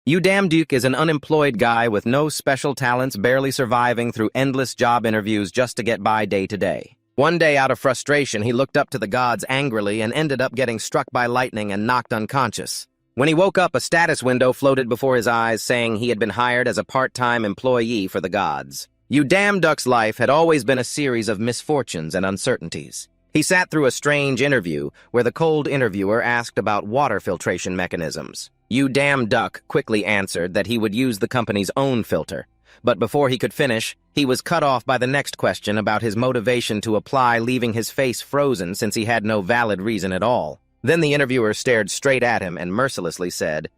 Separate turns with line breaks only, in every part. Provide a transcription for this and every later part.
Damduk is an unemployed guy with no special talents, barely surviving through endless job interviews just to get by day to day. One day, out of frustration, he looked up to the gods angrily and ended up getting struck by lightning and knocked unconscious. When he woke up, a status window floated before his eyes saying he had been hired as a part-time employee for the gods. Damduk's life had always been a series of misfortunes and uncertainties. He sat through a strange interview where the cold interviewer asked about water filtration mechanisms. Damduk quickly answered that he would use the company's own filter. But before he could finish, he was cut off by the next question about his motivation to apply, leaving his face frozen since he had no valid reason at all. Then the interviewer stared straight at him and mercilessly said,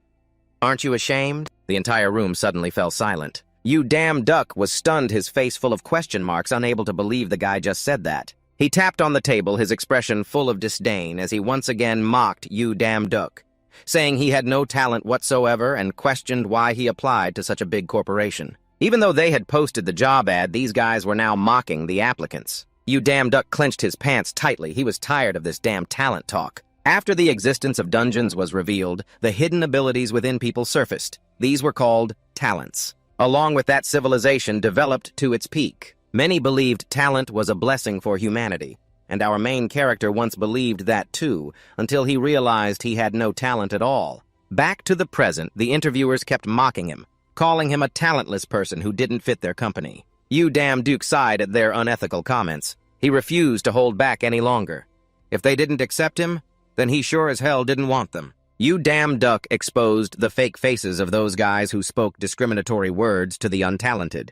"Aren't you ashamed?" The entire room suddenly fell silent. Damduk was stunned, his face full of question marks, unable to believe the guy just said that. He tapped on the table, his expression full of disdain, as he once again mocked Damduk, saying he had no talent whatsoever and questioned why he applied to such a big corporation. Even though they had posted the job ad, these guys were now mocking the applicants. Damduk clenched his pants tightly. He was tired of this damn talent talk. After the existence of dungeons was revealed, the hidden abilities within people surfaced. These were called talents. Along with that, civilization developed to its peak. Many believed talent was a blessing for humanity, and our main character once believed that too, until he realized he had no talent at all. Back to the present, the interviewers kept mocking him, calling him a talentless person who didn't fit their company. Damduk sighed at their unethical comments. He refused to hold back any longer. If they didn't accept him, then he sure as hell didn't want them. Damduk exposed the fake faces of those guys who spoke discriminatory words to the untalented.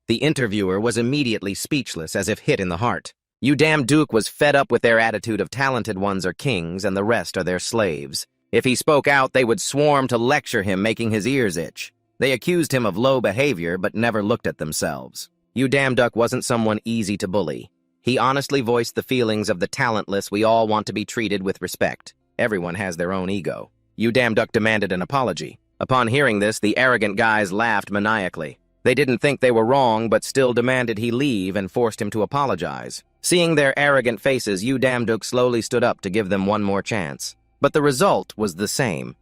The interviewer was immediately speechless, as if hit in the heart. Damduk was fed up with their attitude of talented ones are kings and the rest are their slaves. If he spoke out, they would swarm to lecture him, making his ears itch. They accused him of low behavior, but never looked at themselves. Damduk wasn't someone easy to bully. He honestly voiced the feelings of the talentless. We all want to be treated with respect. Everyone has their own ego. Damduk demanded an apology. Upon hearing this, the arrogant guys laughed maniacally. They didn't think they were wrong, but still demanded he leave and forced him to apologize. Seeing their arrogant faces, Damduk slowly stood up to give them one more chance. But the result was the same.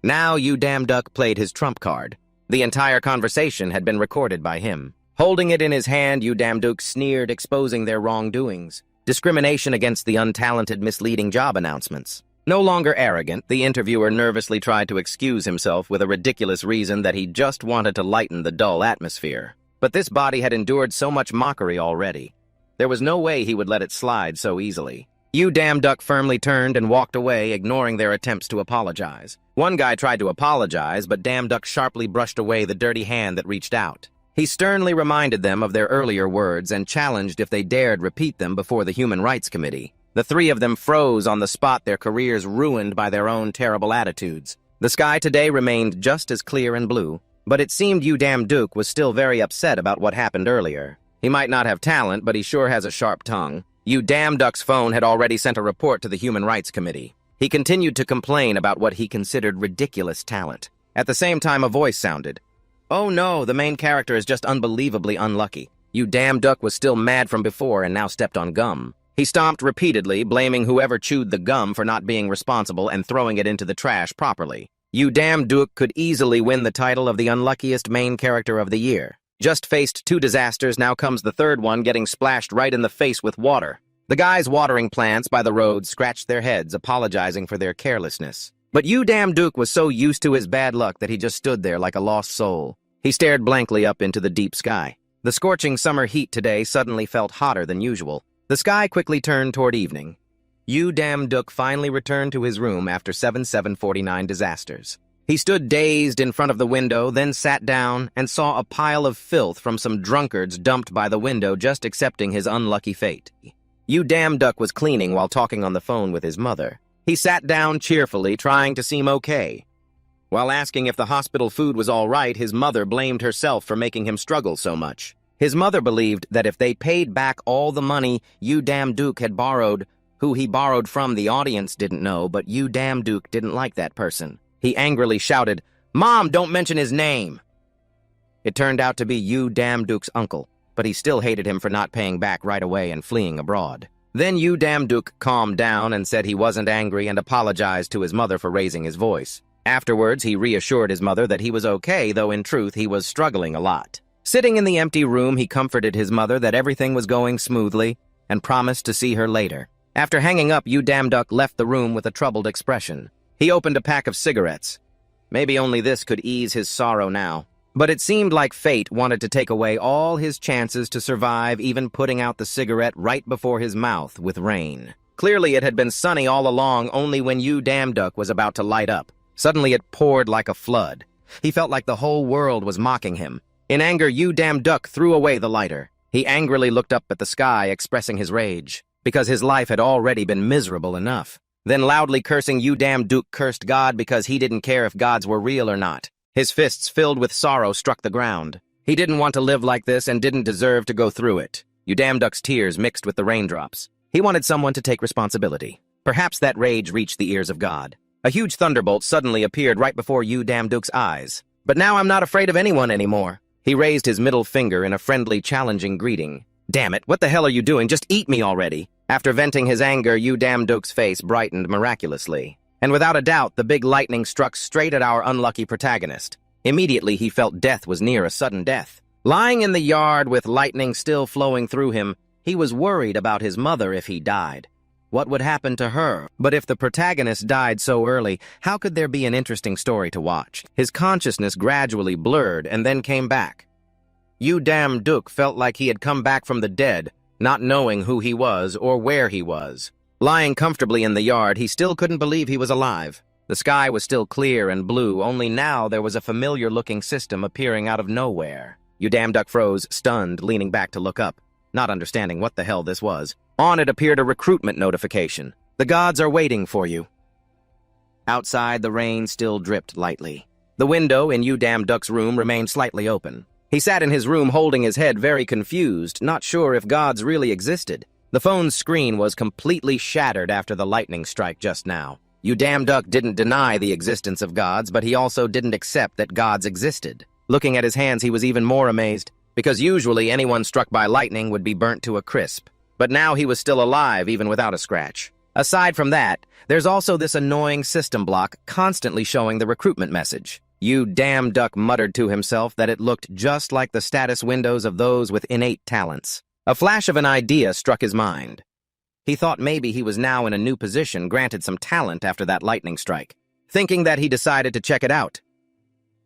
Now Damduk played his trump card. The entire conversation had been recorded by him. Holding it in his hand, Damduk sneered, exposing their wrongdoings. Discrimination against the untalented, misleading job announcements. No longer arrogant, the interviewer nervously tried to excuse himself with a ridiculous reason that he just wanted to lighten the dull atmosphere. But this body had endured so much mockery already. There was no way he would let it slide so easily. Damduk firmly turned and walked away, ignoring their attempts to apologize. One guy tried to apologize, but Damduk sharply brushed away the dirty hand that reached out. He sternly reminded them of their earlier words and challenged if they dared repeat them before the Human Rights Committee. The three of them froze on the spot, their careers ruined by their own terrible attitudes. The sky today remained just as clear and blue, but it seemed Damduk was still very upset about what happened earlier. He might not have talent, but he sure has a sharp tongue. Damduk's phone had already sent a report to the Human Rights Committee. He continued to complain about what he considered ridiculous talent. At the same time, a voice sounded. "Oh no, the main character is just unbelievably unlucky." Damduk was still mad from before and now stepped on gum. He stomped repeatedly, blaming whoever chewed the gum for not being responsible and throwing it into the trash properly. Damduk could easily win the title of the unluckiest main character of the year. Just faced 2 disasters, now comes the third one, getting splashed right in the face with water. The guys watering plants by the road scratched their heads, apologizing for their carelessness. But Damduk was so used to his bad luck that he just stood there like a lost soul. He stared blankly up into the deep sky. The scorching summer heat today suddenly felt hotter than usual. The sky quickly turned toward evening. Damduk finally returned to his room after 7/7/49 disasters. He stood dazed in front of the window, then sat down and saw a pile of filth from some drunkards dumped by the window, just accepting his unlucky fate. Damduk was cleaning while talking on the phone with his mother. He sat down cheerfully, trying to seem okay. While asking if the hospital food was all right, his mother blamed herself for making him struggle so much. His mother believed that if they paid back all the money Damduk had borrowed, who he borrowed from, the audience didn't know, but Damduk didn't like that person. He angrily shouted, "Mom, don't mention his name!" It turned out to be Damduk's uncle, but he still hated him for not paying back right away and fleeing abroad. Then Damduk calmed down and said he wasn't angry and apologized to his mother for raising his voice. Afterwards, he reassured his mother that he was okay, though in truth he was struggling a lot. Sitting in the empty room, he comforted his mother that everything was going smoothly and promised to see her later. After hanging up, Damduk left the room with a troubled expression. He opened a pack of cigarettes. Maybe only this could ease his sorrow now. But it seemed like fate wanted to take away all his chances to survive, even putting out the cigarette right before his mouth with rain. Clearly it had been sunny all along, only when Damduk was about to light up. Suddenly it poured like a flood. He felt like the whole world was mocking him. In anger, Damduk threw away the lighter. He angrily looked up at the sky, expressing his rage, because his life had already been miserable enough. Then loudly cursing, Damduk cursed God because he didn't care if gods were real or not. His fists filled with sorrow struck the ground. He didn't want to live like this and didn't deserve to go through it. Damduk's tears mixed with the raindrops. He wanted someone to take responsibility. Perhaps that rage reached the ears of God. A huge thunderbolt suddenly appeared right before Damduk's eyes. But now I'm not afraid of anyone anymore. He raised his middle finger in a friendly, challenging greeting. Damn it, what the hell are you doing? Just eat me already. After venting his anger, Damduk's face brightened miraculously. And without a doubt, the big lightning struck straight at our unlucky protagonist. Immediately, he felt death was near, a sudden death. Lying in the yard with lightning still flowing through him, he was worried about his mother if he died. What would happen to her? But if the protagonist died so early, how could there be an interesting story to watch? His consciousness gradually blurred and then came back. Damduk felt like he had come back from the dead, not knowing who he was or where he was. Lying comfortably in the yard, he still couldn't believe he was alive. The sky was still clear and blue, only now there was a familiar-looking system appearing out of nowhere. Damduk froze, stunned, leaning back to look up, not understanding what the hell this was. On it appeared a recruitment notification. The gods are waiting for you. Outside, the rain still dripped lightly. The window in Damduk's room remained slightly open. He sat in his room holding his head, very confused, not sure if gods really existed. The phone's screen was completely shattered after the lightning strike just now. Damduk didn't deny the existence of gods, but he also didn't accept that gods existed. Looking at his hands, he was even more amazed, because usually anyone struck by lightning would be burnt to a crisp. But now he was still alive, even without a scratch. Aside from that, there's also this annoying system block constantly showing the recruitment message. Damduk muttered to himself that it looked just like the status windows of those with innate talents. A flash of an idea struck his mind. He thought maybe he was now in a new position, granted some talent after that lightning strike. Thinking that, he decided to check it out.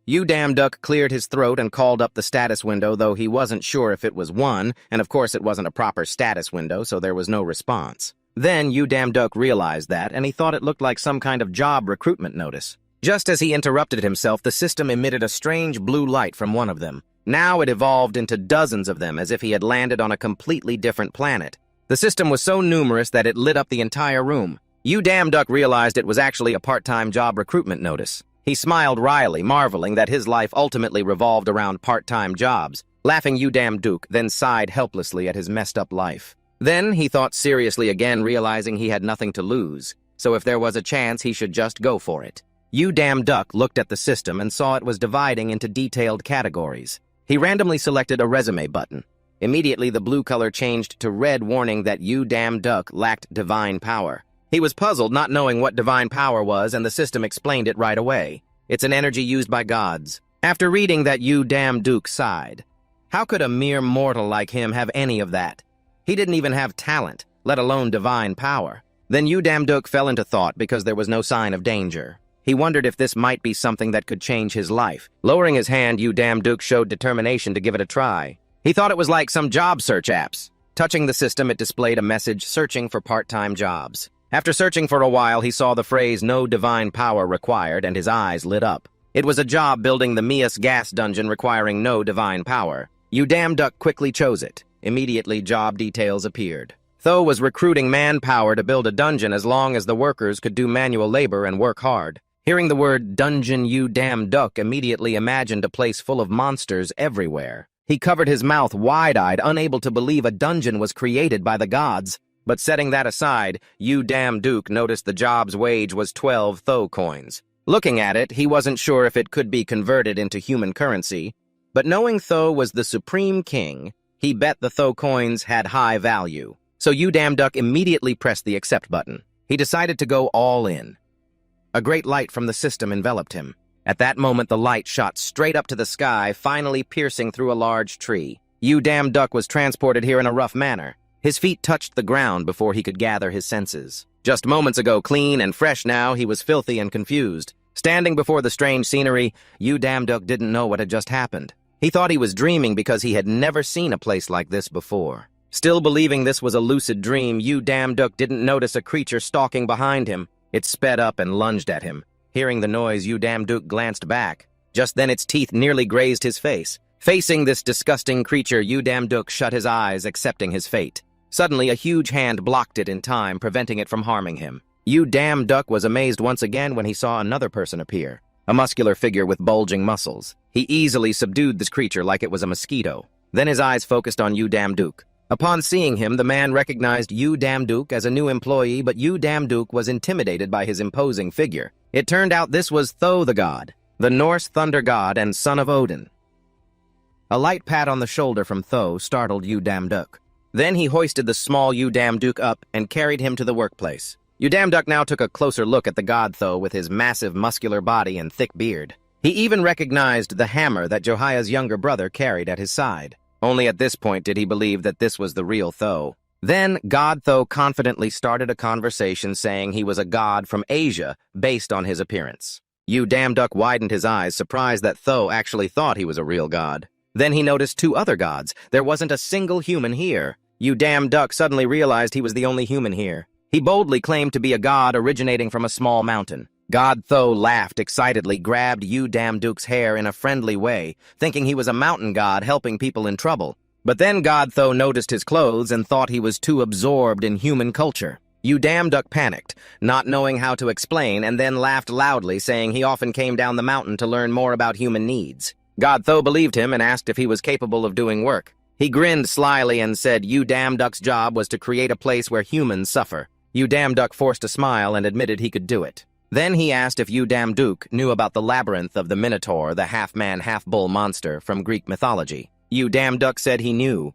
Damduk cleared his throat and called up the status window, though he wasn't sure if it was one, and of course it wasn't a proper status window, so there was no response. Then Damduk realized that, and he thought it looked like some kind of job recruitment notice. Just as he interrupted himself, the system emitted a strange blue light from one of them. Now it evolved into dozens of them, as if he had landed on a completely different planet. The system was so numerous that it lit up the entire room. Damduk realized it was actually a part-time job recruitment notice. He smiled wryly, marveling that his life ultimately revolved around part-time jobs. Laughing, Damduk then sighed helplessly at his messed-up life. Then he thought seriously again, realizing he had nothing to lose. So if there was a chance, he should just go for it. Damduk looked at the system and saw it was dividing into detailed categories. He randomly selected a resume button. Immediately, the blue color changed to red, warning that Damduk lacked divine power. He was puzzled, not knowing what divine power was, and the system explained it right away. It's an energy used by gods. After reading that, Damduk sighed. How could a mere mortal like him have any of that? He didn't even have talent, let alone divine power. Then Damduk fell into thought because there was no sign of danger. He wondered if this might be something that could change his life. Lowering his hand, Damduk showed determination to give it a try. He thought it was like some job search apps. Touching the system, it displayed a message searching for part-time jobs. After searching for a while, he saw the phrase "no divine power required," and his eyes lit up. It was a job building the Mias gas dungeon requiring no divine power. Damduk quickly chose it. Immediately, job details appeared. Tho was recruiting manpower to build a dungeon as long as the workers could do manual labor and work hard. Hearing the word dungeon, Damduk immediately imagined a place full of monsters everywhere. He covered his mouth wide-eyed, unable to believe a dungeon was created by the gods. But setting that aside, Damduk noticed the job's wage was 12 Tho coins. Looking at it, he wasn't sure if it could be converted into human currency, but knowing Tho was the supreme king, he bet the Tho coins had high value. So Damduk immediately pressed the accept button. He decided to go all in. A great light from the system enveloped him. At that moment, the light shot straight up to the sky, finally piercing through a large tree. Damduk was transported here in a rough manner. His feet touched the ground before he could gather his senses. Just moments ago, clean and fresh now, he was filthy and confused. Standing before the strange scenery, Damduk didn't know what had just happened. He thought he was dreaming because he had never seen a place like this before. Still believing this was a lucid dream, Damduk didn't notice a creature stalking behind him. It sped up and lunged at him. Hearing the noise, Damduk glanced back. Just then its teeth nearly grazed his face. Facing this disgusting creature, Damduk shut his eyes, accepting his fate. Suddenly, a huge hand blocked it in time, preventing it from harming him. Damduk was amazed once again when he saw another person appear. A muscular figure with bulging muscles. He easily subdued this creature like it was a mosquito. Then his eyes focused on Damduk. Upon seeing him, the man recognized Damduk as a new employee, but Damduk was intimidated by his imposing figure. It turned out this was Tho the god, the Norse thunder god and son of Odin. A light pat on the shoulder from Tho startled Damduk. Then he hoisted the small Damduk up and carried him to the workplace. Damduk now took a closer look at the god Tho with his massive muscular body and thick beard. He even recognized the hammer that Johia's younger brother carried at his side. Only at this point did he believe that this was the real Tho. Then, God Tho confidently started a conversation saying he was a god from Asia based on his appearance. Damduk widened his eyes, surprised that Tho actually thought he was a real god. Then he noticed two other gods. There wasn't a single human here. Damduk suddenly realized he was the only human here. He boldly claimed to be a god originating from a small mountain. God Tho laughed excitedly, grabbed Damduk's hair in a friendly way, thinking he was a mountain god helping people in trouble. But then God Tho noticed his clothes and thought he was too absorbed in human culture. Damduk panicked, not knowing how to explain, and then laughed loudly, saying he often came down the mountain to learn more about human needs. God Tho believed him and asked if he was capable of doing work. He grinned slyly and said Damduk's job was to create a place where humans suffer. Damduk forced a smile and admitted he could do it. Then he asked if Damduk knew about the labyrinth of the Minotaur, the half-man, half-bull monster from Greek mythology. Damduk said he knew.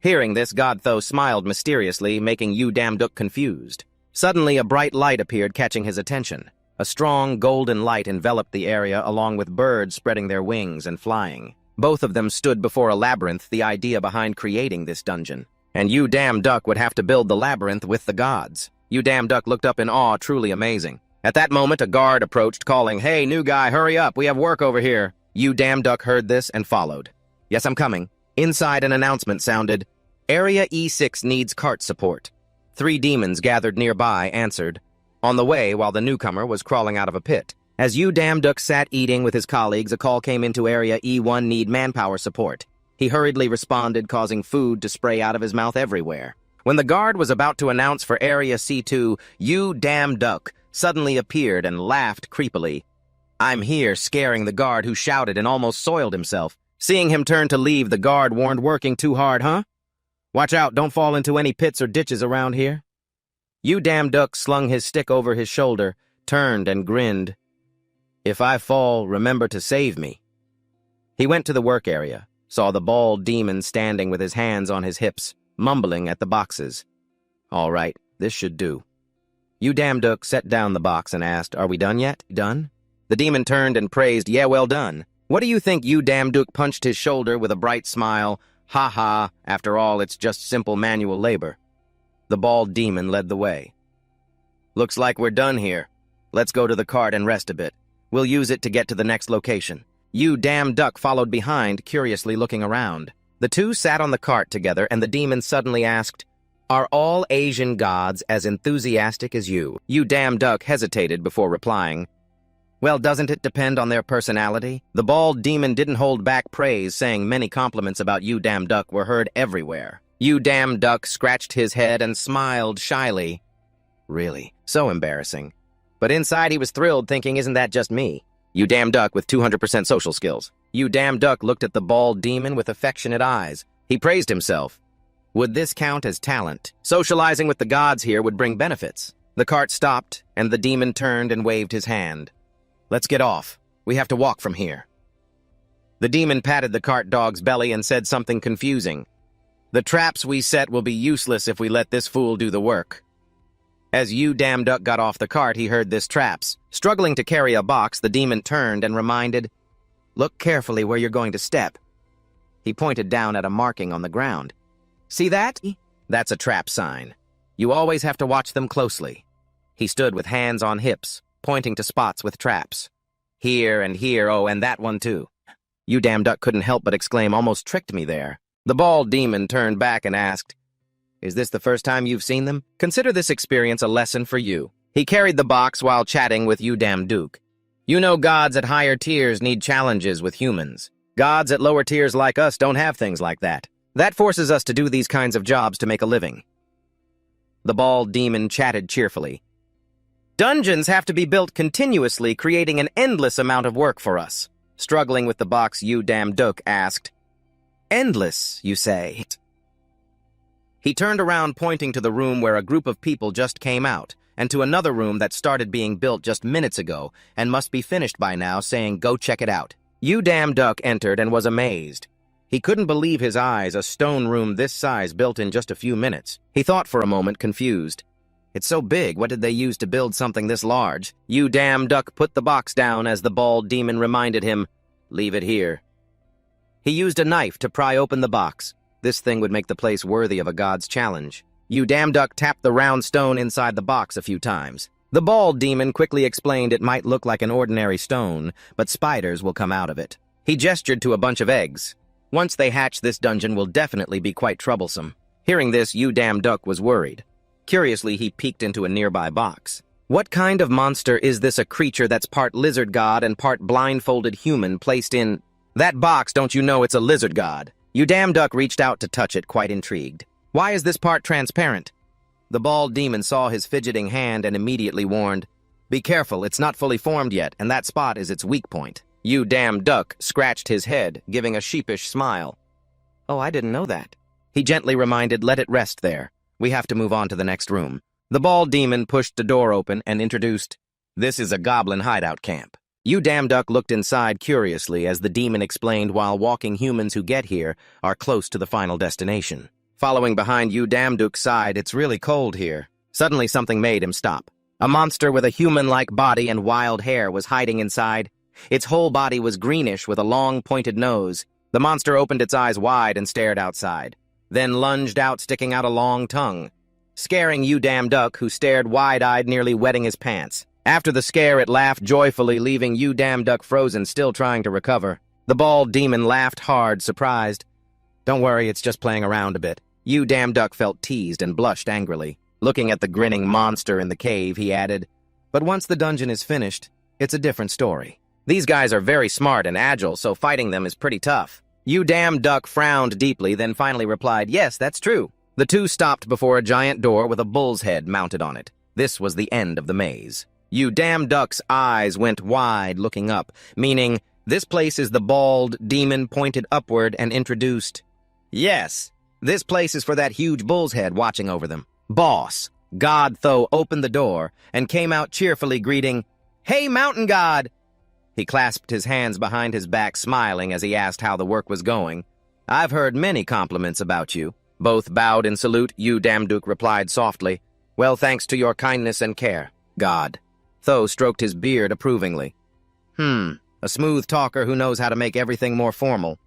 Hearing this, God Tho smiled mysteriously, making Damduk confused. Suddenly, a bright light appeared, catching his attention. A strong, golden light enveloped the area, along with birds spreading their wings and flying. Both of them stood before a labyrinth, the idea behind creating this dungeon. And Damduk would have to build the labyrinth with the gods. Damduk looked up in awe, truly amazing. At that moment, a guard approached, calling, "Hey, new guy, hurry up, we have work over here." Damduk heard this and followed. "Yes, I'm coming." Inside, an announcement sounded, "Area E6 needs cart support." 3 demons gathered nearby answered, on the way while the newcomer was crawling out of a pit. As Damduk sat eating with his colleagues, a call came into Area E1 need manpower support. He hurriedly responded, causing food to spray out of his mouth everywhere. When the guard was about to announce for Area C2, Damduk suddenly appeared and laughed creepily. "I'm here," scaring the guard, who shouted and almost soiled himself. Seeing him turn to leave, the guard warned, "Working too hard, huh? Watch out, don't fall into any pits or ditches around here." Damduk slung his stick over his shoulder, turned and grinned. "If I fall, remember to save me." He went to the work area, saw the bald demon standing with his hands on his hips, mumbling at the boxes. "All right, this should do." Damduk set down the box and asked, "Are we done yet?" "Done?" The demon turned and praised, "Yeah, well done." "What do you think?" Damduk punched his shoulder with a bright smile. "Ha ha, after all, it's just simple manual labor." The bald demon led the way. "Looks like we're done here. Let's go to the cart and rest a bit. We'll use it to get to the next location." Damduk followed behind, curiously looking around. The two sat on the cart together, and the demon suddenly asked, "Are all Asian gods as enthusiastic as you?" Damduk hesitated before replying, "Well, doesn't it depend on their personality?" The bald demon didn't hold back praise, saying many compliments about Damduk were heard everywhere. Damduk scratched his head and smiled shyly. Really, so embarrassing. But inside he was thrilled, thinking, "Isn't that just me?" Damduk with 200% social skills. Damduk looked at the bald demon with affectionate eyes. He praised himself. Would this count as talent? Socializing with the gods here would bring benefits. The cart stopped, and the demon turned and waved his hand. "Let's get off. We have to walk from here." The demon patted the cart dog's belly and said something confusing. "The traps we set will be useless if we let this fool do the work." As Damduk got off the cart, he heard this traps. Struggling to carry a box, the demon turned and reminded, "Look carefully where you're going to step." He pointed down at a marking on the ground. "See that? That's a trap sign. You always have to watch them closely." He stood with hands on hips, pointing to spots with traps. "Here and here, oh, and that one too." Damduk couldn't help but exclaim, "Almost tricked me there." The bald demon turned back and asked, "Is this the first time you've seen them? Consider this experience a lesson for you." He carried the box while chatting with Damduk. "You know gods at higher tiers need challenges with humans. Gods at lower tiers like us don't have things like that. That forces us to do these kinds of jobs to make a living." The bald demon chatted cheerfully. "Dungeons have to be built continuously, creating an endless amount of work for us." Struggling with the box, Damduk asked, "Endless, you say?" He turned around, pointing to the room where a group of people just came out, and to another room that started being built just minutes ago and must be finished by now, saying, "Go check it out." Damduk entered and was amazed. He couldn't believe his eyes, a stone room this size built in just a few minutes. He thought for a moment, confused. It's so big, what did they use to build something this large? Damduk put the box down as the bald demon reminded him, "Leave it here." He used a knife to pry open the box. This thing would make the place worthy of a god's challenge. Damduk tapped the round stone inside the box a few times. The bald demon quickly explained it might look like an ordinary stone, but spiders will come out of it. He gestured to a bunch of eggs. Once they hatch, this dungeon will definitely be quite troublesome. Hearing this, Damduk was worried. Curiously, he peeked into a nearby box. What kind of monster is this, a creature that's part lizard god and part blindfolded human placed in... That box, don't you know it's a lizard god? Damduk reached out to touch it, quite intrigued. Why is this part transparent? The bald demon saw his fidgeting hand and immediately warned, "Be careful, it's not fully formed yet, and that spot is its weak point." Damduk scratched his head, giving a sheepish smile. "Oh, I didn't know that." He gently reminded, "Let it rest there. We have to move on to the next room." The bald demon pushed the door open and introduced, "This is a goblin hideout camp." Damduk looked inside curiously as the demon explained, while walking humans who get here are close to the final destination. Following behind Damduk's side, "It's really cold here." Suddenly something made him stop. A monster with a human-like body and wild hair was hiding inside. Its whole body was greenish with a long, pointed nose. The monster opened its eyes wide and stared outside, then lunged out, sticking out a long tongue, scaring Damduk, who stared wide-eyed, nearly wetting his pants. After the scare, it laughed joyfully, leaving Damduk frozen, still trying to recover. The bald demon laughed hard, surprised. "Don't worry, it's just playing around a bit." Damduk felt teased and blushed angrily. Looking at the grinning monster in the cave, he added, "But once the dungeon is finished, it's a different story. These guys are very smart and agile, so fighting them is pretty tough." Damduk frowned deeply, then finally replied, "Yes, that's true." The two stopped before a giant door with a bull's head mounted on it. This was the end of the maze. Damduk's eyes went wide, looking up, meaning, "This place is..." The bald demon pointed upward and introduced, "Yes, this place is for that huge bull's head watching over them." Boss, God Tho, opened the door and came out cheerfully, greeting, "Hey, mountain god!" He clasped his hands behind his back, smiling as he asked how the work was going. "I've heard many compliments about you." Both bowed in salute. Damduk replied softly, "Well, thanks to your kindness and care." God Tho stroked his beard approvingly. A smooth talker who knows how to make everything more formal.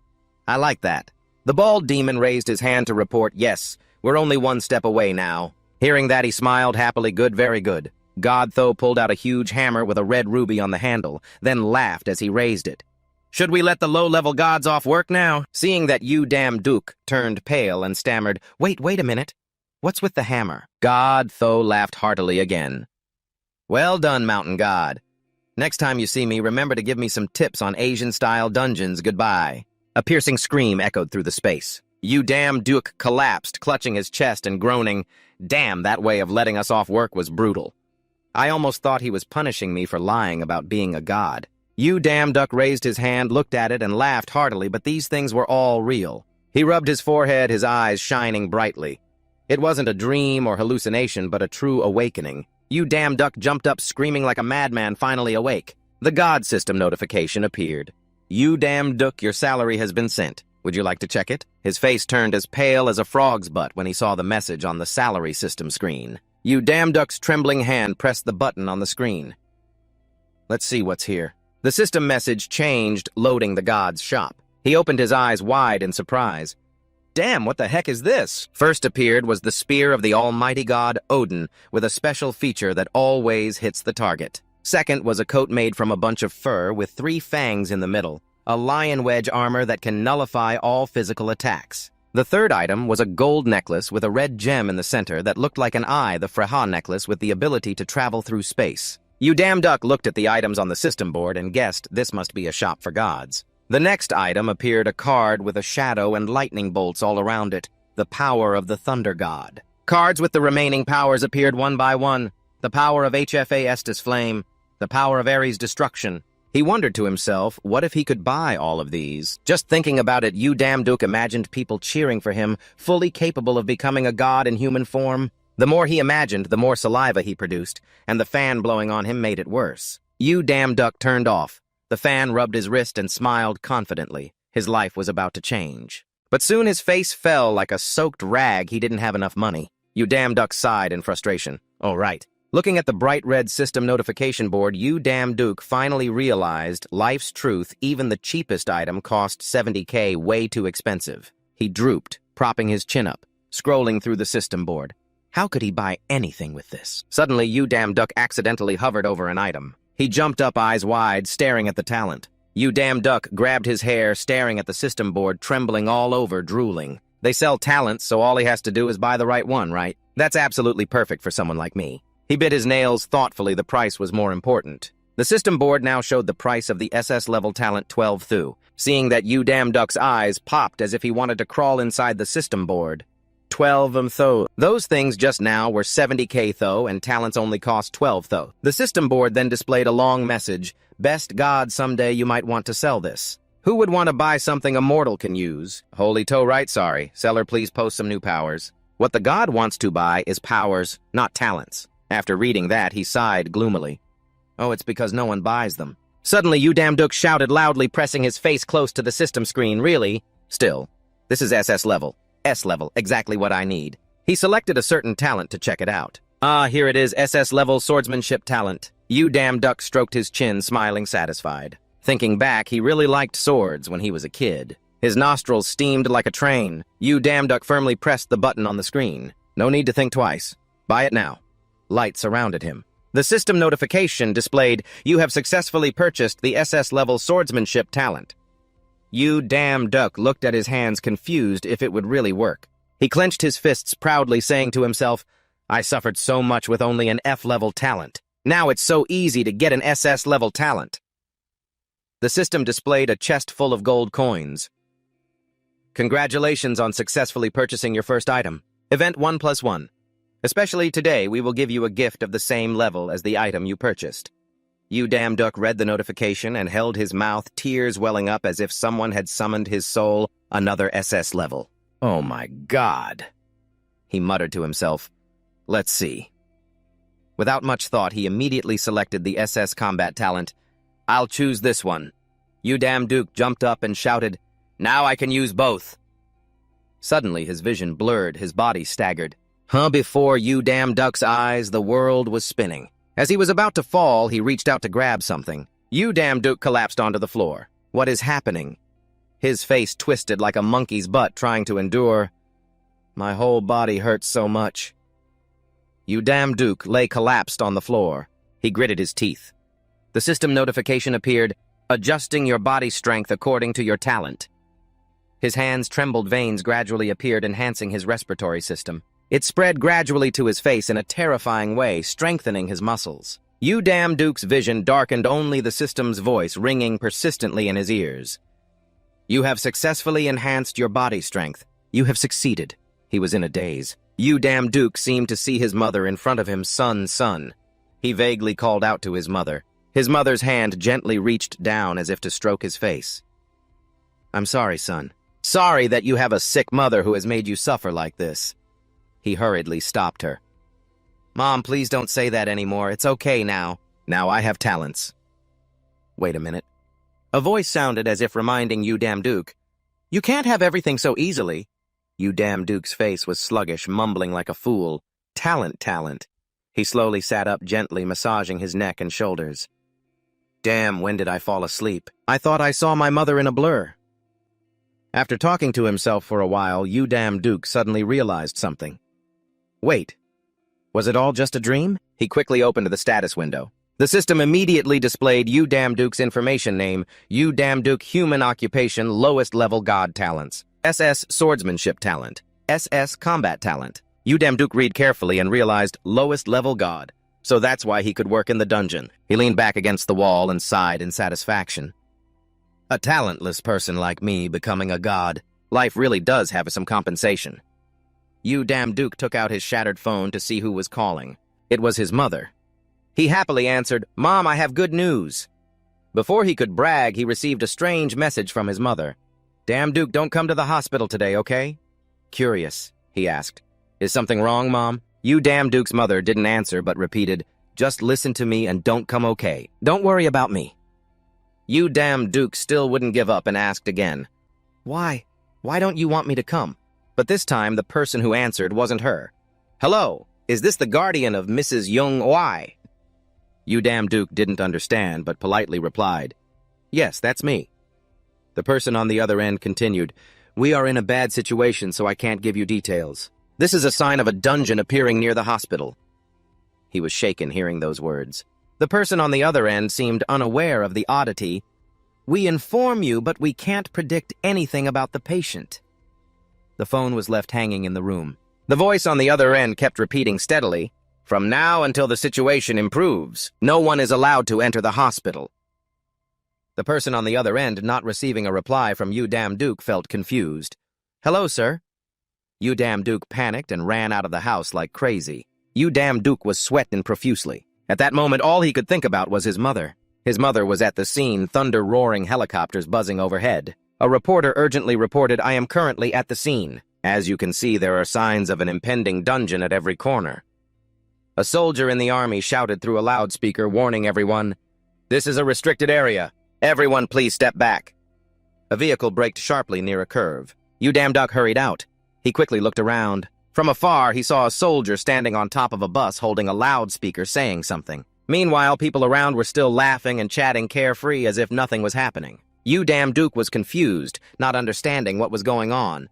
I like that." The bald demon raised his hand to report, "Yes, we're only one step away now." Hearing that, he smiled happily. "Good, very good." God Tho pulled out a huge hammer with a red ruby on the handle, then laughed as he raised it. "Should we let the low-level gods off work now?" Seeing that Damduk turned pale and stammered, Wait a minute. What's with the hammer?" God Tho laughed heartily again. "Well done, mountain god. Next time you see me, remember to give me some tips on Asian-style dungeons. Goodbye." A piercing scream echoed through the space. Damduk collapsed, clutching his chest and groaning, "Damn, that way of letting us off work was brutal. I almost thought he was punishing me for lying about being a god." Damduk raised his hand, looked at it, and laughed heartily, but these things were all real. He rubbed his forehead, his eyes shining brightly. It wasn't a dream or hallucination, but a true awakening. Damduk jumped up, screaming like a madman, finally awake. The God System notification appeared. Damduk, your salary has been sent. Would you like to check it?" His face turned as pale as a frog's butt when he saw the message on the salary system screen. Damduk's trembling hand pressed the button on the screen. Let's see what's here. The system message changed, loading the god's shop. He opened his eyes wide in surprise. Damn, what the heck is this? First appeared was the spear of the almighty god Odin, with a special feature that always hits the target. Second was a coat made from a bunch of fur with 3 fangs in the middle, a lion wedge armor that can nullify all physical attacks. The third item was a gold necklace with a red gem in the center that looked like an eye, the Freha necklace with the ability to travel through space. Damduk looked at the items on the system board and guessed this must be a shop for gods. The next item appeared a card with a shadow and lightning bolts all around it, the power of the thunder god. Cards with the remaining powers appeared one by one, the power of Hephaestus flame, the power of Ares destruction. He wondered to himself, what if he could buy all of these? Just thinking about it, Damduk imagined people cheering for him, fully capable of becoming a god in human form. The more he imagined, the more saliva he produced, and the fan blowing on him made it worse. Damduk turned off. The fan rubbed his wrist and smiled confidently. His life was about to change. But soon his face fell like a soaked rag. He didn't have enough money. Damduk sighed in frustration. Oh, right. Looking at the bright red system notification board, Damduk finally realized life's truth. Even the cheapest item cost 70K, way too expensive. He drooped, propping his chin up, scrolling through the system board. How could he buy anything with this? Suddenly, Damduk accidentally hovered over an item. He jumped up, eyes wide, staring at the talent. Damduk grabbed his hair, staring at the system board, trembling all over, drooling. They sell talents, so all he has to do is buy the right one, right? That's absolutely perfect for someone like me. He bit his nails thoughtfully. The price was more important. The system board now showed the price of the SS level talent 12 Thu. Seeing that Damduk's eyes popped as if he wanted to crawl inside the system board. 12 Thu. Those things just now were 70K Thu, and talents only cost 12 Thu. The system board then displayed a long message. Best god, someday you might want to sell this. Who would want to buy something a mortal can use? Holy toe right, sorry. Seller, please post some new powers. What the god wants to buy is powers, not talents. After reading that, he sighed gloomily. Oh, it's because no one buys them. Suddenly, Damduk shouted loudly, pressing his face close to the system screen. Really? Still, this is SS level. S level, exactly what I need. He selected a certain talent to check it out. Ah, here it is, SS level swordsmanship talent. Damduk stroked his chin, smiling satisfied. Thinking back, he really liked swords when he was a kid. His nostrils steamed like a train. Damduk firmly pressed the button on the screen. No need to think twice. Buy it now. Light surrounded him. The system notification displayed, you have successfully purchased the SS level swordsmanship talent. Damduk looked at his hands, confused if it would really work. He clenched his fists proudly, saying to himself, I suffered so much with only an F-level talent. Now it's so easy to get an SS-level talent. The system displayed a chest full of gold coins. Congratulations on successfully purchasing your first item. Event 1+1. Especially today, we will give you a gift of the same level as the item you purchased. Damduk read the notification and held his mouth, tears welling up as if someone had summoned his soul. Another SS level. Oh my God. He muttered to himself. Let's see. Without much thought, he immediately selected the SS combat talent. I'll choose this one. Damduk jumped up and shouted, Now I can use both. Suddenly, his vision blurred, his body staggered. Before Damduk's eyes, the world was spinning. As he was about to fall, he reached out to grab something. Damduk collapsed onto the floor. What is happening? His face twisted like a monkey's butt trying to endure. My whole body hurts so much. Damduk lay collapsed on the floor. He gritted his teeth. The system notification appeared, adjusting your body strength according to your talent. His hands trembled, veins gradually appeared, enhancing his respiratory system. It spread gradually to his face in a terrifying way, strengthening his muscles. Damduk's vision darkened, only the system's voice ringing persistently in his ears. You have successfully enhanced your body strength. You have succeeded. He was in a daze. Damduk seemed to see his mother in front of him. Son, son. He vaguely called out to his mother. His mother's hand gently reached down as if to stroke his face. I'm sorry, son. Sorry that you have a sick mother who has made you suffer like this. He hurriedly stopped her. Mom, please don't say that anymore. It's okay now. Now I have talents. Wait a minute. A voice sounded as if reminding Damduk. You can't have everything so easily. Damduk's face was sluggish, mumbling like a fool. Talent. He slowly sat up, gently massaging his neck and shoulders. Damn, when did I fall asleep? I thought I saw my mother in a blur. After talking to himself for a while, Damduk suddenly realized something. Wait, was it all just a dream? He quickly opened the status window. The system immediately displayed Damduk's information name, Damduk human occupation, lowest level god talents, SS swordsmanship talent, SS combat talent. Damduk read carefully and realized lowest level god. So that's why he could work in the dungeon. He leaned back against the wall and sighed in satisfaction. A talentless person like me becoming a god. Life really does have some compensation. Damduk took out his shattered phone to see who was calling. It was his mother. He happily answered, "Mom, I have good news." Before he could brag, he received a strange message from his mother. "Damduk, don't come to the hospital today, okay?" Curious, he asked. "Is something wrong, Mom?" Damduk's mother didn't answer but repeated, "Just listen to me and don't come, okay? Don't worry about me." Damduk still wouldn't give up and asked again, Why don't you want me to come?" But this time the person who answered wasn't her. "Hello, is this the guardian of Mrs. Young Wai?" Damduk didn't understand but politely replied, "Yes, that's me." The person on the other end continued, "We are in a bad situation, so I can't give you details. This is a sign of a dungeon appearing near the hospital." He was shaken hearing those words. The person on the other end seemed unaware of the oddity. "We inform you, but we can't predict anything about the patient." The phone was left hanging in the room. The voice on the other end kept repeating steadily, "From now until the situation improves, no one is allowed to enter the hospital." The person on the other end, not receiving a reply from Damduk, felt confused. "Hello, sir." Damduk panicked and ran out of the house like crazy. Damduk was sweating profusely. At that moment, all he could think about was his mother. His mother was at the scene, thunder-roaring helicopters buzzing overhead. A reporter urgently reported, "I am currently at the scene. As you can see, there are signs of an impending dungeon at every corner." A soldier in the army shouted through a loudspeaker, warning everyone, "This is a restricted area. Everyone please step back." A vehicle braked sharply near a curve. Damduk hurried out. He quickly looked around. From afar, he saw a soldier standing on top of a bus holding a loudspeaker saying something. Meanwhile, people around were still laughing and chatting carefree as if nothing was happening. Damduk was confused, not understanding what was going on.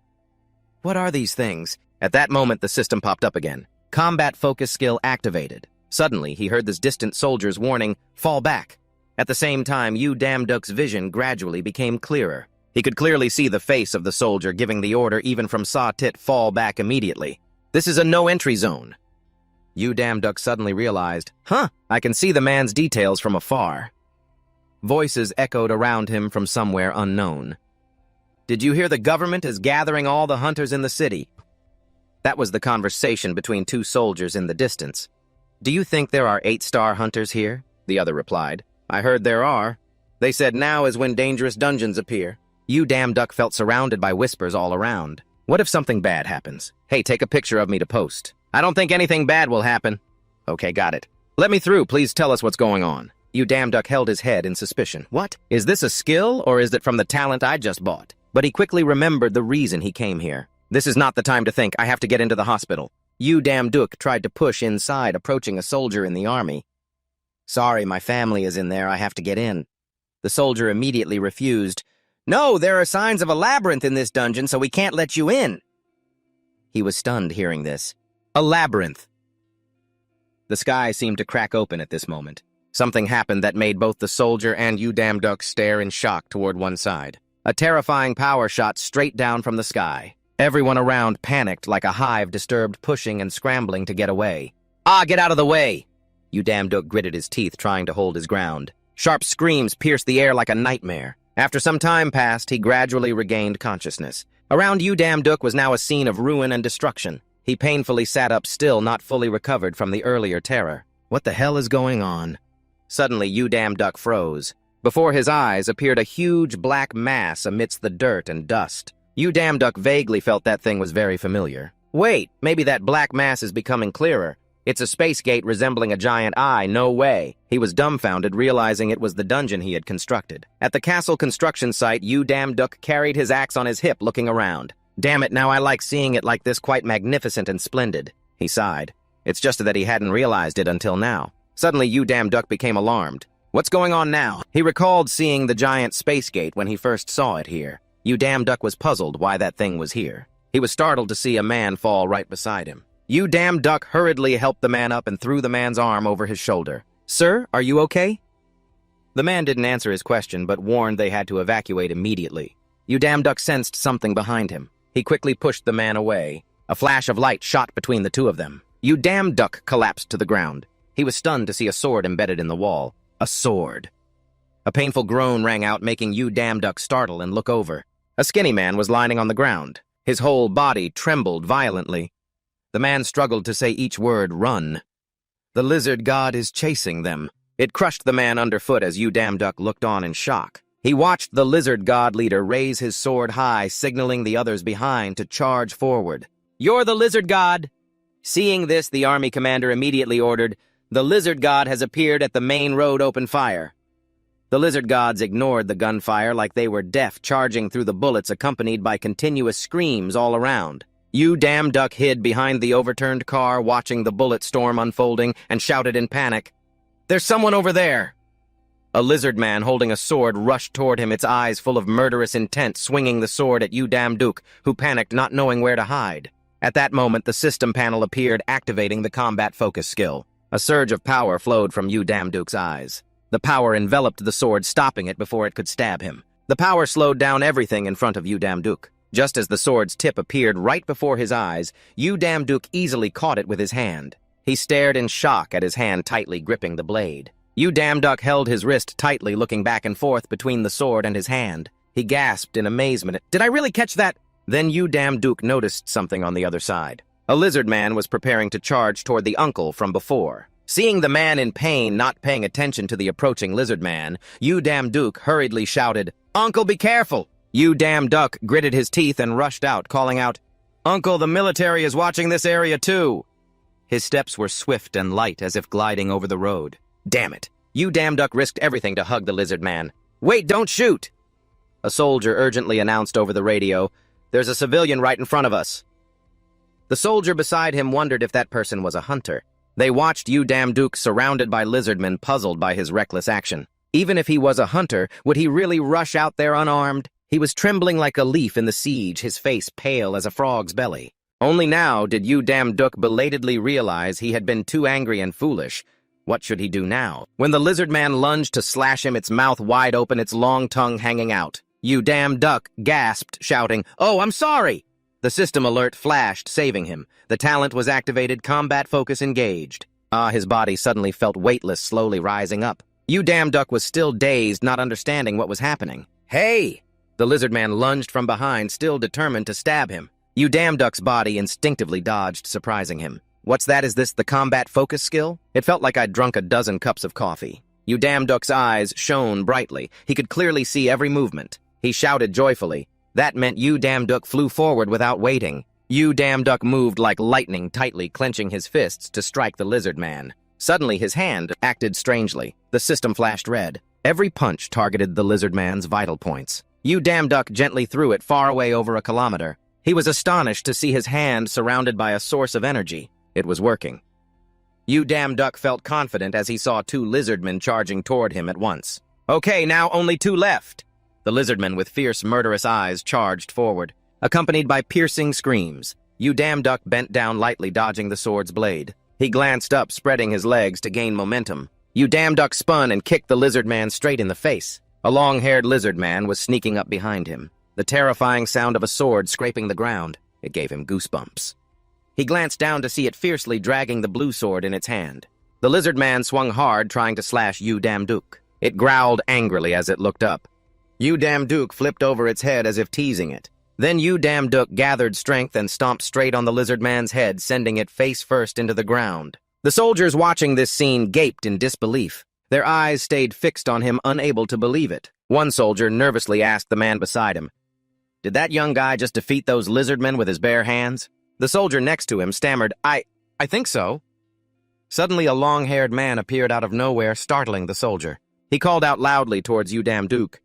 What are these things? At that moment, the system popped up again. Combat focus skill activated. Suddenly, he heard this distant soldier's warning, "Fall back." At the same time, Damduk's vision gradually became clearer. He could clearly see the face of the soldier giving the order even from Sa-Tit, "Fall back immediately." This is a no-entry zone. Damduk suddenly realized, I can see the man's details from afar. Voices echoed around him from somewhere unknown. "Did you hear the government is gathering all the hunters in the city?" That was the conversation between two soldiers in the distance. "Do you think there are 8-star hunters here?" The other replied. "I heard there are. They said now is when dangerous dungeons appear." Damduk felt surrounded by whispers all around. What if something bad happens? "Hey, take a picture of me to post." "I don't think anything bad will happen." "Okay, got it. Let me through, please tell us what's going on." Damduk held his head in suspicion. What? Is this a skill, or is it from the talent I just bought? But he quickly remembered the reason he came here. This is not the time to think, I have to get into the hospital. Damduk tried to push inside, approaching a soldier in the army. "Sorry, my family is in there, I have to get in." The soldier immediately refused. "No, there are signs of a labyrinth in this dungeon, so we can't let you in." He was stunned hearing this. A labyrinth. The sky seemed to crack open at this moment. Something happened that made both the soldier and Damduk stare in shock toward one side. A terrifying power shot straight down from the sky. Everyone around panicked like a hive disturbed, pushing and scrambling to get away. "Ah, get out of the way!" Damduk gritted his teeth, trying to hold his ground. Sharp screams pierced the air like a nightmare. After some time passed, he gradually regained consciousness. Around Damduk was now a scene of ruin and destruction. He painfully sat up still, not fully recovered from the earlier terror. What the hell is going on? Suddenly, Damduk froze. Before his eyes appeared a huge black mass amidst the dirt and dust. Damduk vaguely felt that thing was very familiar. Wait, maybe that black mass is becoming clearer. It's a space gate resembling a giant eye, no way. He was dumbfounded, realizing it was the dungeon he had constructed. At the castle construction site, Damduk carried his axe on his hip, looking around. "Damn it, now I like seeing it like this, quite magnificent and splendid." He sighed. It's just that he hadn't realized it until now. Suddenly, Damduk became alarmed. What's going on now? He recalled seeing the giant space gate when he first saw it here. Damduk was puzzled why that thing was here. He was startled to see a man fall right beside him. Damduk hurriedly helped the man up and threw the man's arm over his shoulder. "Sir, are you okay?" The man didn't answer his question, but warned they had to evacuate immediately. Damduk sensed something behind him. He quickly pushed the man away. A flash of light shot between the two of them. Damduk collapsed to the ground. He was stunned to see a sword embedded in the wall. A sword. A painful groan rang out, making Damduk startle and look over. A skinny man was lying on the ground. His whole body trembled violently. The man struggled to say each word, "Run." The lizard god is chasing them. It crushed the man underfoot as Damduk looked on in shock. He watched the lizard god leader raise his sword high, signaling the others behind to charge forward. "You're the lizard god!" Seeing this, the army commander immediately ordered, "The lizard god has appeared at the main road, open fire." The lizard gods ignored the gunfire like they were deaf, charging through the bullets accompanied by continuous screams all around. Damduk hid behind the overturned car, watching the bullet storm unfolding, and shouted in panic, "There's someone over there!" A lizard man holding a sword rushed toward him, its eyes full of murderous intent, swinging the sword at Damduk, who panicked, not knowing where to hide. At that moment, the system panel appeared, activating the combat focus skill. A surge of power flowed from Damduk's eyes. The power enveloped the sword, stopping it before it could stab him. The power slowed down everything in front of Damduk. Just as the sword's tip appeared right before his eyes, Damduk easily caught it with his hand. He stared in shock at his hand tightly gripping the blade. Damduk held his wrist tightly, looking back and forth between the sword and his hand. He gasped in amazement. "Did I really catch that?" Then Damduk noticed something on the other side. A lizard man was preparing to charge toward the uncle from before. Seeing the man in pain not paying attention to the approaching lizard man, Damduk hurriedly shouted, "Uncle, be careful!" Damduk gritted his teeth and rushed out, calling out, "Uncle, the military is watching this area too!" His steps were swift and light, as if gliding over the road. Damn it! Damduk risked everything to hug the lizard man. "Wait, don't shoot!" A soldier urgently announced over the radio, "There's a civilian right in front of us." The soldier beside him wondered if that person was a hunter. They watched Damduk surrounded by lizardmen, puzzled by his reckless action. Even if he was a hunter, would he really rush out there unarmed? He was trembling like a leaf in the siege, his face pale as a frog's belly. Only now did Damduk belatedly realize he had been too angry and foolish. What should he do now? When the lizard man lunged to slash him, its mouth wide open, its long tongue hanging out. Damduk gasped, shouting, "Oh, I'm sorry!" The system alert flashed, saving him. The talent was activated, combat focus engaged. His body suddenly felt weightless, slowly rising up. Damduk was still dazed, not understanding what was happening. "Hey!" The lizard man lunged from behind, still determined to stab him. Damduk's body instinctively dodged, surprising him. "What's that? Is this the combat focus skill?" It felt like I'd drunk a dozen cups of coffee. Damduk's eyes shone brightly. He could clearly see every movement. He shouted joyfully. That meant Damduk flew forward without waiting. Damduk moved like lightning, tightly clenching his fists to strike the lizard man. Suddenly, his hand acted strangely. The system flashed red. Every punch targeted the lizard man's vital points. Damduk gently threw it far away over a kilometer. He was astonished to see his hand surrounded by a source of energy. It was working. Damduk felt confident as he saw two lizardmen charging toward him at once. "Okay, now only two left." The lizardmen with fierce, murderous eyes charged forward, accompanied by piercing screams. Damduk bent down lightly, dodging the sword's blade. He glanced up, spreading his legs to gain momentum. Damduk spun and kicked the lizard man straight in the face. A long-haired lizard man was sneaking up behind him. The terrifying sound of a sword scraping the ground, it gave him goosebumps. He glanced down to see it fiercely dragging the blue sword in its hand. The lizard man swung hard, trying to slash Damduk. It growled angrily as it looked up. Damduk flipped over its head as if teasing it. Then Damduk gathered strength and stomped straight on the lizard man's head, sending it face first into the ground. The soldiers watching this scene gaped in disbelief. Their eyes stayed fixed on him, unable to believe it. One soldier nervously asked the man beside him, "Did that young guy just defeat those lizardmen with his bare hands?" The soldier next to him stammered, I think so." Suddenly a long-haired man appeared out of nowhere, startling the soldier. He called out loudly towards Damduk.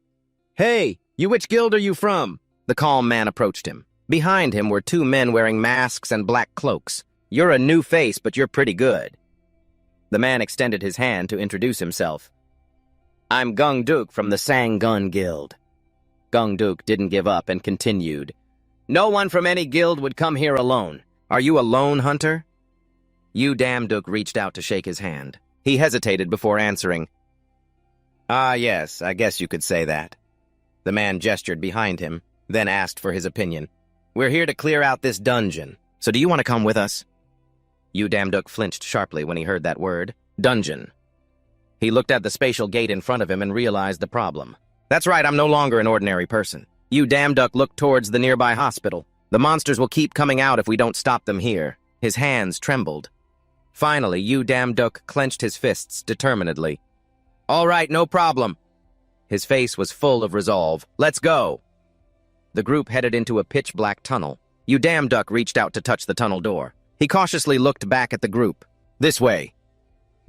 "Hey, you which guild are you from?" The calm man approached him. Behind him were two men wearing masks and black cloaks. You're a new face, but you're pretty good. The man extended his hand to introduce himself. I'm Gung Duk from the Sang-Gun Guild. Gung Duk didn't give up and continued. No one from any guild would come here alone. Are you a lone hunter? Damduk reached out to shake his hand. He hesitated before answering. Ah, yes, I guess you could say that. The man gestured behind him, then asked for his opinion. We're here to clear out this dungeon, so do you want to come with us? Damduk flinched sharply when he heard that word, dungeon. He looked at the spatial gate in front of him and realized the problem. That's right, I'm no longer an ordinary person. Damduk looked towards the nearby hospital. The monsters will keep coming out if we don't stop them here. His hands trembled. Finally, Damduk clenched his fists determinedly. All right, no problem. His face was full of resolve. Let's go. The group headed into a pitch-black tunnel. Damduk reached out to touch the tunnel door. He cautiously looked back at the group. This way.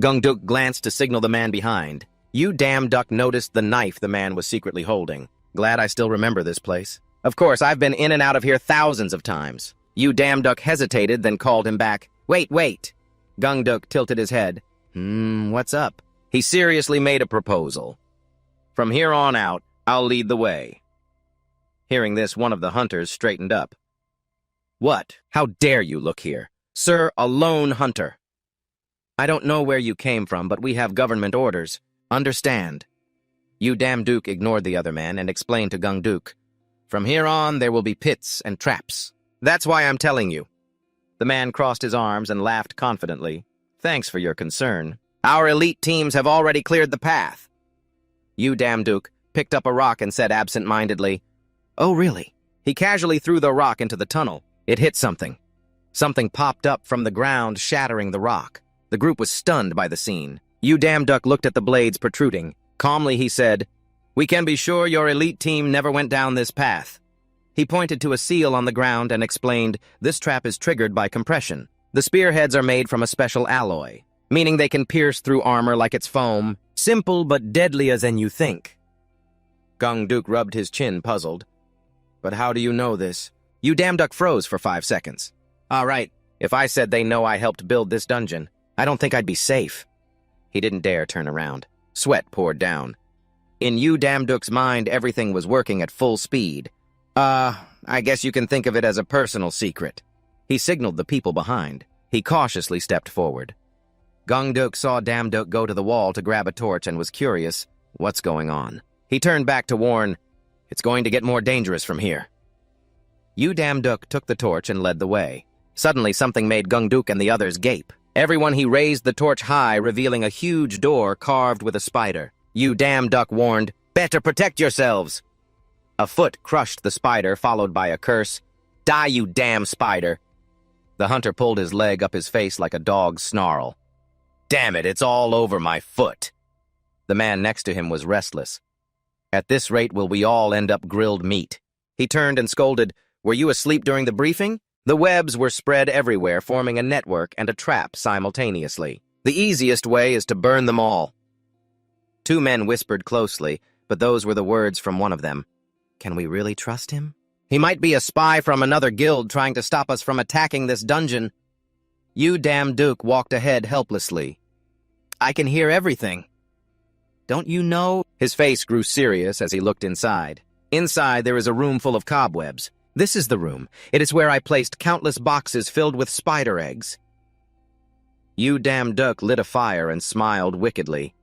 Gung Duk glanced to signal the man behind. Damduk noticed the knife the man was secretly holding. Glad I still remember this place. Of course, I've been in and out of here thousands of times. Damduk hesitated, then called him back. Wait. Gung Duk tilted his head. What's up? He seriously made a proposal. From here on out, I'll lead the way. Hearing this, one of the hunters straightened up. What? How dare you look here? Sir, a lone hunter. I don't know where you came from, but we have government orders. Understand. Damduk ignored the other man and explained to Gung Duk. From here on, there will be pits and traps. That's why I'm telling you. The man crossed his arms and laughed confidently. Thanks for your concern. Our elite teams have already cleared the path. Damduk picked up a rock and said absent-mindedly, Oh, really? He casually threw the rock into the tunnel. It hit something. Something popped up from the ground, shattering the rock. The group was stunned by the scene. Damduk looked at the blades protruding. Calmly, he said, We can be sure your elite team never went down this path. He pointed to a seal on the ground and explained, This trap is triggered by compression. The spearheads are made from a special alloy, meaning they can pierce through armor like it's foam. Simple but deadlier than you think. Gung Duk rubbed his chin, puzzled. But how do you know this? Damduk froze for 5 seconds. All right, if I said they know I helped build this dungeon, I don't think I'd be safe. He didn't dare turn around. Sweat poured down. In Damduk's mind, everything was working at full speed. I guess you can think of it as a personal secret. He signaled the people behind. He cautiously stepped forward. Gung Duk saw Damduk go to the wall to grab a torch and was curious. What's going on? He turned back to warn, It's going to get more dangerous from here. Damduk took the torch and led the way. Suddenly, something made Gung Duk and the others gape. Everyone he raised the torch high, revealing a huge door carved with a spider. Damduk warned, Better protect yourselves! A foot crushed the spider, followed by a curse. Die, you damn spider! The hunter pulled his leg up his face like a dog's snarl. Damn it, it's all over my foot! The man next to him was restless. At this rate, will we all end up grilled meat? He turned and scolded, Were you asleep during the briefing? The webs were spread everywhere, forming a network and a trap simultaneously. The easiest way is to burn them all. 2 men whispered closely, but those were the words from one of them. Can we really trust him? He might be a spy from another guild trying to stop us from attacking this dungeon. Damduk walked ahead helplessly. I can hear everything. Don't you know? His face grew serious as he looked inside. Inside, there is a room full of cobwebs. This is the room. It is where I placed countless boxes filled with spider eggs. Damduk lit a fire and smiled wickedly.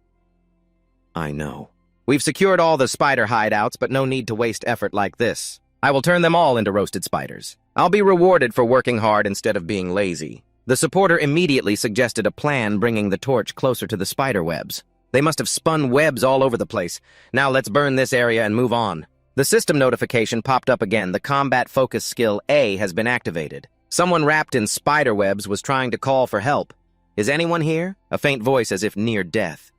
I know. We've secured all the spider hideouts, but no need to waste effort like this. I will turn them all into roasted spiders. I'll be rewarded for working hard instead of being lazy. The supporter immediately suggested a plan bringing the torch closer to the spider webs. They must have spun webs all over the place. Now let's burn this area and move on. The system notification popped up again. The combat focus skill A has been activated. Someone wrapped in spider webs was trying to call for help. Is anyone here? A faint voice as if near death.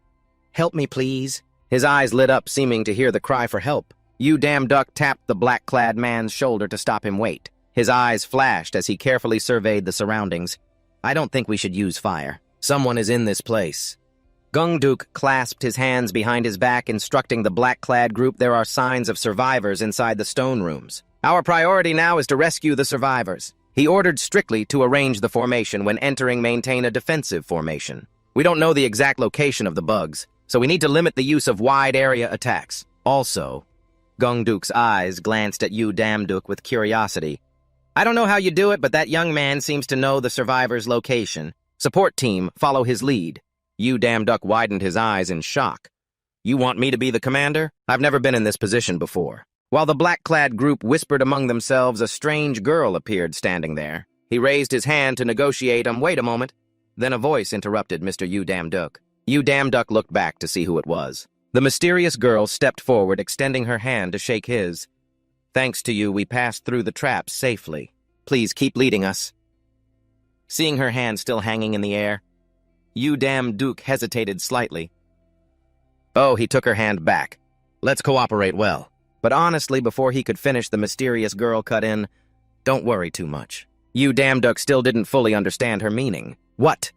Help me, please. His eyes lit up, seeming to hear the cry for help. Damduk tapped the black-clad man's shoulder to stop him wait. His eyes flashed as he carefully surveyed the surroundings. I don't think we should use fire. Someone is in this place. Gung Duk clasped his hands behind his back, instructing the black-clad group there are signs of survivors inside the stone rooms. Our priority now is to rescue the survivors. He ordered strictly to arrange the formation when entering maintain a defensive formation. We don't know the exact location of the bugs, so we need to limit the use of wide area attacks. Also, Gung Duk's eyes glanced at Damduk with curiosity. I don't know how you do it, but that young man seems to know the survivor's location. Support team, follow his lead. Damduk widened his eyes in shock. You want me to be the commander? I've never been in this position before. While the black-clad group whispered among themselves, a strange girl appeared standing there. He raised his hand to negotiate. Wait a moment. Then a voice interrupted Mr. Damduk. Damduk looked back to see who it was. The mysterious girl stepped forward, extending her hand to shake his. Thanks to you, we passed through the traps safely. Please keep leading us. Seeing her hand still hanging in the air, Damduk hesitated slightly. Oh, he took her hand back. Let's cooperate well. But honestly, before he could finish, the mysterious girl cut in. Don't worry too much. Damduk still didn't fully understand her meaning. What?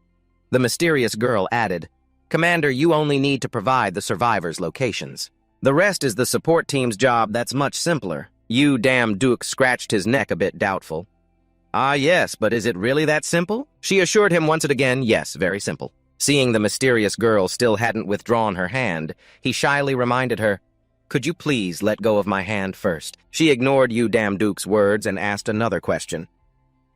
The mysterious girl added. Commander, you only need to provide the survivors' locations. The rest is the support team's job. That's much simpler. Damduk scratched his neck a bit doubtful. Ah, yes, but is it really that simple? She assured him once again, yes, very simple. Seeing the mysterious girl still hadn't withdrawn her hand, he shyly reminded her, Could you please let go of my hand first? She ignored Damduk's words and asked another question.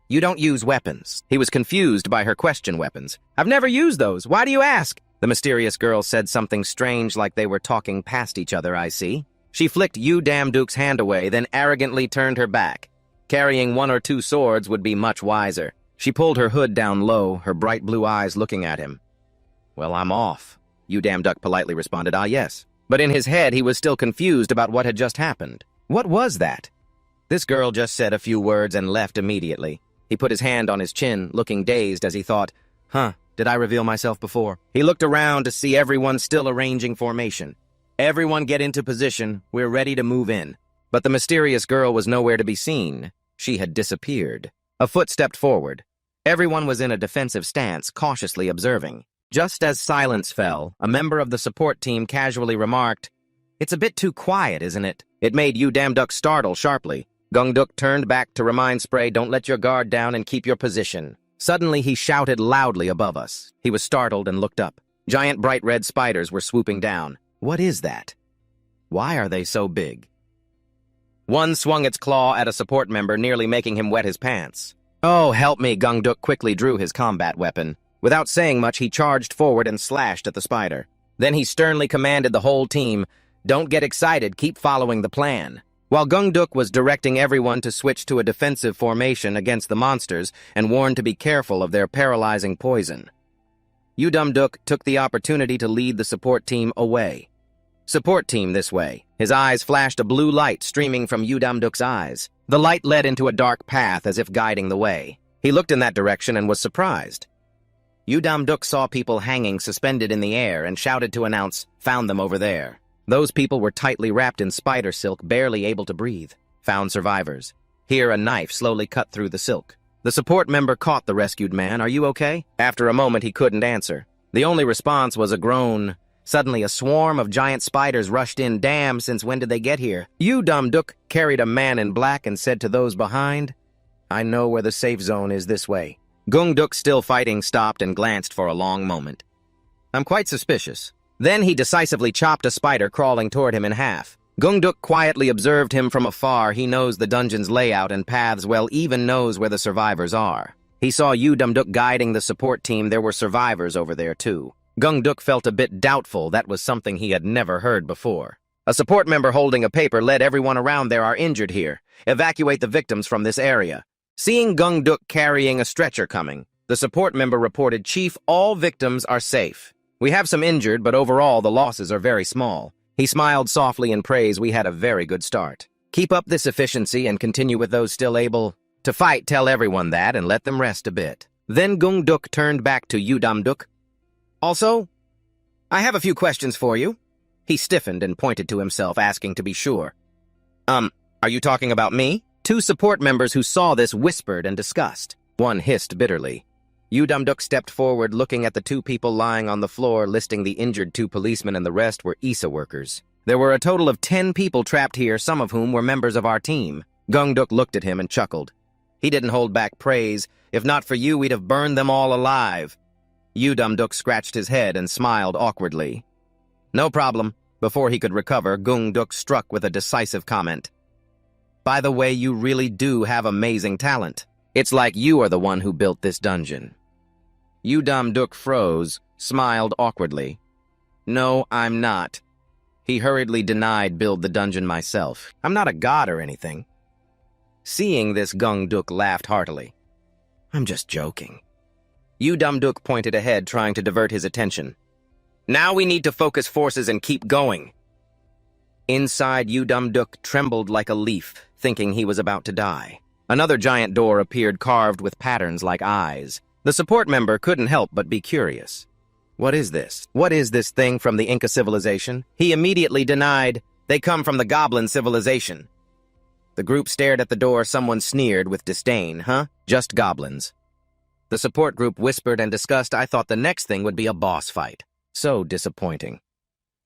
You don't use weapons. He was confused by her question weapons. I've never used those. Why do you ask? The mysterious girl said something strange like they were talking past each other, I see. She flicked Damduk's hand away, then arrogantly turned her back. Carrying 1 or 2 swords would be much wiser. She pulled her hood down low, her bright blue eyes looking at him. Well, I'm off. Damduk politely responded, ah, yes. But in his head, he was still confused about what had just happened. What was that? This girl just said a few words and left immediately. He put his hand on his chin, looking dazed as he thought, did I reveal myself before? He looked around to see everyone still arranging formation. Everyone get into position, we're ready to move in. But the mysterious girl was nowhere to be seen. She had disappeared. A foot stepped forward. Everyone was in a defensive stance, cautiously observing. Just as silence fell, a member of the support team casually remarked, It's a bit too quiet, isn't it? It made Damduk startle sharply. Gung Duk turned back to remind Spray, don't let your guard down and keep your position. Suddenly he shouted loudly above us. He was startled and looked up. Giant bright red spiders were swooping down. What is that? Why are they so big? One swung its claw at a support member, nearly making him wet his pants. Oh, help me! Gung Duk quickly drew his combat weapon. Without saying much, he charged forward and slashed at the spider. Then he sternly commanded the whole team, don't get excited, keep following the plan. While Gung Duk was directing everyone to switch to a defensive formation against the monsters and warned to be careful of their paralyzing poison. Damduk took the opportunity to lead the support team away. Support team this way. His eyes flashed a blue light streaming from Damduk's eyes. The light led into a dark path as if guiding the way. He looked in that direction and was surprised. Damduk saw people hanging suspended in the air and shouted to announce, found them over there. Those people were tightly wrapped in spider silk, barely able to breathe. Found survivors. Here a knife slowly cut through the silk. The support member caught the rescued man. Are you okay? After a moment he couldn't answer. The only response was a groan. Suddenly a swarm of giant spiders rushed in. Damn, since when did they get here? Damduk carried a man in black and said to those behind, I know where the safe zone is this way. Gung Duk, still fighting, stopped and glanced for a long moment. I'm quite suspicious. Then he decisively chopped a spider crawling toward him in half. Gung Duk quietly observed him from afar. He knows the dungeon's layout and paths well, even knows where the survivors are. He saw Damduk guiding the support team. There were survivors over there too. Gung Duk felt a bit doubtful. That was something he had never heard before. A support member holding a paper led everyone around. There are injured here. Evacuate the victims from this area. Seeing Gung Duk carrying a stretcher coming, the support member reported, Chief, all victims are safe. We have some injured, but overall the losses are very small. He smiled softly in praise. We had a very good start. Keep up this efficiency and continue with those still able to fight. Tell everyone that and let them rest a bit. Then Gung Duk turned back to Damduk. Also, I have a few questions for you. He stiffened and pointed to himself, asking to be sure. Are you talking about me? Two support members who saw this whispered and discussed. One hissed bitterly. Damduk stepped forward, looking at the 2 people lying on the floor, listing the injured 2 policemen, and the rest were ISA workers. There were a total of 10 people trapped here, some of whom were members of our team. Gung Duk looked at him and chuckled. He didn't hold back praise. If not for you, we'd have burned them all alive. Damduk scratched his head and smiled awkwardly. No problem. Before he could recover, Gung Duk struck with a decisive comment. By the way, you really do have amazing talent. It's like you are the one who built this dungeon. Damduk froze, smiled awkwardly. No, I'm not. He hurriedly denied build the dungeon myself. I'm not a god or anything. Seeing this, Gung Duk laughed heartily. I'm just joking. Damduk pointed ahead, trying to divert his attention. Now we need to focus forces and keep going. Inside, Damduk trembled like a leaf, thinking he was about to die. Another giant door appeared carved with patterns like eyes. The support member couldn't help but be curious. What is this? What is this thing from the Inca civilization? He immediately denied. They come from the goblin civilization. The group stared at the door. Someone sneered with disdain. Huh? Just goblins. The support group whispered and discussed. I thought the next thing would be a boss fight. So disappointing.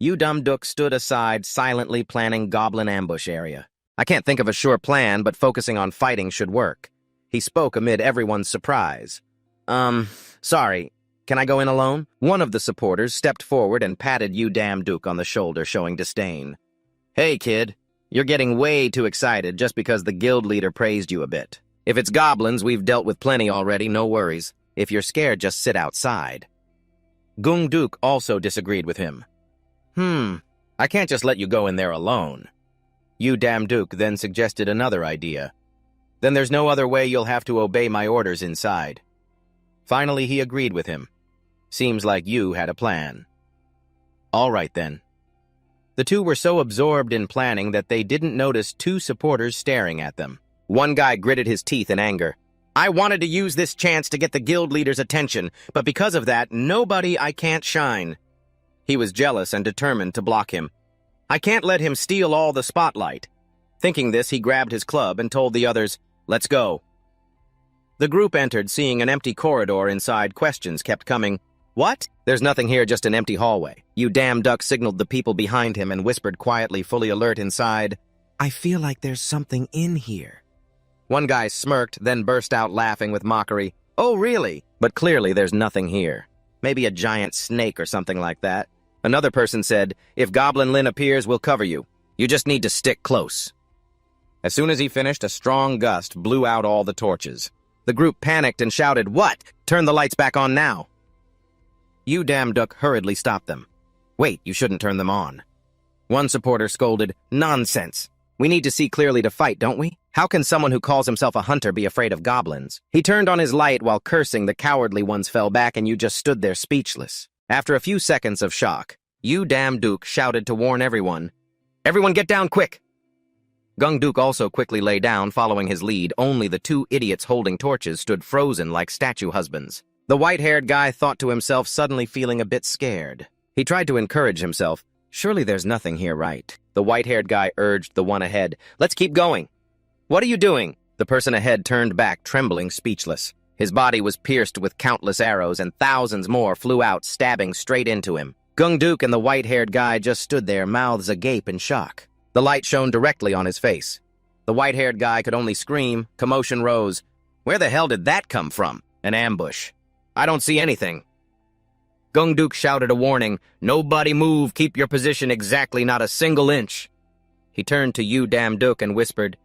Damduk stood aside, silently planning goblin ambush area. I can't think of a sure plan, but focusing on fighting should work. He spoke amid everyone's surprise. Sorry, can I go in alone? One of the supporters stepped forward and patted Damduk on the shoulder, showing disdain. Hey, kid, you're getting way too excited just because the guild leader praised you a bit. If it's goblins, we've dealt with plenty already, no worries. If you're scared, just sit outside. Gung Duk also disagreed with him. I can't just let you go in there alone. Damduk then suggested another idea. Then there's no other way. You'll have to obey my orders inside. Finally, he agreed with him. Seems like you had a plan. All right, then. The two were so absorbed in planning that they didn't notice two supporters staring at them. One guy gritted his teeth in anger. I wanted to use this chance to get the guild leader's attention, but because of that, I can't shine. He was jealous and determined to block him. I can't let him steal all the spotlight. Thinking this, he grabbed his club and told the others, let's go. The group entered, seeing an empty corridor inside. Questions kept coming. What? There's nothing here, just an empty hallway. Damduk signaled the people behind him and whispered quietly, fully alert inside. I feel like there's something in here. One guy smirked, then burst out laughing with mockery. Oh, really? But clearly there's nothing here. Maybe a giant snake or something like that. Another person said, if Goblin Lin appears, we'll cover you. You just need to stick close. As soon as he finished, a strong gust blew out all the torches. The group panicked and shouted, what? Turn the lights back on now. Damduk hurriedly stopped them. Wait, you shouldn't turn them on. One supporter scolded, nonsense. We need to see clearly to fight, don't we? How can someone who calls himself a hunter be afraid of goblins? He turned on his light while cursing. The cowardly ones fell back and you just stood there speechless. After a few seconds of shock, Damduk shouted to warn everyone. Everyone get down quick! Gung Duk also quickly lay down, following his lead. Only the two idiots holding torches stood frozen like statue husbands. The white-haired guy thought to himself, suddenly feeling a bit scared. He tried to encourage himself. Surely there's nothing here, right? The white-haired guy urged the one ahead. Let's keep going. What are you doing? The person ahead turned back, trembling, speechless. His body was pierced with countless arrows, and thousands more flew out, stabbing straight into him. Gung Duk and the white-haired guy just stood there, mouths agape in shock. The light shone directly on his face. The white-haired guy could only scream. Commotion rose. Where the hell did that come from? An ambush. I don't see anything. Gung Duk shouted a warning. Nobody move, keep your position exactly, not a single inch. He turned to Damduk and whispered,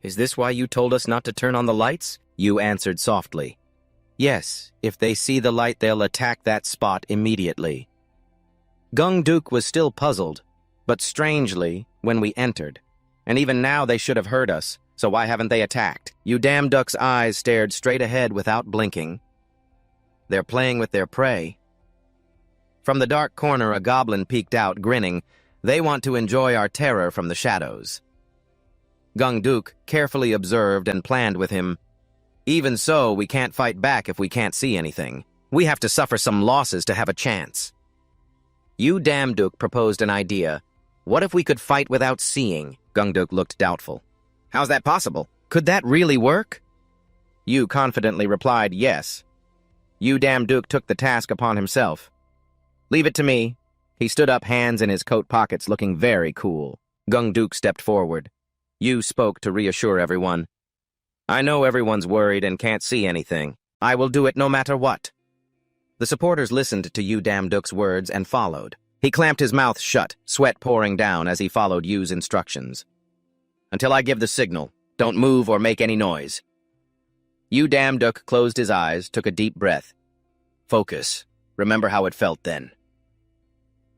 Is this why you told us not to turn on the lights? You answered softly. Yes, if they see the light, they'll attack that spot immediately. Gung Duk was still puzzled, but strangely, when we entered, and even now they should have heard us, so why haven't they attacked? Damduk's eyes stared straight ahead without blinking. They're playing with their prey. From the dark corner, a goblin peeked out, grinning. They want to enjoy our terror from the shadows. Gung Duk carefully observed and planned with him. Even so, we can't fight back if we can't see anything. We have to suffer some losses to have a chance. Damduk proposed an idea. What if we could fight without seeing? Gung Duk looked doubtful. How's that possible? Could that really work? You confidently replied, yes. Damduk took the task upon himself. Leave it to me. He stood up, hands in his coat pockets, looking very cool. Gung Duk stepped forward. You spoke to reassure everyone. I know everyone's worried and can't see anything. I will do it no matter what. The supporters listened to Damduk's words and followed. He clamped his mouth shut, sweat pouring down as he followed Yu's instructions. Until I give the signal, don't move or make any noise. Damduk closed his eyes, took a deep breath. Focus. Remember how it felt then.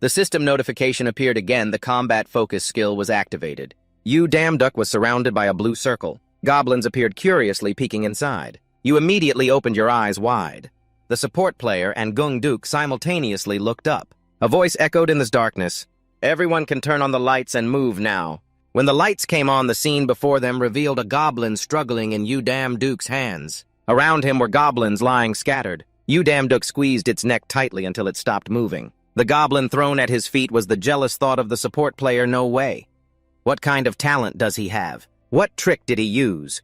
The system notification appeared again. The combat focus skill was activated. Damduk was surrounded by a blue circle. Goblins appeared curiously peeking inside. You immediately opened your eyes wide. The support player and Gung Duk simultaneously looked up. A voice echoed in this darkness. Everyone can turn on the lights and move now. When the lights came on, the scene before them revealed a goblin struggling in Damduk's hands. Around him were goblins lying scattered. Damduk squeezed its neck tightly until it stopped moving. The goblin thrown at his feet was the jealous thought of the support player. No way. What kind of talent does he have? What trick did he use?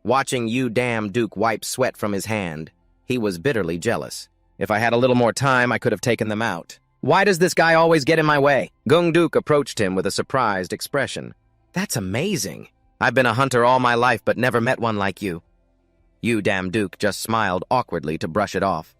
Watching Damduk wipe sweat from his hand, he was bitterly jealous. If I had a little more time, I could have taken them out. Why does this guy always get in my way? Gung Duk approached him with a surprised expression. That's amazing. I've been a hunter all my life, but never met one like you. Damduk just smiled awkwardly to brush it off.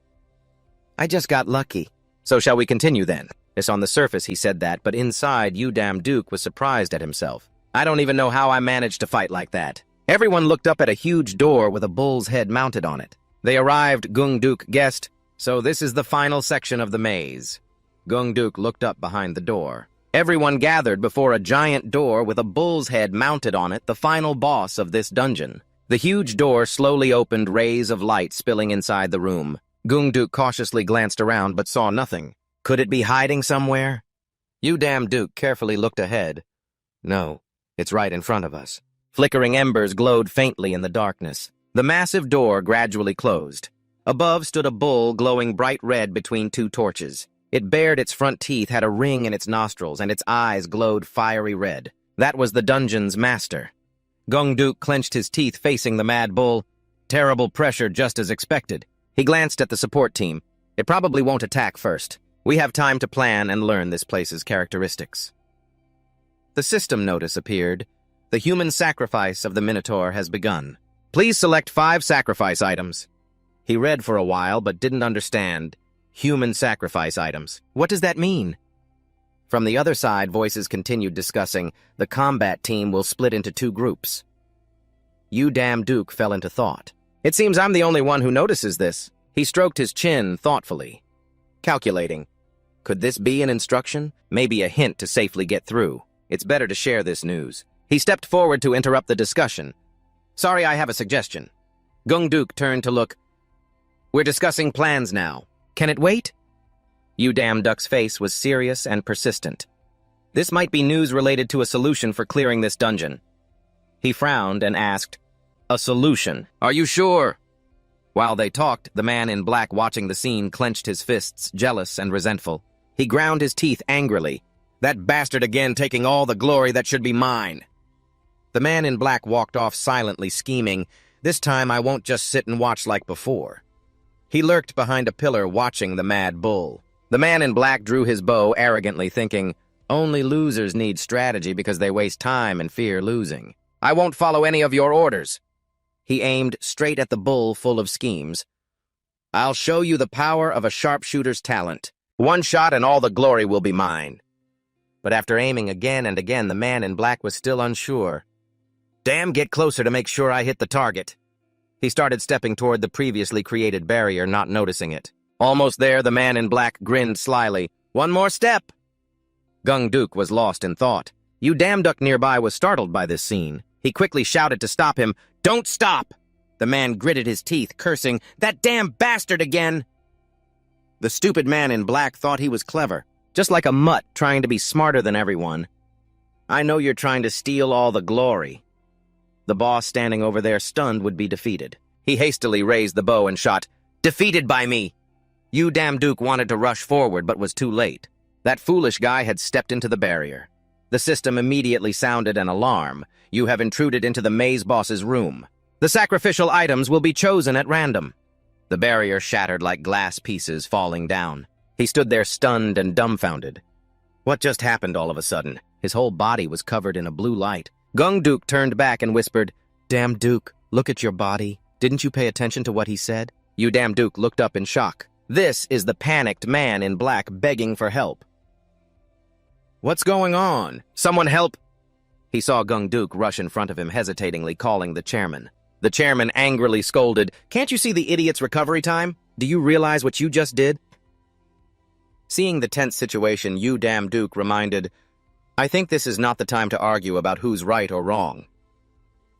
I just got lucky. So shall we continue then? Yes, on the surface he said that, but inside Damduk was surprised at himself. I don't even know how I managed to fight like that. Everyone looked up at a huge door with a bull's head mounted on it. They arrived, Gung Duk guessed, so this is the final section of the maze. Gung Duk looked up behind the door. Everyone gathered before a giant door with a bull's head mounted on it, the final boss of this dungeon. The huge door slowly opened, rays of light spilling inside the room. Gung Duk cautiously glanced around but saw nothing. Could it be hiding somewhere? Damduk carefully looked ahead. No, it's right in front of us. Flickering embers glowed faintly in the darkness. The massive door gradually closed. Above stood a bull glowing bright red between two torches. It bared its front teeth, had a ring in its nostrils, and its eyes glowed fiery red. That was the dungeon's master. Gung Duk clenched his teeth facing the mad bull. Terrible pressure, just as expected. He glanced at the support team. It probably won't attack first. We have time to plan and learn this place's characteristics. The system notice appeared. The human sacrifice of the Minotaur has begun. Please select 5 sacrifice items. He read for a while but didn't understand. Human sacrifice items. What does that mean? From the other side, voices continued discussing. The combat team will split into 2 groups. Damduk fell into thought. It seems I'm the only one who notices this. He stroked his chin thoughtfully. Calculating. Could this be an instruction? Maybe a hint to safely get through. It's better to share this news. He stepped forward to interrupt the discussion. Sorry, I have a suggestion. Gung Duk turned to look. We're discussing plans now. Can it wait? Damduk's face was serious and persistent. This might be news related to a solution for clearing this dungeon. He frowned and asked, A solution? Are you sure? While they talked, the man in black watching the scene clenched his fists, jealous and resentful. He ground his teeth angrily. That bastard again taking all the glory that should be mine. The man in black walked off silently, scheming, This time I won't just sit and watch like before. He lurked behind a pillar watching the mad bull. The man in black drew his bow arrogantly, thinking, Only losers need strategy because they waste time and fear losing. I won't follow any of your orders. He aimed straight at the bull full of schemes. I'll show you the power of a sharpshooter's talent. 1 shot and all the glory will be mine. But after aiming again and again, the man in black was still unsure. Damn, get closer to make sure I hit the target. He started stepping toward the previously created barrier, not noticing it. Almost there, the man in black grinned slyly. 1 more step! Gung Duk was lost in thought. Damduk nearby was startled by this scene. He quickly shouted to stop him. Don't stop! The man gritted his teeth, cursing, That damn bastard again! The stupid man in black thought he was clever, just like a mutt trying to be smarter than everyone. I know you're trying to steal all the glory. The boss standing over there, stunned, would be defeated. He hastily raised the bow and shot. Defeated by me! Damduk wanted to rush forward, but was too late. That foolish guy had stepped into the barrier. The system immediately sounded an alarm. You have intruded into the maze boss's room. The sacrificial items will be chosen at random. The barrier shattered like glass pieces falling down. He stood there stunned and dumbfounded. What just happened all of a sudden? His whole body was covered in a blue light. Gung Duk turned back and whispered, Damduk, Look at your body. Didn't you pay attention to what he said? Damduk looked up in shock. This is the panicked man in black begging for help. What's going on? Someone help! He saw Gung Duk rush in front of him, hesitatingly calling the chairman. The chairman angrily scolded, "Can't you see the idiot's recovery time? Do you realize what you just did?" Seeing the tense situation, Damduk reminded, "I think this is not the time to argue about who's right or wrong."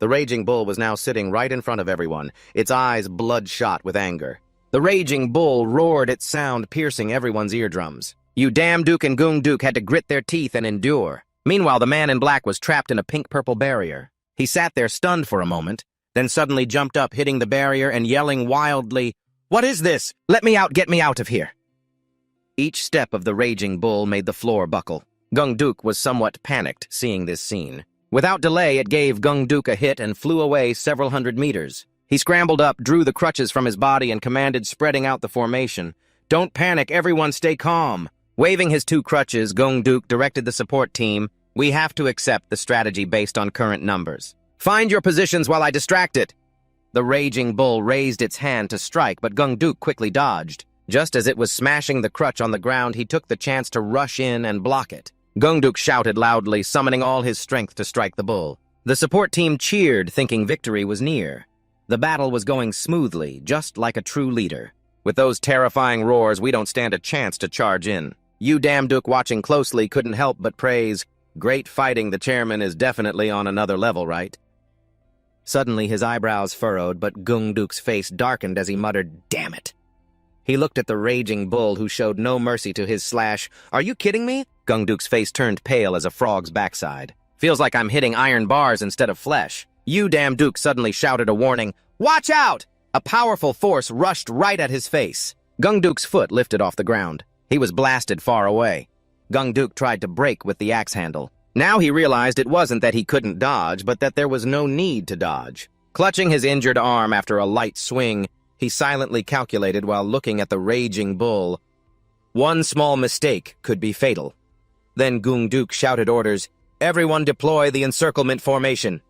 The raging bull was now sitting right in front of everyone, its eyes bloodshot with anger. The raging bull roared its sound, piercing everyone's eardrums. Damduk and Gung Duk had to grit their teeth and endure. Meanwhile, the man in black was trapped in a pink-purple barrier. He sat there stunned for a moment, then suddenly jumped up, hitting the barrier and yelling wildly, "What is this? Let me out! Get me out of here!" Each step of the raging bull made the floor buckle. Gung Duk was somewhat panicked seeing this scene. Without delay, it gave Gung Duk a hit and flew away several hundred meters. He scrambled up, drew the crutches from his body, and commanded, spreading out the formation, "Don't panic, everyone stay calm." Waving his two crutches, Gung Duk directed the support team, "We have to accept the strategy based on current numbers. Find your positions while I distract it." The raging bull raised its hand to strike, but Gung Duk quickly dodged. Just as it was smashing the crutch on the ground, he took the chance to rush in and block it. Gung Duk shouted loudly, summoning all his strength to strike the bull. The support team cheered, thinking victory was near. The battle was going smoothly, just like a true leader. With those terrifying roars, we don't stand a chance to charge in. Damduk, watching closely, couldn't help but praise, "Great fighting, the chairman is definitely on another level, right?" Suddenly, his eyebrows furrowed, but Gung Duk's face darkened as he muttered, "Damn it." He looked at the raging bull, who showed no mercy to his slash. "Are you kidding me?" Gung Duk's face turned pale as a frog's backside. "Feels like I'm hitting iron bars instead of flesh." Damduk suddenly shouted a warning, "Watch out!" A powerful force rushed right at his face. Gung Duk's foot lifted off the ground. He was blasted far away. Gung Duk tried to brake with the axe handle. Now he realized it wasn't that he couldn't dodge, but that there was no need to dodge. Clutching his injured arm after a light swing, he silently calculated while looking at the raging bull. One small mistake could be fatal. Then Gung Duk shouted orders, "Everyone deploy the encirclement formation."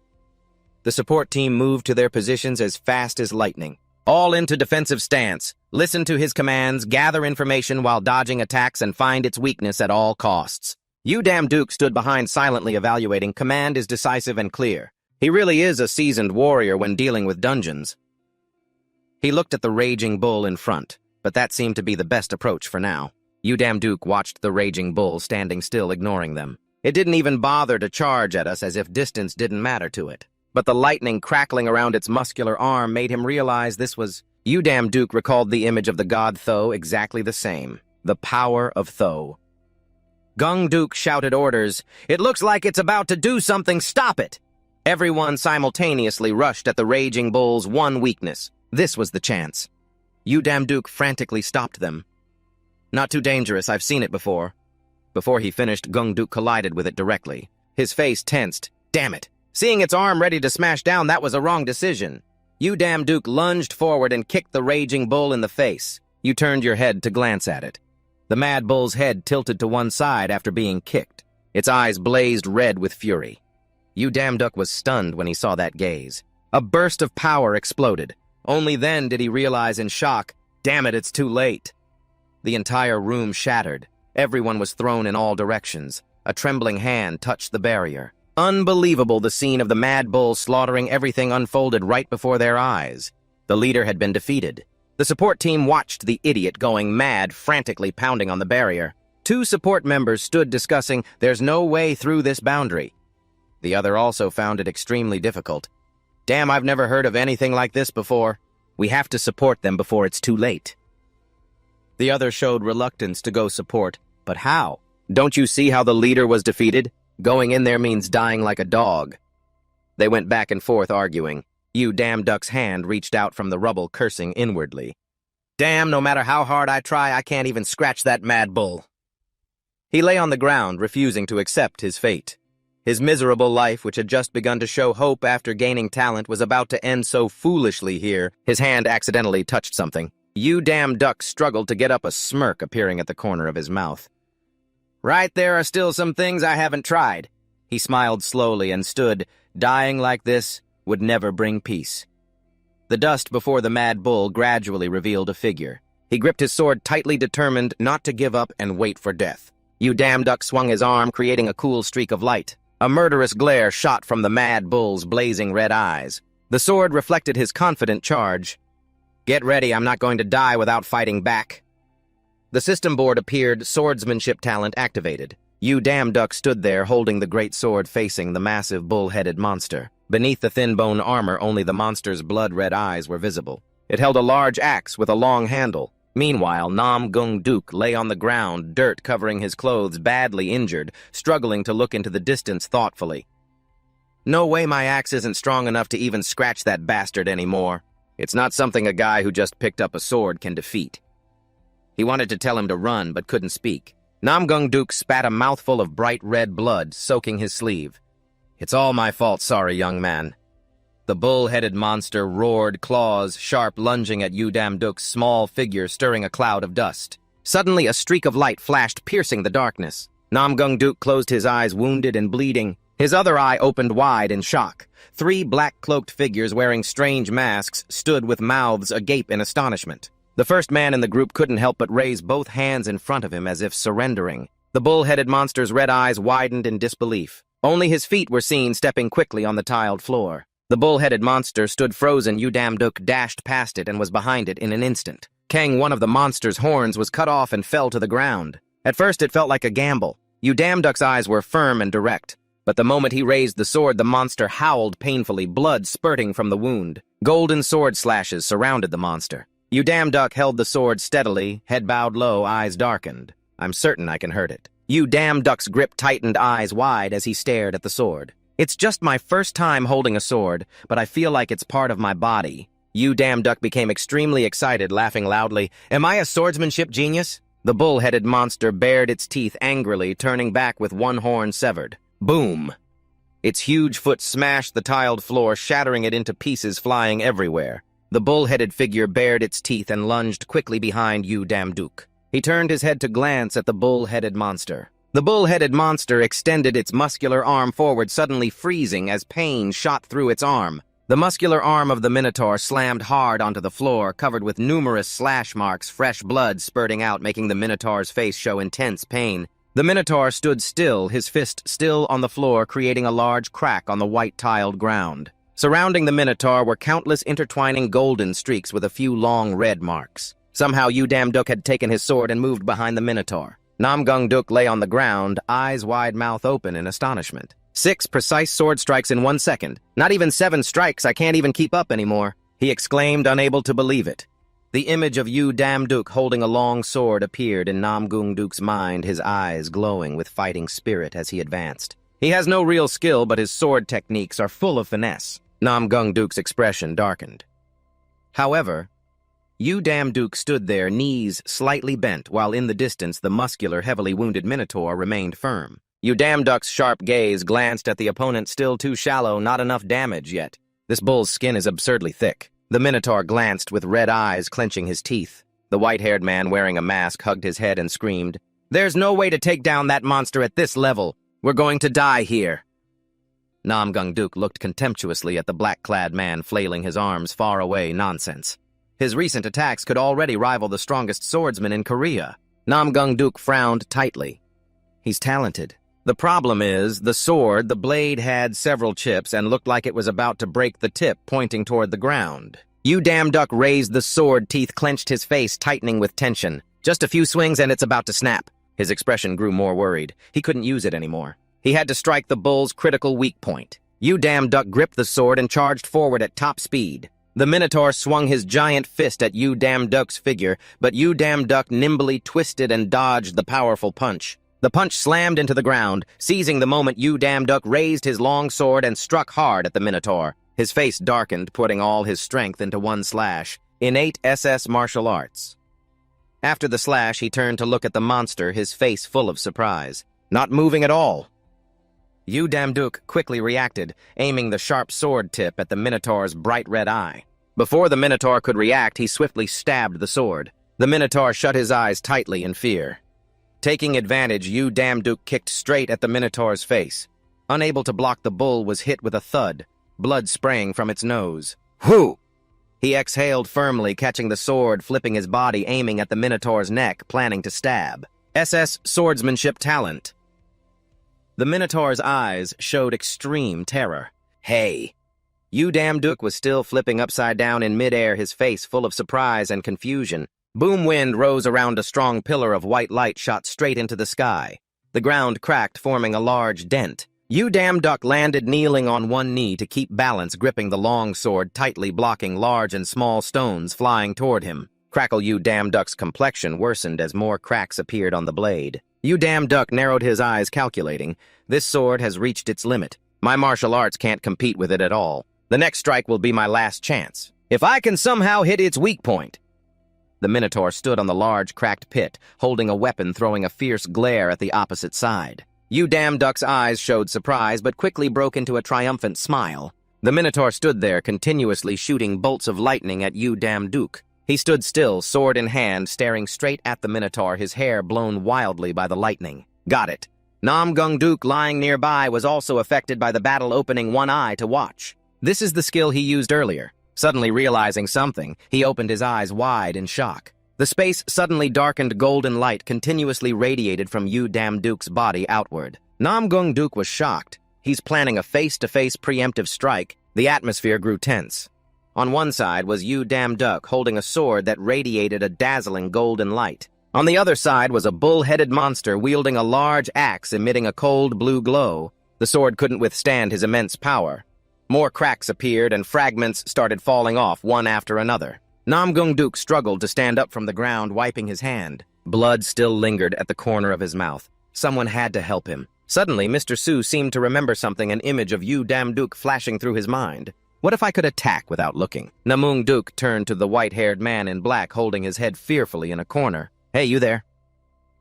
The support team moved to their positions as fast as lightning. All into defensive stance. Listen to his commands, gather information while dodging attacks, and find its weakness at all costs. Damduk stood behind, silently evaluating. Command is decisive and clear. He really is a seasoned warrior when dealing with dungeons. He looked at the raging bull in front, but that seemed to be the best approach for now. Damduk watched the raging bull standing still, ignoring them. It didn't even bother to charge at us, as if distance didn't matter to it. But the lightning crackling around its muscular arm made him realize this was... Damduk recalled the image of the god Tho, exactly the same. The power of Tho. Gung Duk shouted orders. "It looks like it's about to do something, stop it!" Everyone simultaneously rushed at the raging bull's one weakness. This was the chance. Damduk frantically stopped them. "Not too dangerous, I've seen it before." Before he finished, Gung Duk collided with it directly. His face tensed. "Damn it! Seeing its arm ready to smash down, that was a wrong decision." Damduk lunged forward and kicked the raging bull in the face. You turned your head to glance at it. The mad bull's head tilted to one side after being kicked. Its eyes blazed red with fury. Damduk was stunned when he saw that gaze. A burst of power exploded. Only then did he realize in shock, damn it, it's too late. The entire room shattered. Everyone was thrown in all directions. A trembling hand touched the barrier. Unbelievable, the scene of the mad bull slaughtering everything unfolded right before their eyes. The leader had been defeated. The support team watched the idiot going mad, frantically pounding on the barrier. Two support members stood discussing, "There's no way through this boundary." The other also found it extremely difficult. "Damn, I've never heard of anything like this before. We have to support them before it's too late." The other showed reluctance to go support. But how? Don't you see how the leader was defeated? Going in there means dying like a dog. They went back and forth arguing. Damduk's hand reached out from the rubble, cursing inwardly. "Damn, no matter how hard I try, I can't even scratch that mad bull." He lay on the ground, refusing to accept his fate. His miserable life, which had just begun to show hope after gaining talent, was about to end so foolishly here. His hand accidentally touched something. Damduk struggled to get up, a smirk appearing at the corner of his mouth. "Right, there are still some things I haven't tried." He smiled slowly and stood. Dying like this would never bring peace. The dust before the mad bull gradually revealed a figure. He gripped his sword tightly, determined not to give up and wait for death. Damduk swung his arm, creating a cool streak of light. A murderous glare shot from the mad bull's blazing red eyes. The sword reflected his confident charge. "Get ready, I'm not going to die without fighting back." The system board appeared, swordsmanship talent activated. Damduk stood there, holding the great sword facing the massive bull-headed monster. Beneath the thin bone armor, only the monster's blood-red eyes were visible. It held a large axe with a long handle. Meanwhile, Gung Duk lay on the ground, dirt covering his clothes, badly injured, struggling to look into the distance thoughtfully. "No way my axe isn't strong enough to even scratch that bastard anymore. It's not something a guy who just picked up a sword can defeat." He wanted to tell him to run, but couldn't speak. Gung Duk spat a mouthful of bright red blood, soaking his sleeve. "It's all my fault, sorry, young man." The bull-headed monster roared, claws sharp lunging at Damduk's small figure, stirring a cloud of dust. Suddenly, a streak of light flashed, piercing the darkness. Gung Duk closed his eyes, wounded and bleeding. His other eye opened wide in shock. 3 black-cloaked figures wearing strange masks stood with mouths agape in astonishment. The first man in the group couldn't help but raise both hands in front of him as if surrendering. The bull-headed monster's red eyes widened in disbelief. Only his feet were seen stepping quickly on the tiled floor. The bull-headed monster stood frozen. Damduk dashed past it and was behind it in an instant. One of the monster's horns was cut off and fell to the ground. At first it felt like a gamble. Damduk's eyes were firm and direct. But the moment he raised the sword, the monster howled painfully, blood spurting from the wound. Golden sword slashes surrounded the monster. Damduk held the sword steadily, head bowed low, eyes darkened. "I'm certain I can hurt it." Damduk's grip tightened, eyes wide as he stared at the sword. "It's just my first time holding a sword, but I feel like it's part of my body." Damduk became extremely excited, laughing loudly. "Am I a swordsmanship genius?" The bull-headed monster bared its teeth angrily, turning back with one horn severed. Boom! Its huge foot smashed the tiled floor, shattering it into pieces flying everywhere. The bull-headed figure bared its teeth and lunged quickly behind Damduk. He turned his head to glance at the bull-headed monster. The bull-headed monster extended its muscular arm forward, suddenly freezing as pain shot through its arm. The muscular arm of the minotaur slammed hard onto the floor, covered with numerous slash marks, fresh blood spurting out, making the minotaur's face show intense pain. The minotaur stood still, his fist still on the floor, creating a large crack on the white-tiled ground. Surrounding the minotaur were countless intertwining golden streaks with a few long red marks. Somehow Damduk had taken his sword and moved behind the minotaur. Gung Duk lay on the ground, eyes wide, mouth open in astonishment. 6 precise sword strikes in 1 second. Not even 7 strikes, I can't even keep up anymore, he exclaimed, unable to believe it. The image of Damduk holding a long sword appeared in Gung Duk's mind, his eyes glowing with fighting spirit as he advanced. He has no real skill, but his sword techniques are full of finesse. Gung Duk's expression darkened. However, Damduk stood there, knees slightly bent, while in the distance the muscular, heavily wounded minotaur remained firm. Damduk's sharp gaze glanced at the opponent, still too shallow, not enough damage yet. This bull's skin is absurdly thick. The minotaur glanced with red eyes, clenching his teeth. The white-haired man wearing a mask hugged his head and screamed, "There's no way to take down that monster at this level. We're going to die here." Gung Duk looked contemptuously at the black-clad man flailing his arms far away. Nonsense. His recent attacks could already rival the strongest swordsman in Korea. Gung Duk frowned tightly. He's talented. The problem is, the sword, the blade had several chips and looked like it was about to break the tip, pointing toward the ground. Damduk raised the sword, teeth clenched, his face tightening with tension. Just a few swings and it's about to snap. His expression grew more worried. He couldn't use it anymore. He had to strike the bull's critical weak point. Damduk gripped the sword and charged forward at top speed. The minotaur swung his giant fist at Damduk's figure, but Damduk nimbly twisted and dodged the powerful punch. The punch slammed into the ground. Seizing the moment, Damduk raised his long sword and struck hard at the minotaur. His face darkened, putting all his strength into one slash. Innate SS martial arts. After the slash, he turned to look at the monster, his face full of surprise. Not moving at all. Damduk quickly reacted, aiming the sharp sword tip at the minotaur's bright red eye. Before the minotaur could react, he swiftly stabbed the sword. The minotaur shut his eyes tightly in fear. Taking advantage, Damduk kicked straight at the minotaur's face. Unable to block, the bull was hit with a thud, blood spraying from its nose. "Whew!" He exhaled firmly, catching the sword, flipping his body, aiming at the Minotaur's neck, planning to stab. SS Swordsmanship Talent. The Minotaur's eyes showed extreme terror. Hey! Damduk was still flipping upside down in midair, his face full of surprise and confusion. Boom wind rose around a strong pillar of white light shot straight into the sky. The ground cracked, forming a large dent. Damduk landed kneeling on one knee to keep balance, gripping the long sword tightly, blocking large and small stones flying toward him. Crackle Damduk's complexion worsened as more cracks appeared on the blade. Damduk narrowed his eyes, calculating. This sword has reached its limit. My martial arts can't compete with it at all. The next strike will be my last chance. If I can somehow hit its weak point. The Minotaur stood on the large, cracked pit, holding a weapon, throwing a fierce glare at the opposite side. Damduk's eyes showed surprise, but quickly broke into a triumphant smile. The Minotaur stood there, continuously shooting bolts of lightning at Damduk. He stood still, sword in hand, staring straight at the Minotaur, his hair blown wildly by the lightning. Got it. Gung Duk, lying nearby, was also affected by the battle, opening one eye to watch. This is the skill he used earlier. Suddenly realizing something, he opened his eyes wide in shock. The space suddenly darkened, golden light continuously radiated from Damduk's body outward. Gung Duk was shocked. He's planning a face-to-face preemptive strike. The atmosphere grew tense. On one side was Damduk holding a sword that radiated a dazzling golden light. On the other side was a bull-headed monster wielding a large axe emitting a cold blue glow. The sword couldn't withstand his immense power. More cracks appeared and fragments started falling off one after another. Gung Duk struggled to stand up from the ground, wiping his hand. Blood still lingered at the corner of his mouth. Someone had to help him. Suddenly, Mr. Su seemed to remember something, an image of Damduk flashing through his mind. What if I could attack without looking? Gung Duk turned to the white-haired man in black, holding his head fearfully in a corner. Hey, you there?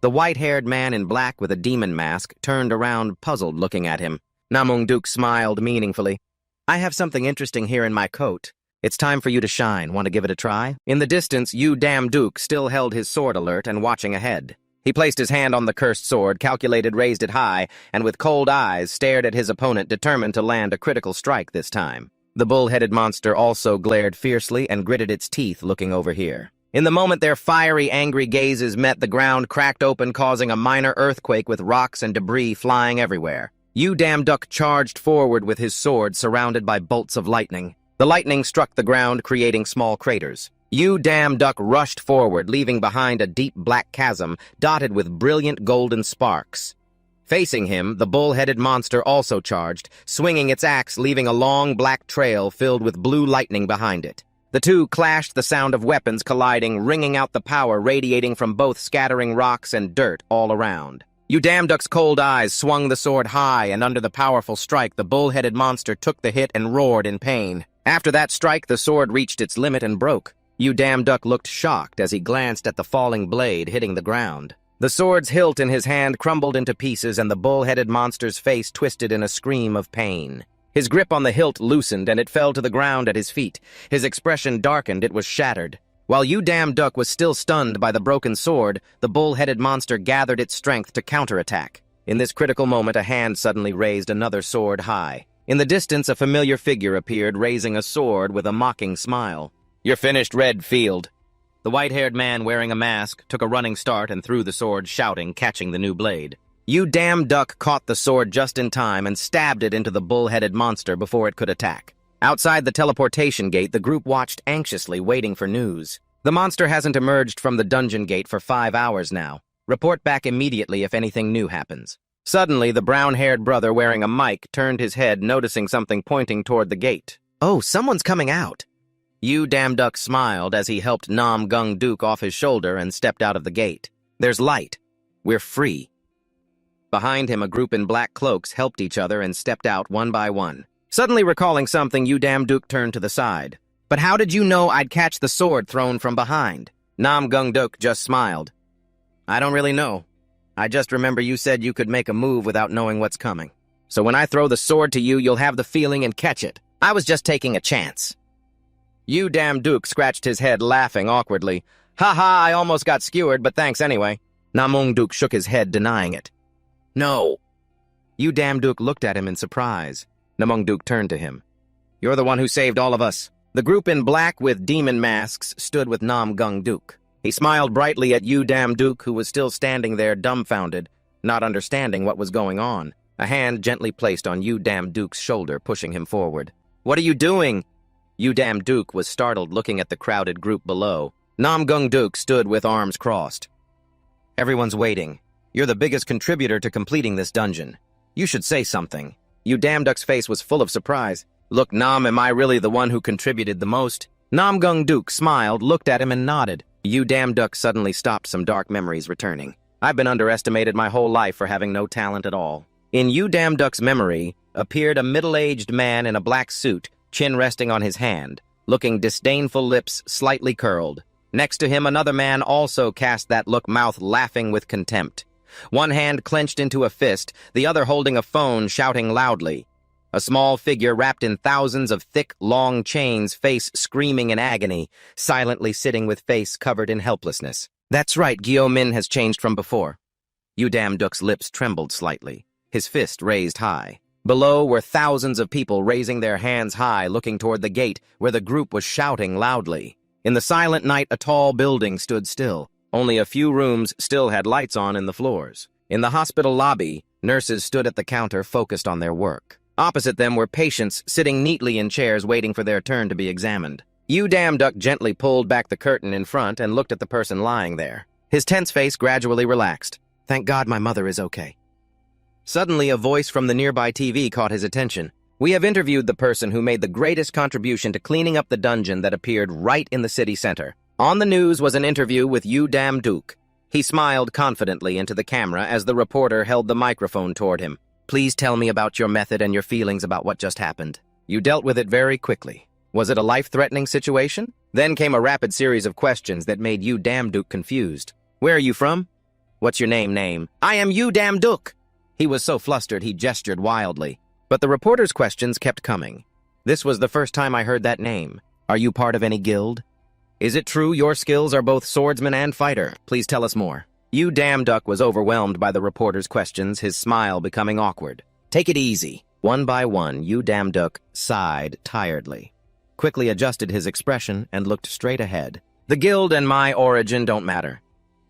The white-haired man in black with a demon mask turned around, puzzled, looking at him. Gung Duk smiled meaningfully. I have something interesting here in my coat. It's time for you to shine. Want to give it a try? In the distance, Damduk still held his sword alert and watching ahead. He placed his hand on the cursed sword, calculated, raised it high, and with cold eyes stared at his opponent, determined to land a critical strike this time. The bull-headed monster also glared fiercely and gritted its teeth, looking over here. In the moment their fiery, angry gazes met, the ground cracked open, causing a minor earthquake with rocks and debris flying everywhere. Damduk charged forward with his sword, surrounded by bolts of lightning. The lightning struck the ground, creating small craters. Damduk rushed forward, leaving behind a deep black chasm dotted with brilliant golden sparks. Facing him, the bull-headed monster also charged, swinging its axe, leaving a long black trail filled with blue lightning behind it. The two clashed, the sound of weapons colliding, ringing out the power radiating from both, scattering rocks and dirt all around. Damduk's cold eyes swung the sword high, and under the powerful strike, the bull-headed monster took the hit and roared in pain. After that strike, the sword reached its limit and broke. Damduk looked shocked as he glanced at the falling blade hitting the ground. The sword's hilt in his hand crumbled into pieces, and the bull-headed monster's face twisted in a scream of pain. His grip on the hilt loosened, and it fell to the ground at his feet. His expression darkened, it was shattered. While Damduk was still stunned by the broken sword, the bull-headed monster gathered its strength to counterattack. In this critical moment, a hand suddenly raised another sword high. In the distance, a familiar figure appeared, raising a sword with a mocking smile. "You're finished, Redfield." The white-haired man wearing a mask took a running start and threw the sword, shouting, catching the new blade. Damduk caught the sword just in time and stabbed it into the bull-headed monster before it could attack. Outside the teleportation gate, the group watched anxiously, waiting for news. The monster hasn't emerged from the dungeon gate for 5 hours now. Report back immediately if anything new happens. Suddenly, the brown-haired brother wearing a mic turned his head, noticing something pointing toward the gate. "Oh, someone's coming out." Damduk smiled as he helped Gung Duk off his shoulder and stepped out of the gate. "There's light. We're free." Behind him, a group in black cloaks helped each other and stepped out one by one. Suddenly recalling something, Damduk turned to the side. "But how did you know I'd catch the sword thrown from behind?" Gung Duk just smiled. "I don't really know. I just remember you said you could make a move without knowing what's coming. So when I throw the sword to you, you'll have the feeling and catch it. I was just taking a chance." Damduk scratched his head, laughing awkwardly. "Ha ha, I almost got skewered, but thanks anyway." Gung Duk shook his head, denying it. "No." Damduk looked at him in surprise. Gung Duk turned to him. "You're the one who saved all of us. The group in black with demon masks stood with Gung Duk. He smiled brightly at Damduk, who was still standing there dumbfounded, not understanding what was going on. A hand gently placed on Damduk's shoulder, pushing him forward. "What are you doing?" Damduk was startled, looking at the crowded group below. Gung Duk stood with arms crossed. "Everyone's waiting. You're the biggest contributor to completing this dungeon. You should say something." Damduk's face was full of surprise. "Look, am I really the one who contributed the most?" Gung Duk smiled, looked at him, and nodded. Damduk suddenly stopped, some dark memories returning. "I've been underestimated my whole life for having no talent at all." In Damduk's memory appeared a middle-aged man in a black suit, chin resting on his hand, looking disdainful, lips slightly curled. Next to him, another man also cast that look, mouth laughing with contempt. One hand clenched into a fist, the other holding a phone, shouting loudly. A small figure wrapped in thousands of thick, long chains, face screaming in agony, silently sitting with face covered in helplessness. "That's right, Min has changed from before." Damduk's lips trembled slightly, his fist raised high. Below were thousands of people raising their hands high, looking toward the gate, where the group was shouting loudly. In the silent night, a tall building stood still. Only a few rooms still had lights on in the floors. In the hospital lobby, nurses stood at the counter, focused on their work. Opposite them were patients sitting neatly in chairs waiting for their turn to be examined. Damduk gently pulled back the curtain in front and looked at the person lying there. His tense face gradually relaxed. "Thank God my mother is okay." Suddenly, a voice from the nearby TV caught his attention. "We have interviewed the person who made the greatest contribution to cleaning up the dungeon that appeared right in the city center." On the news was an interview with Damduk. He smiled confidently into the camera as the reporter held the microphone toward him. "Please tell me about your method and your feelings about what just happened. You dealt with it very quickly. Was it a life-threatening situation?" Then came a rapid series of questions that made Damduk confused. "Where are you from?" "What's your name?" "I am Damduk." He was so flustered he gestured wildly. But the reporter's questions kept coming. "This was the first time I heard that name. Are you part of any guild? Is it true your skills are both swordsman and fighter? Please tell us more." Damduk was overwhelmed by the reporter's questions, his smile becoming awkward. "Take it easy." One by one, Damduk sighed tiredly, quickly adjusted his expression, and looked straight ahead. "The guild and my origin don't matter.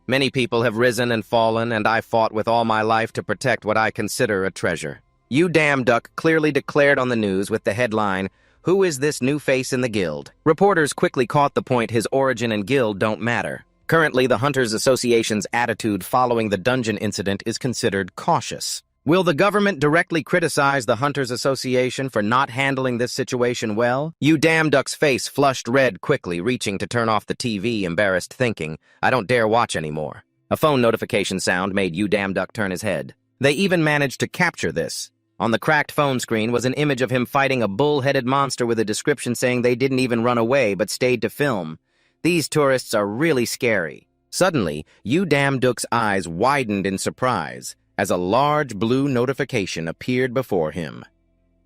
Many people have risen and fallen, and I fought with all my life to protect what I consider a treasure." Damduk clearly declared on the news with the headline, "Who is this new face in the guild?" Reporters quickly caught the point: his origin and guild don't matter. Currently, the Hunters Association's attitude following the dungeon incident is considered cautious. Will the government directly criticize the Hunters Association for not handling this situation well? Damduk's face flushed red quickly, reaching to turn off the TV, embarrassed, thinking, "I don't dare watch anymore." A phone notification sound made Damduk turn his head. They even managed to capture this. On the cracked phone screen was an image of him fighting a bull-headed monster with a description saying they didn't even run away but stayed to film. "These tourists are really scary." Suddenly, Damduk's eyes widened in surprise as a large blue notification appeared before him.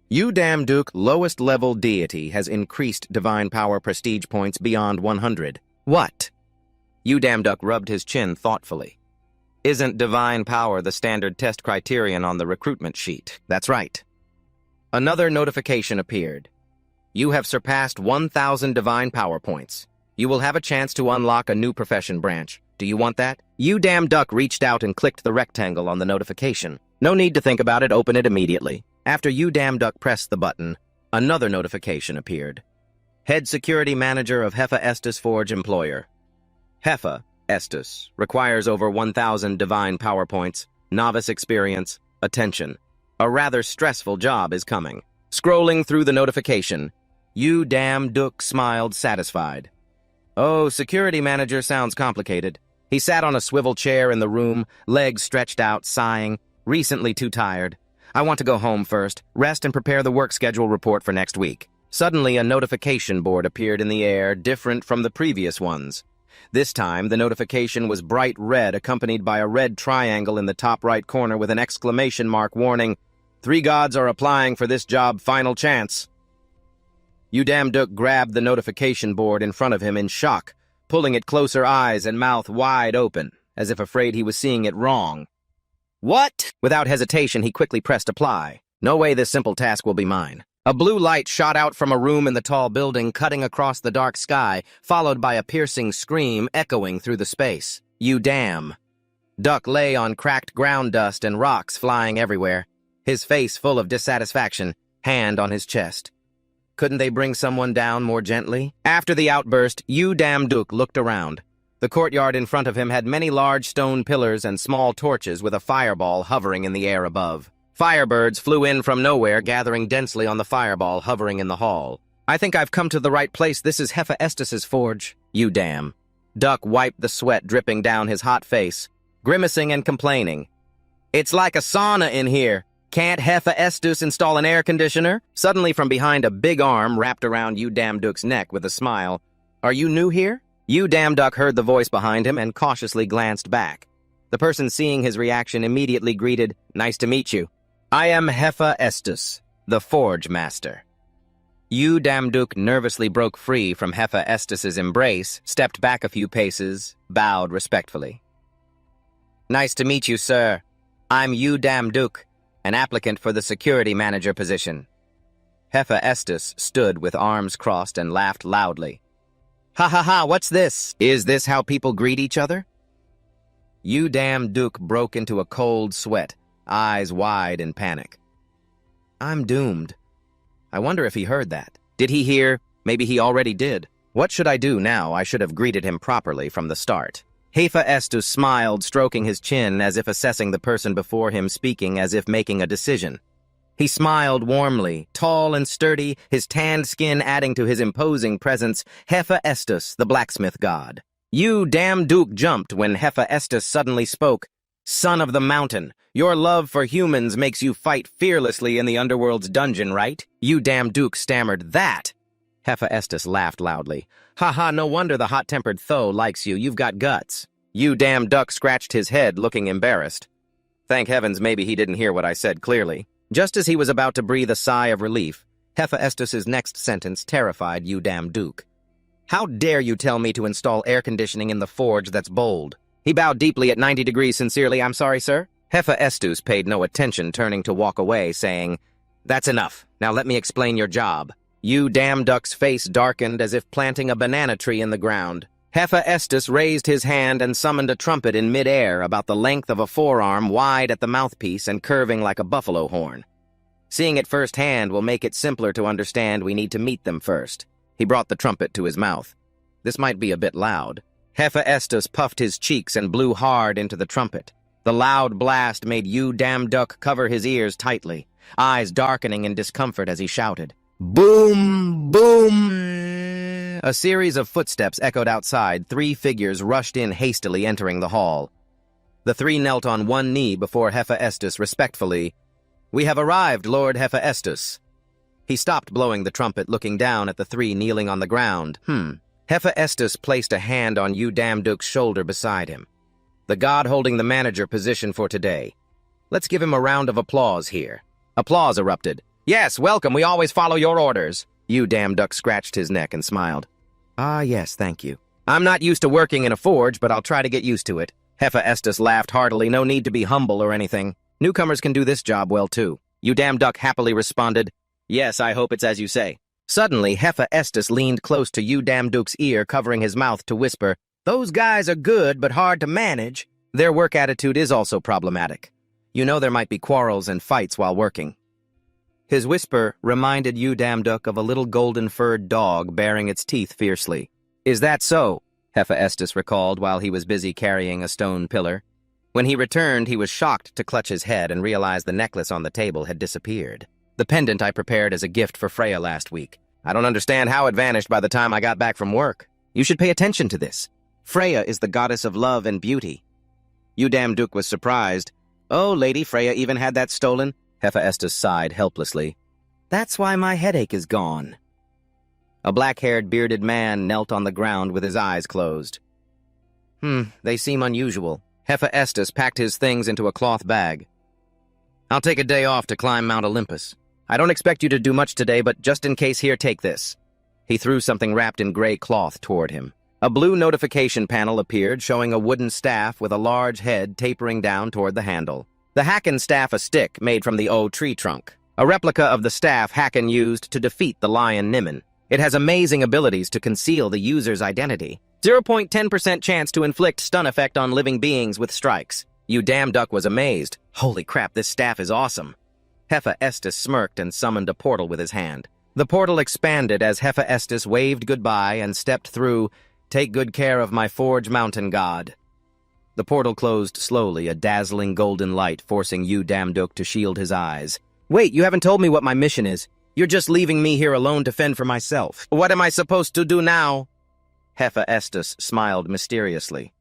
Damduk, lowest level deity, has increased divine power prestige points beyond 100. What? Damduk rubbed his chin thoughtfully. Isn't divine power the standard test criterion on the recruitment sheet? That's right. Another notification appeared. You have surpassed 1,000 divine power points. You will have a chance to unlock a new profession branch. Do you want that? Damduk reached out and clicked the rectangle on the notification. No need to think about it, open it immediately. After Damduk pressed the button, another notification appeared. Head Security Manager of Hephaestus Forge Employer. Hephaestus requires over 1,000 divine power points, novice experience, attention. A rather stressful job is coming. Scrolling through the notification, Damduk smiled, satisfied. Oh, security manager sounds complicated. He sat on a swivel chair in the room, legs stretched out, sighing, recently too tired. I want to go home first, rest and prepare the work schedule report for next week. Suddenly, a notification board appeared in the air, different from the previous ones. This time, the notification was bright red, accompanied by a red triangle in the top right corner with an exclamation mark warning, 3 gods are applying for this job, final chance. Damduk grabbed the notification board in front of him in shock, pulling it closer, eyes and mouth wide open, as if afraid he was seeing it wrong. What? Without hesitation, he quickly pressed apply. No way this simple task will be mine. A blue light shot out from a room in the tall building, cutting across the dark sky, followed by a piercing scream echoing through the space. You damn. Duck lay on cracked ground dust and rocks flying everywhere, his face full of dissatisfaction, hand on his chest. Couldn't they bring someone down more gently? After the outburst, Damduk looked around. The courtyard in front of him had many large stone pillars and small torches with a fireball hovering in the air above. Firebirds flew in from nowhere, gathering densely on the fireball hovering in the hall. I think I've come to the right place. This is Hephaestus's forge. You damn. Duck wiped the sweat dripping down his hot face, grimacing and complaining. It's like a sauna in here. Can't Hephaestus install an air conditioner? Suddenly from behind, a big arm wrapped around Damduk's neck with a smile. Are you new here? Damduk heard the voice behind him and cautiously glanced back. The person seeing his reaction immediately greeted, "Nice to meet you. I am Hephaestus, the forge master." Damduk nervously broke free from Hephaestus's embrace, stepped back a few paces, bowed respectfully. "Nice to meet you, sir. I'm Damduk, an applicant for the security manager position." Hephaestus stood with arms crossed and laughed loudly. "Ha ha ha, what's this? Is this how people greet each other?" Damduk broke into a cold sweat, eyes wide in panic. I'm doomed. I wonder if he heard that. Did he hear? Maybe he already did. What should I do now? I should have greeted him properly from the start. Hephaestus smiled, stroking his chin as if assessing the person before him, speaking as if making a decision. He smiled warmly, tall and sturdy, his tanned skin adding to his imposing presence. Hephaestus, the blacksmith god. Damduk jumped when Hephaestus suddenly spoke. "Son of the mountain, your love for humans makes you fight fearlessly in the underworld's dungeon, right?" Damduk stammered. "That?" Hephaestus laughed loudly. "Ha ha, no wonder the hot-tempered Tho likes you. You've got guts." Damduk scratched his head, looking embarrassed. Thank heavens maybe he didn't hear what I said clearly. Just as he was about to breathe a sigh of relief, Hephaestus's next sentence terrified Damduk. "How dare you tell me to install air conditioning in the forge that's bold?" He bowed deeply at 90 degrees sincerely. "I'm sorry, sir." Hephaestus paid no attention, turning to walk away, saying, "That's enough. Now let me explain your job." Damduk's face darkened as if planting a banana tree in the ground. Hephaestus raised his hand and summoned a trumpet in mid-air, about the length of a forearm, wide at the mouthpiece and curving like a buffalo horn. Seeing it firsthand will make it simpler to understand. We need to meet them first. He brought the trumpet to his mouth. This might be a bit loud. Hephaestus puffed his cheeks and blew hard into the trumpet. The loud blast made Damduk cover his ears tightly, eyes darkening in discomfort as he shouted. Boom! Boom! A series of footsteps echoed outside. 3 figures rushed in hastily, entering the hall. The 3 knelt on one knee before Hephaestus respectfully. "We have arrived, Lord Hephaestus." He stopped blowing the trumpet, looking down at the 3 kneeling on the ground. Hephaestus placed a hand on Damduk's shoulder beside him. "The god holding the manager position for today. Let's give him a round of applause here." Applause erupted. "Yes, welcome. We always follow your orders." Damduk scratched his neck and smiled. "Ah, yes, thank you. I'm not used to working in a forge, but I'll try to get used to it." Hephaestus laughed heartily. "No need to be humble or anything. Newcomers can do this job well, too." Damduk happily responded, "Yes, I hope it's as you say." Suddenly, Hephaestus leaned close to Damduk's ear, covering his mouth to whisper, "Those guys are good, but hard to manage. Their work attitude is also problematic. You know there might be quarrels and fights while working." His whisper reminded Damduk of a little golden-furred dog baring its teeth fiercely. "Is that so?" Hephaestus recalled while he was busy carrying a stone pillar. When he returned, he was shocked to clutch his head and realize the necklace on the table had disappeared. "The pendant I prepared as a gift for Freya last week. I don't understand how it vanished by the time I got back from work. You should pay attention to this. Freya is the goddess of love and beauty." Damduk was surprised. "Oh, Lady Freya even had that stolen?" Hephaestus sighed helplessly. "That's why my headache is gone." A black-haired, bearded man knelt on the ground with his eyes closed. They seem unusual." Hephaestus packed his things into a cloth bag. "I'll take a day off to climb Mount Olympus. I don't expect you to do much today, but just in case, here, take this." He threw something wrapped in gray cloth toward him. A blue notification panel appeared, showing a wooden staff with a large head tapering down toward the handle. The Hacken staff, a stick made from the tree trunk. a replica of the staff Haken used to defeat the lion Nimon. It has amazing abilities to conceal the user's identity. 0.10% chance to inflict stun effect on living beings with strikes. Damduk was amazed. Holy crap, this staff is awesome. Hephaestus smirked and summoned a portal with his hand. The portal expanded as Hephaestus waved goodbye and stepped through. Take good care of my forge mountain god. The portal closed slowly, a dazzling golden light forcing Damduk to shield his eyes. Wait, you haven't told me what my mission is. You're just leaving me here alone to fend for myself. What am I supposed to do now? Hephaestus smiled mysteriously.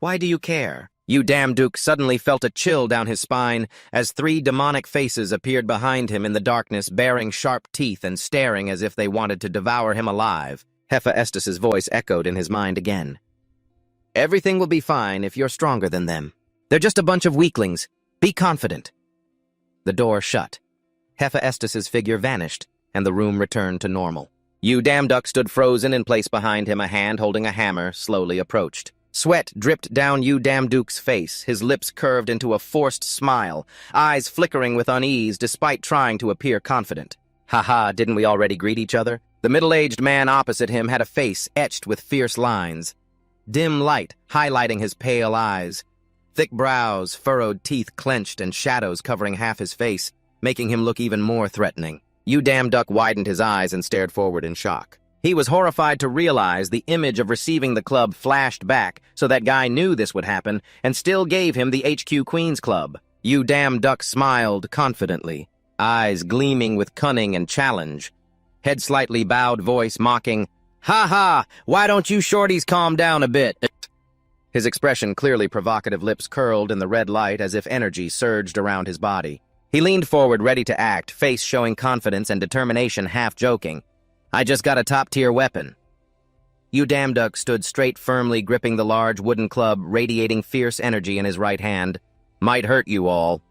Why do you care? Damduk suddenly felt a chill down his spine as 3 demonic faces appeared behind him in the darkness, baring sharp teeth and staring as if they wanted to devour him alive. Hephaestus's voice echoed in his mind again. Everything will be fine if you're stronger than them. They're just a bunch of weaklings. Be confident. The door shut. Hephaestus's figure vanished, and the room returned to normal. Damduk stood frozen in place behind him, a hand holding a hammer, slowly approached. Sweat dripped down Damduk's face, his lips curved into a forced smile, eyes flickering with unease despite trying to appear confident. Haha, didn't we already greet each other? The middle-aged man opposite him had a face etched with fierce lines. Dim light highlighting his pale eyes. Thick brows, furrowed teeth clenched, and shadows covering half his face, making him look even more threatening. Damduk widened his eyes and stared forward in shock. He was horrified to realize the image of receiving the club flashed back, so that guy knew this would happen and still gave him the HQ Queen's Club. Damduk smiled confidently, eyes gleaming with cunning and challenge. Head slightly bowed, voice mocking, "Ha ha! Why don't you shorties calm down a bit?" His expression clearly provocative, lips curled in the red light as if energy surged around his body. He leaned forward, ready to act, face showing confidence and determination, half joking. "I just got a top-tier weapon." Damduk stood straight, firmly gripping the large wooden club, radiating fierce energy in his right hand. "Might hurt you all."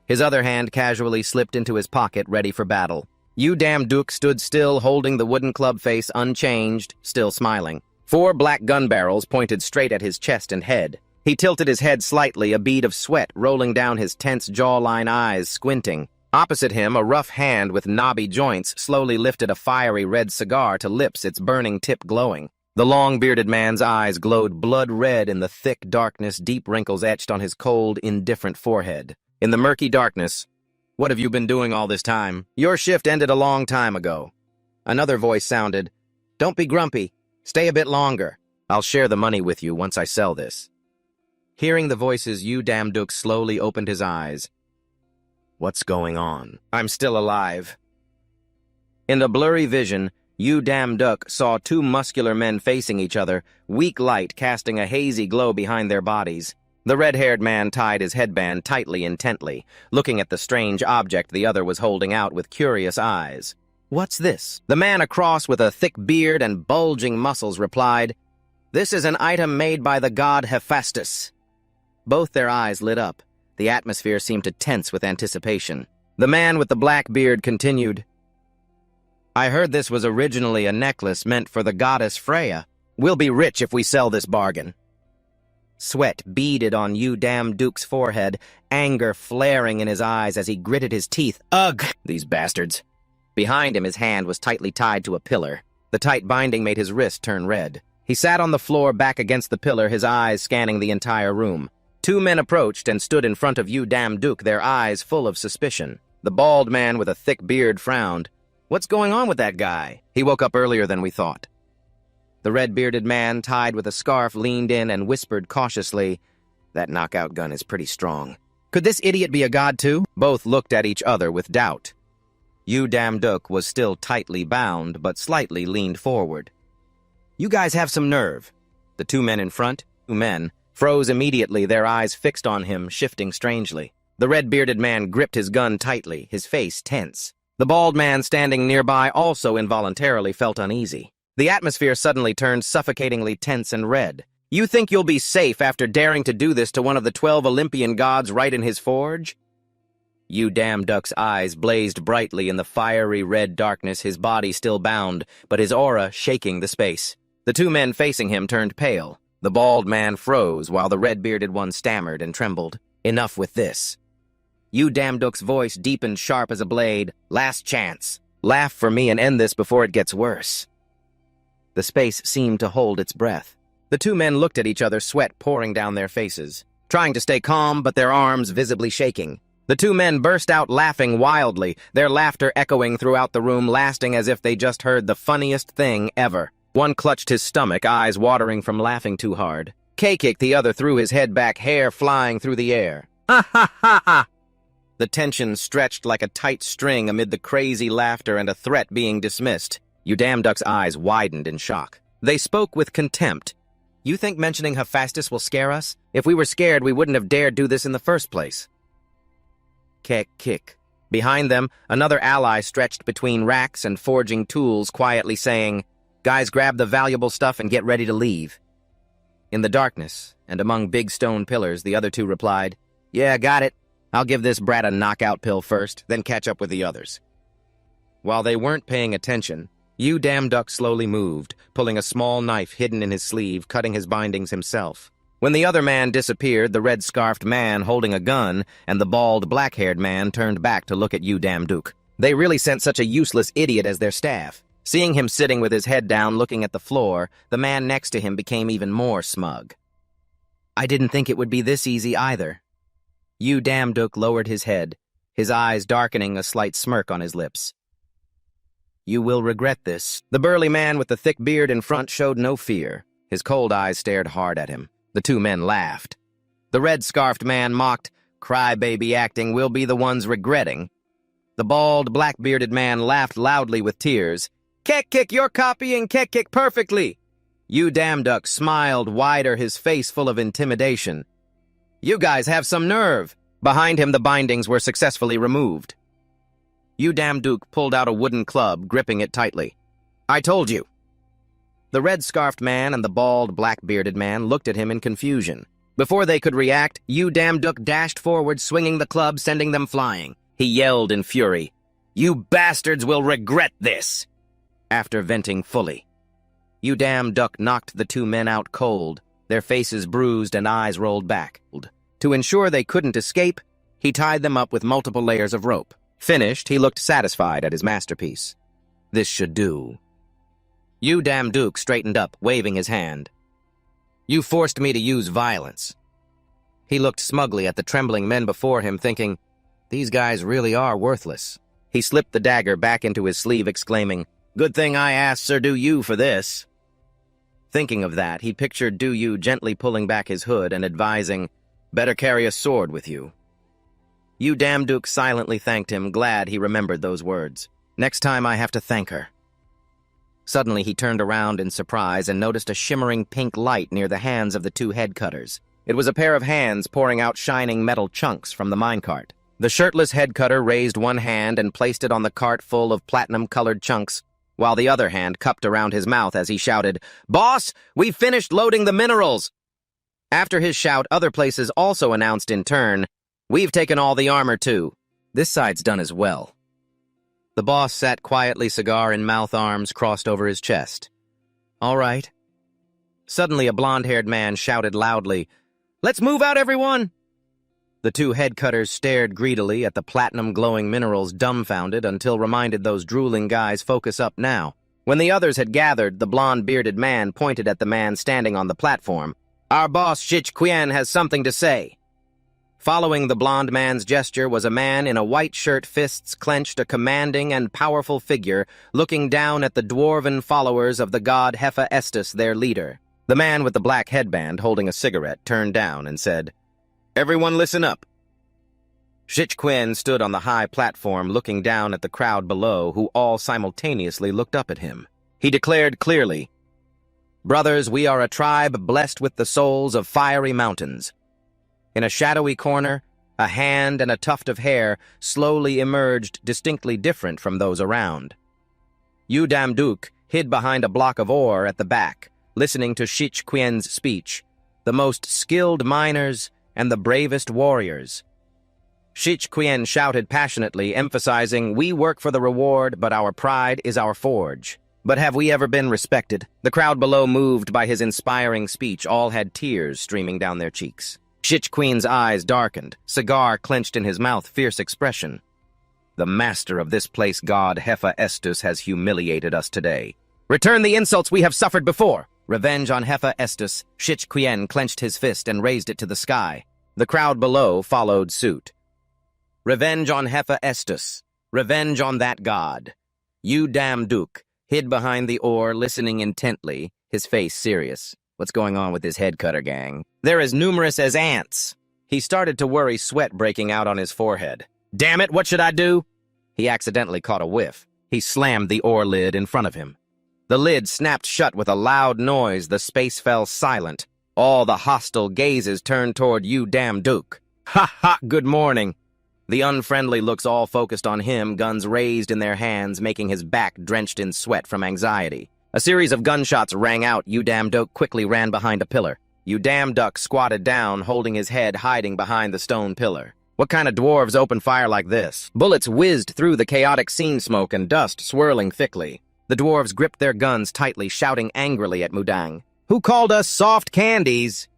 His other hand casually slipped into his pocket, ready for battle. Damduk stood still, holding the wooden club face unchanged, still smiling. 4 black gun barrels pointed straight at his chest and head. He tilted his head slightly, a bead of sweat rolling down his tense jawline, eyes squinting. Opposite him, a rough hand with knobby joints slowly lifted a fiery red cigar to lips, its burning tip glowing. The long-bearded man's eyes glowed blood red in the thick darkness, deep wrinkles etched on his cold, indifferent forehead. In the murky darkness, "What have you been doing all this time? Your shift ended a long time ago." Another voice sounded, "Don't be grumpy. Stay a bit longer. I'll share the money with you once I sell this." Hearing the voices, Damduk slowly opened his eyes. What's going on? I'm still alive. In the blurry vision, Damduk saw 2 muscular men facing each other, weak light casting a hazy glow behind their bodies. The red-haired man tied his headband tightly, intently, looking at the strange object the other was holding out with curious eyes. "What's this?" The man across with a thick beard and bulging muscles replied, "This is an item made by the god Hephaestus." Both their eyes lit up. The atmosphere seemed to tense with anticipation. The man with the black beard continued, "I heard this was originally a necklace meant for the goddess Freya. We'll be rich if we sell this bargain." Sweat beaded on Damduk's forehead, anger flaring in his eyes as he gritted his teeth. Ugh! These bastards. Behind him, his hand was tightly tied to a pillar. The tight binding made his wrist turn red. He sat on the floor back against the pillar, his eyes scanning the entire room. 2 men approached and stood in front of Damduk, their eyes full of suspicion. The bald man with a thick beard frowned. "What's going on with that guy? He woke up earlier than we thought." The red-bearded man, tied with a scarf, leaned in and whispered cautiously, "That knockout gun is pretty strong. Could this idiot be a god too?" Both looked at each other with doubt. Damduk was still tightly bound, but slightly leaned forward. "You guys have some nerve." The 2 men in front, 2 men, froze immediately, their eyes fixed on him, shifting strangely. The red-bearded man gripped his gun tightly, his face tense. The bald man standing nearby also involuntarily felt uneasy. The atmosphere suddenly turned suffocatingly tense and red. "You think you'll be safe after daring to do this to one of the 12 Olympian gods right in his forge?" Damduk's eyes blazed brightly in the fiery red darkness, his body still bound, but his aura shaking the space. The 2 men facing him turned pale. The bald man froze, while the red-bearded one stammered and trembled. "Enough with this." Yu Damduk's voice deepened sharp as a blade. Last chance. Laugh for me and end this before it gets worse. The space seemed to hold its breath. The two men looked at each other, sweat pouring down their faces, trying to stay calm, but their arms visibly shaking. The two men burst out laughing wildly, their laughter echoing throughout the room, lasting as if they just heard the funniest thing ever. One clutched his stomach, eyes watering from laughing too hard. K-kicked, the other threw his head back, hair flying through the air. Ha ha ha ha! The tension stretched like a tight string amid the crazy laughter and a threat being dismissed. Yu Damduk's eyes widened in shock. They spoke with contempt. You think mentioning Hephaestus will scare us? If we were scared, we wouldn't have dared do this in the first place. Kick. Behind them, another ally stretched between racks and forging tools, quietly saying, "Guys, grab the valuable stuff and get ready to leave." In the darkness, and among big stone pillars, the other two replied, "Yeah, got it. I'll give this brat a knockout pill first, then catch up with the others." While they weren't paying attention, Yu Damduk slowly moved, pulling a small knife hidden in his sleeve, cutting his bindings himself. When the other man disappeared, the red-scarfed man holding a gun and the bald, black-haired man turned back to look at Yu Damduk. They really sent such a useless idiot as their staff. Seeing him sitting with his head down looking at the floor, the man next to him became even more smug. "I didn't think it would be this easy either." Yu Damduk lowered his head, his eyes darkening, a slight smirk on his lips. "You will regret this." The burly man with the thick beard in front showed no fear. His cold eyes stared hard at him. The two men laughed. The red-scarfed man mocked, "Crybaby acting, we'll be the ones regretting." The bald, black-bearded man laughed loudly with tears. "Kick, you're copying Kick perfectly." Yu Damduk smiled wider, his face full of intimidation. "You guys have some nerve." Behind him, the bindings were successfully removed. Yu Damduk pulled out a wooden club, gripping it tightly. "I told you." The red-scarfed man and the bald, black-bearded man looked at him in confusion. Before they could react, Yu Damduk dashed forward, swinging the club, sending them flying. He yelled in fury, "You bastards will regret this!" After venting fully, Yu Damduk knocked the two men out cold, their faces bruised and eyes rolled back. To ensure they couldn't escape, he tied them up with multiple layers of rope. Finished, he looked satisfied at his masterpiece. This should do. Yu Damduk straightened up, waving his hand. "You forced me to use violence." He looked smugly at the trembling men before him, thinking, "These guys really are worthless." He slipped the dagger back into his sleeve, exclaiming, "Good thing I asked Sir Du Yu for this." Thinking of that, he pictured Du Yu gently pulling back his hood and advising, "Better carry a sword with you." Yu Damduk silently thanked him, glad he remembered those words. "Next time I have to thank her." Suddenly he turned around in surprise and noticed a shimmering pink light near the hands of the two head cutters. It was a pair of hands pouring out shining metal chunks from the minecart. The shirtless head cutter raised one hand and placed it on the cart full of platinum-colored chunks, while the other hand cupped around his mouth as he shouted, "Boss, we've finished loading the minerals!" After his shout, other places also announced in turn, "We've taken all the armor too. This side's done as well." The boss sat quietly, cigar in mouth, arms crossed over his chest. "All right." Suddenly, a blonde-haired man shouted loudly, "Let's move out, everyone!" The two head cutters stared greedily at the platinum-glowing minerals, dumbfounded, until reminded those drooling guys focus up now. When the others had gathered, the blonde-bearded man pointed at the man standing on the platform. "Our boss, Shich Qian, has something to say." Following the blonde man's gesture was a man in a white shirt, fists clenched, a commanding and powerful figure, looking down at the dwarven followers of the god Hephaestus, their leader. The man with the black headband, holding a cigarette, turned down and said, "Everyone listen up." Shich Qian stood on the high platform, looking down at the crowd below, who all simultaneously looked up at him. He declared clearly, "Brothers, we are a tribe blessed with the souls of fiery mountains." In a shadowy corner, a hand and a tuft of hair slowly emerged, distinctly different from those around. Yu Damduk hid behind a block of ore at the back, listening to Shich Qian's speech, "The most skilled miners and the bravest warriors." Shich Qian shouted passionately, emphasizing, "We work for the reward, but our pride is our forge." But have we ever been respected? The crowd below, moved by his inspiring speech, all had tears streaming down their cheeks. Shitch Queen's eyes darkened, cigar clenched in his mouth, fierce expression. The master of this place, god Hephaestus, has humiliated us today. Return the insults we have suffered before! Revenge on Hephaestus. Shitch Queen clenched his fist and raised it to the sky. The crowd below followed suit. Revenge on Hephaestus. Revenge on that god. Damduk hid behind the oar, listening intently, his face serious. What's going on with this head-cutter gang? They're as numerous as ants. He started to worry, sweat breaking out on his forehead. Damn it, what should I do? He accidentally caught a whiff. He slammed the oar lid in front of him. The lid snapped shut with a loud noise. The space fell silent. All the hostile gazes turned toward Damduk. Ha ha, good morning. The unfriendly looks all focused on him, guns raised in their hands, making his back drenched in sweat from anxiety. A series of gunshots rang out. Damduk quickly ran behind a pillar. Damduk squatted down, holding his head, hiding behind the stone pillar. What kind of dwarves open fire like this? Bullets whizzed through the chaotic scene, smoke and dust swirling thickly. The dwarves gripped their guns tightly, shouting angrily at Mudang. Who called us soft candies?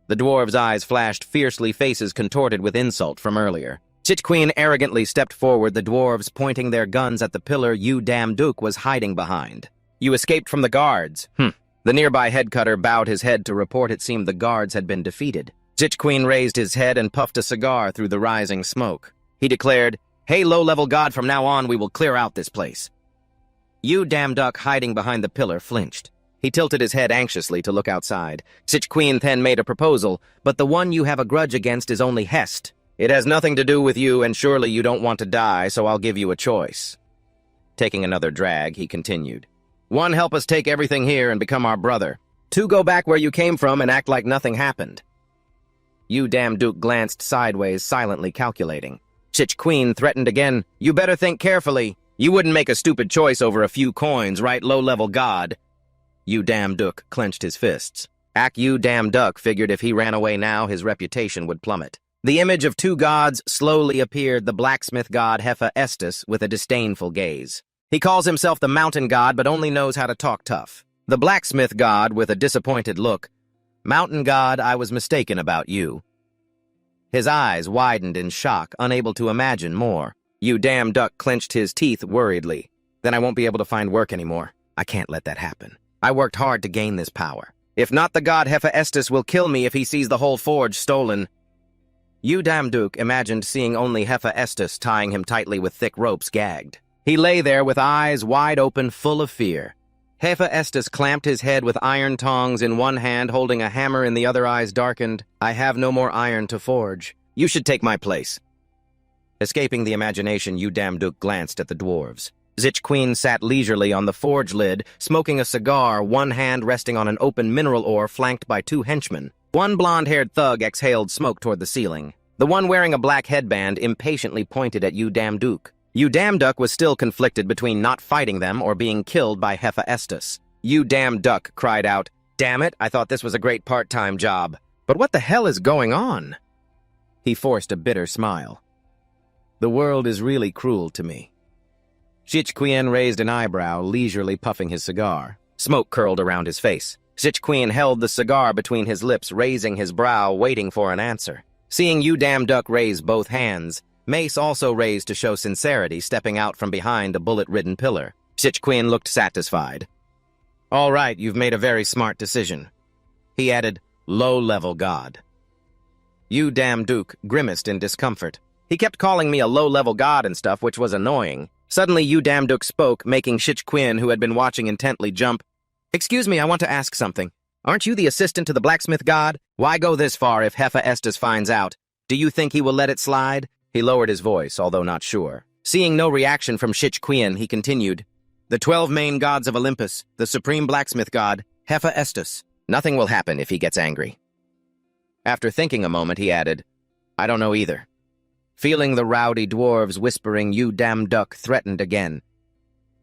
The dwarves' eyes flashed fiercely, faces contorted with insult from earlier. Shitch Queen arrogantly stepped forward, the dwarves pointing their guns at the pillar Damduk was hiding behind. You escaped from the guards. The nearby headcutter bowed his head to report it seemed the guards had been defeated. Shitch Queen raised his head and puffed a cigar through the rising smoke. He declared, Hey, low-level god, from now on we will clear out this place. Damduk, hiding behind the pillar, flinched. He tilted his head anxiously to look outside. Shitch Queen then made a proposal, but the one you have a grudge against is only Hest. It has nothing to do with you, and surely you don't want to die, so I'll give you a choice. Taking another drag, he continued. 1, help us take everything here and become our brother. 2, go back where you came from and act like nothing happened. Damduk glanced sideways, silently calculating. Shitch Queen threatened again. You better think carefully. You wouldn't make a stupid choice over a few coins, right, low-level god? Damduk clenched his fists. Damduk figured if he ran away now, his reputation would plummet. The image of 2 gods slowly appeared, the blacksmith god Hephaestus with a disdainful gaze. He calls himself the mountain god, but only knows how to talk tough. The blacksmith god with a disappointed look. Mountain god, I was mistaken about you. His eyes widened in shock, unable to imagine more. Damduk clenched his teeth worriedly. Then I won't be able to find work anymore. I can't let that happen. I worked hard to gain this power. If not, the god Hephaestus will kill me if he sees the whole forge stolen. Damduk imagined seeing only Hephaestus tying him tightly with thick ropes, gagged. He lay there with eyes wide open, full of fear. Hephaestus clamped his head with iron tongs in one hand, holding a hammer in the other. Eyes darkened. I have no more iron to forge. You should take my place. Escaping the imagination, Damduk glanced at the dwarves. Shitch Queen sat leisurely on the forge lid, smoking a cigar, one hand resting on an open mineral ore flanked by 2 henchmen. One blonde-haired thug exhaled smoke toward the ceiling. The one wearing a black headband impatiently pointed at Damduk. Damduk was still conflicted between not fighting them or being killed by Hephaestus. Damduk cried out, Damn it, I thought this was a great part-time job. But what the hell is going on? He forced a bitter smile. The world is really cruel to me. Shitch Queen raised an eyebrow, leisurely puffing his cigar. Smoke curled around his face. Shitch Queen held the cigar between his lips, raising his brow, waiting for an answer. Seeing Damduk raise both hands, Mace also raised to show sincerity, stepping out from behind a bullet-ridden pillar. Shitch Queen looked satisfied. All right, you've made a very smart decision. He added, low-level god. Damduk grimaced in discomfort. He kept calling me a low-level god and stuff, which was annoying. Suddenly, Damduk spoke, making Shitch Queen, who had been watching intently, jump. Excuse me, I want to ask something. Aren't you the assistant to the blacksmith god? Why go this far if Hephaestus finds out? Do you think he will let it slide? He lowered his voice, although not sure. Seeing no reaction from Shitch Queen, he continued. The 12 main gods of Olympus, the supreme blacksmith god, Hephaestus. Nothing will happen if he gets angry. After thinking a moment, he added, I don't know either. Feeling the rowdy dwarves whispering, Damduk threatened again.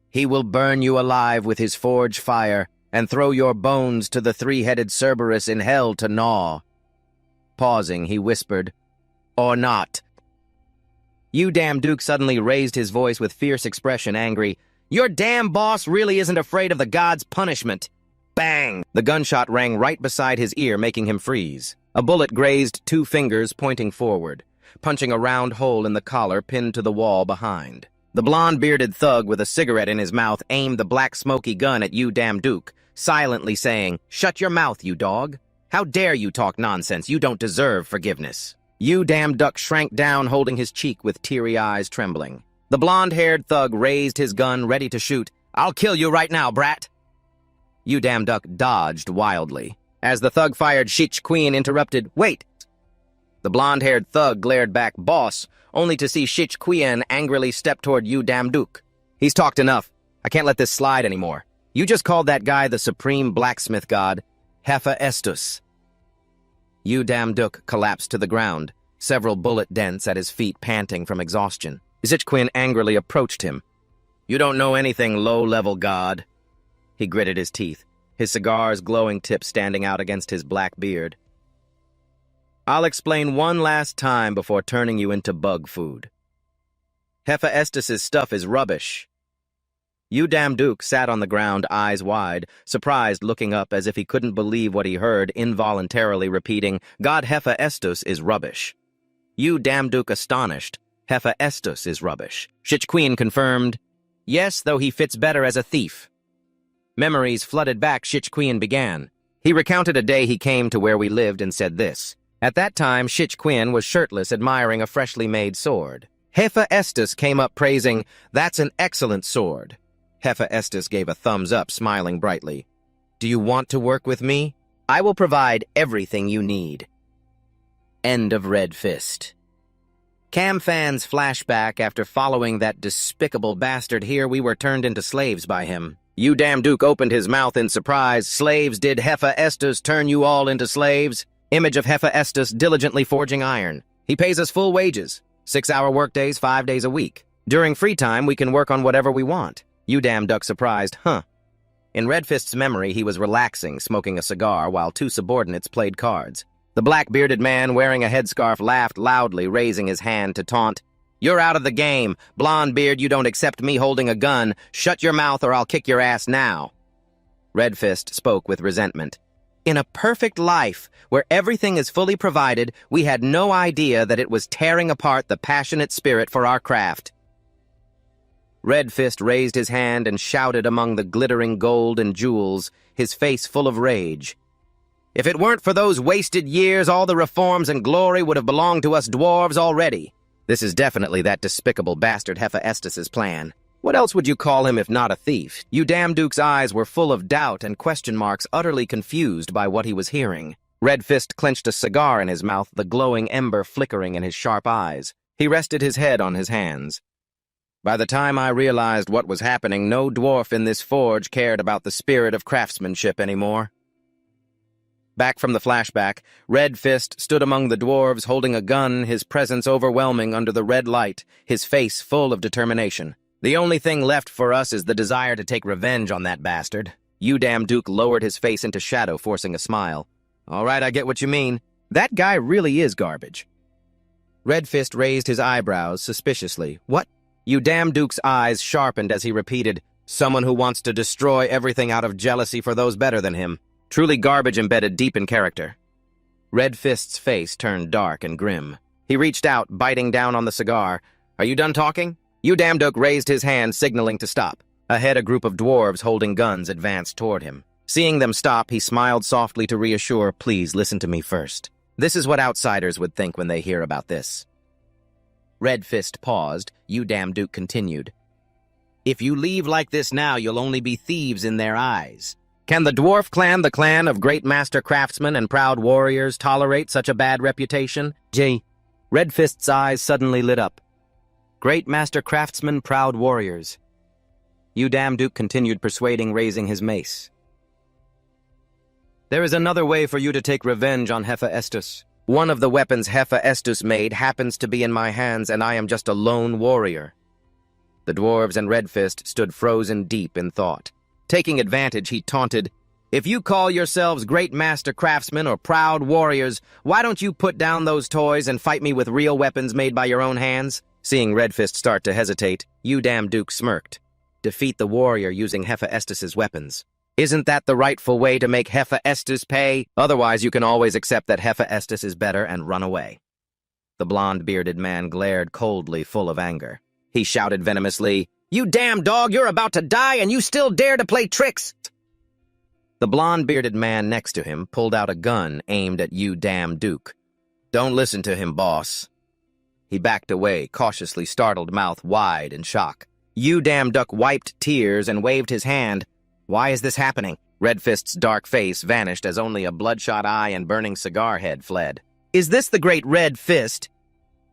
He will burn you alive with his forge fire and throw your bones to the 3-headed Cerberus in hell to gnaw. Pausing, he whispered, Or not. Damduk suddenly raised his voice with fierce expression, angry. Your damn boss really isn't afraid of the god's punishment. Bang! The gunshot rang right beside his ear, making him freeze. A bullet grazed 2 fingers pointing forward, punching a round hole in the collar pinned to the wall behind. The blonde-bearded thug with a cigarette in his mouth aimed the black smoky gun at Damduk, silently saying, "Shut your mouth, you dog. How dare you talk nonsense? You don't deserve forgiveness." Damduk shrank down, holding his cheek with teary eyes trembling. The blonde-haired thug raised his gun, ready to shoot. "I'll kill you right now, brat!" Damduk dodged wildly. As the thug fired, Queen interrupted, "Wait!" The blonde-haired thug glared back, "Boss," only to see Queen angrily step toward Damduk. "He's talked enough. I can't let this slide anymore. You just called that guy the supreme blacksmith god, Hephaestus." Damduk collapsed to the ground, several bullet dents at his feet panting from exhaustion. Quinn angrily approached him. "You don't know anything, low-level god." He gritted his teeth, his cigar's glowing tip standing out against his black beard. "I'll explain one last time before turning you into bug food. Hephaestus's stuff is rubbish." Damduk sat on the ground, eyes wide, surprised, looking up as if he couldn't believe what he heard, involuntarily repeating, "God Hephaestus is rubbish." Damduk astonished, "Hephaestus is rubbish." Queen confirmed, "Yes, though he fits better as a thief." Memories flooded back. Queen began. He recounted a day he came to where we lived and said this. At that time, Queen was shirtless, admiring a freshly made sword. Hephaestus came up praising, "That's an excellent sword." Hephaestus gave a thumbs up, smiling brightly. "Do you want to work with me? I will provide everything you need." End of Red Fist. Cam fans flashback after following that despicable bastard here. We were turned into slaves by him. Damduk opened his mouth in surprise. "Slaves? Did Hephaestus turn you all into slaves?" Image of Hephaestus diligently forging iron. "He pays us full wages. 6-hour workdays, 5 days a week. During free time, we can work on whatever we want." Damduk surprised, "Huh." In Red Fist's memory, he was relaxing, smoking a cigar, while 2 subordinates played cards. The black-bearded man wearing a headscarf laughed loudly, raising his hand to taunt. "You're out of the game. Blonde-beard, you don't accept me holding a gun. Shut your mouth or I'll kick your ass now." Red Fist spoke with resentment. "In a perfect life, where everything is fully provided, we had no idea that it was tearing apart the passionate spirit for our craft." Red Fist raised his hand and shouted among the glittering gold and jewels, his face full of rage. "If it weren't for those wasted years, all the reforms and glory would have belonged to us dwarves already. This is definitely that despicable bastard Hephaestus's plan. What else would you call him if not a thief?" Damduk's eyes were full of doubt and question marks, utterly confused by what he was hearing. Red Fist clenched a cigar in his mouth, the glowing ember flickering in his sharp eyes. He rested his head on his hands. "By the time I realized what was happening, no dwarf in this forge cared about the spirit of craftsmanship anymore." Back from the flashback, Red Fist stood among the dwarves holding a gun, his presence overwhelming under the red light, his face full of determination. "The only thing left for us is the desire to take revenge on that bastard." Damduk lowered his face into shadow, forcing a smile. "All right, I get what you mean. That guy really is garbage." Red Fist raised his eyebrows suspiciously. "What?" Damduk's eyes sharpened as he repeated, "Someone who wants to destroy everything out of jealousy for those better than him. Truly garbage embedded deep in character." Red Fist's face turned dark and grim. He reached out, biting down on the cigar. "Are you done talking?" Damduk raised his hand, signaling to stop. Ahead, a group of dwarves holding guns advanced toward him. Seeing them stop, he smiled softly to reassure, "Please, listen to me first. This is what outsiders would think when they hear about this." Red Fist paused. Damduk continued. "If you leave like this now, you'll only be thieves in their eyes. Can the dwarf clan, the clan of great master craftsmen and proud warriors, tolerate such a bad reputation?" Red Fist's eyes suddenly lit up. "Great master craftsmen, proud warriors." Damduk continued persuading, raising his mace. "There is another way for you to take revenge on Hephaestus. One of the weapons Hephaestus made happens to be in my hands, and I am just a lone warrior." The dwarves and Red Fist stood frozen deep in thought. Taking advantage, he taunted, "If you call yourselves great master craftsmen or proud warriors, why don't you put down those toys and fight me with real weapons made by your own hands?" Seeing Red Fist start to hesitate, Damduk smirked. "Defeat the warrior using Hephaestus's weapons. Isn't that the rightful way to make Hephaestus pay? Otherwise, you can always accept that Hephaestus is better and run away. The blonde-bearded man glared coldly, full of anger. He shouted venomously, "You damn dog, you're about to die and you still dare to play tricks!" The blonde-bearded man next to him pulled out a gun aimed at Damduk. "Don't listen to him, boss." He backed away, cautiously startled, mouth wide in shock. Damduk wiped tears and waved his hand. "Why is this happening?" Redfist's dark face vanished as only a bloodshot eye and burning cigar head fled. "Is this the great Red Fist?"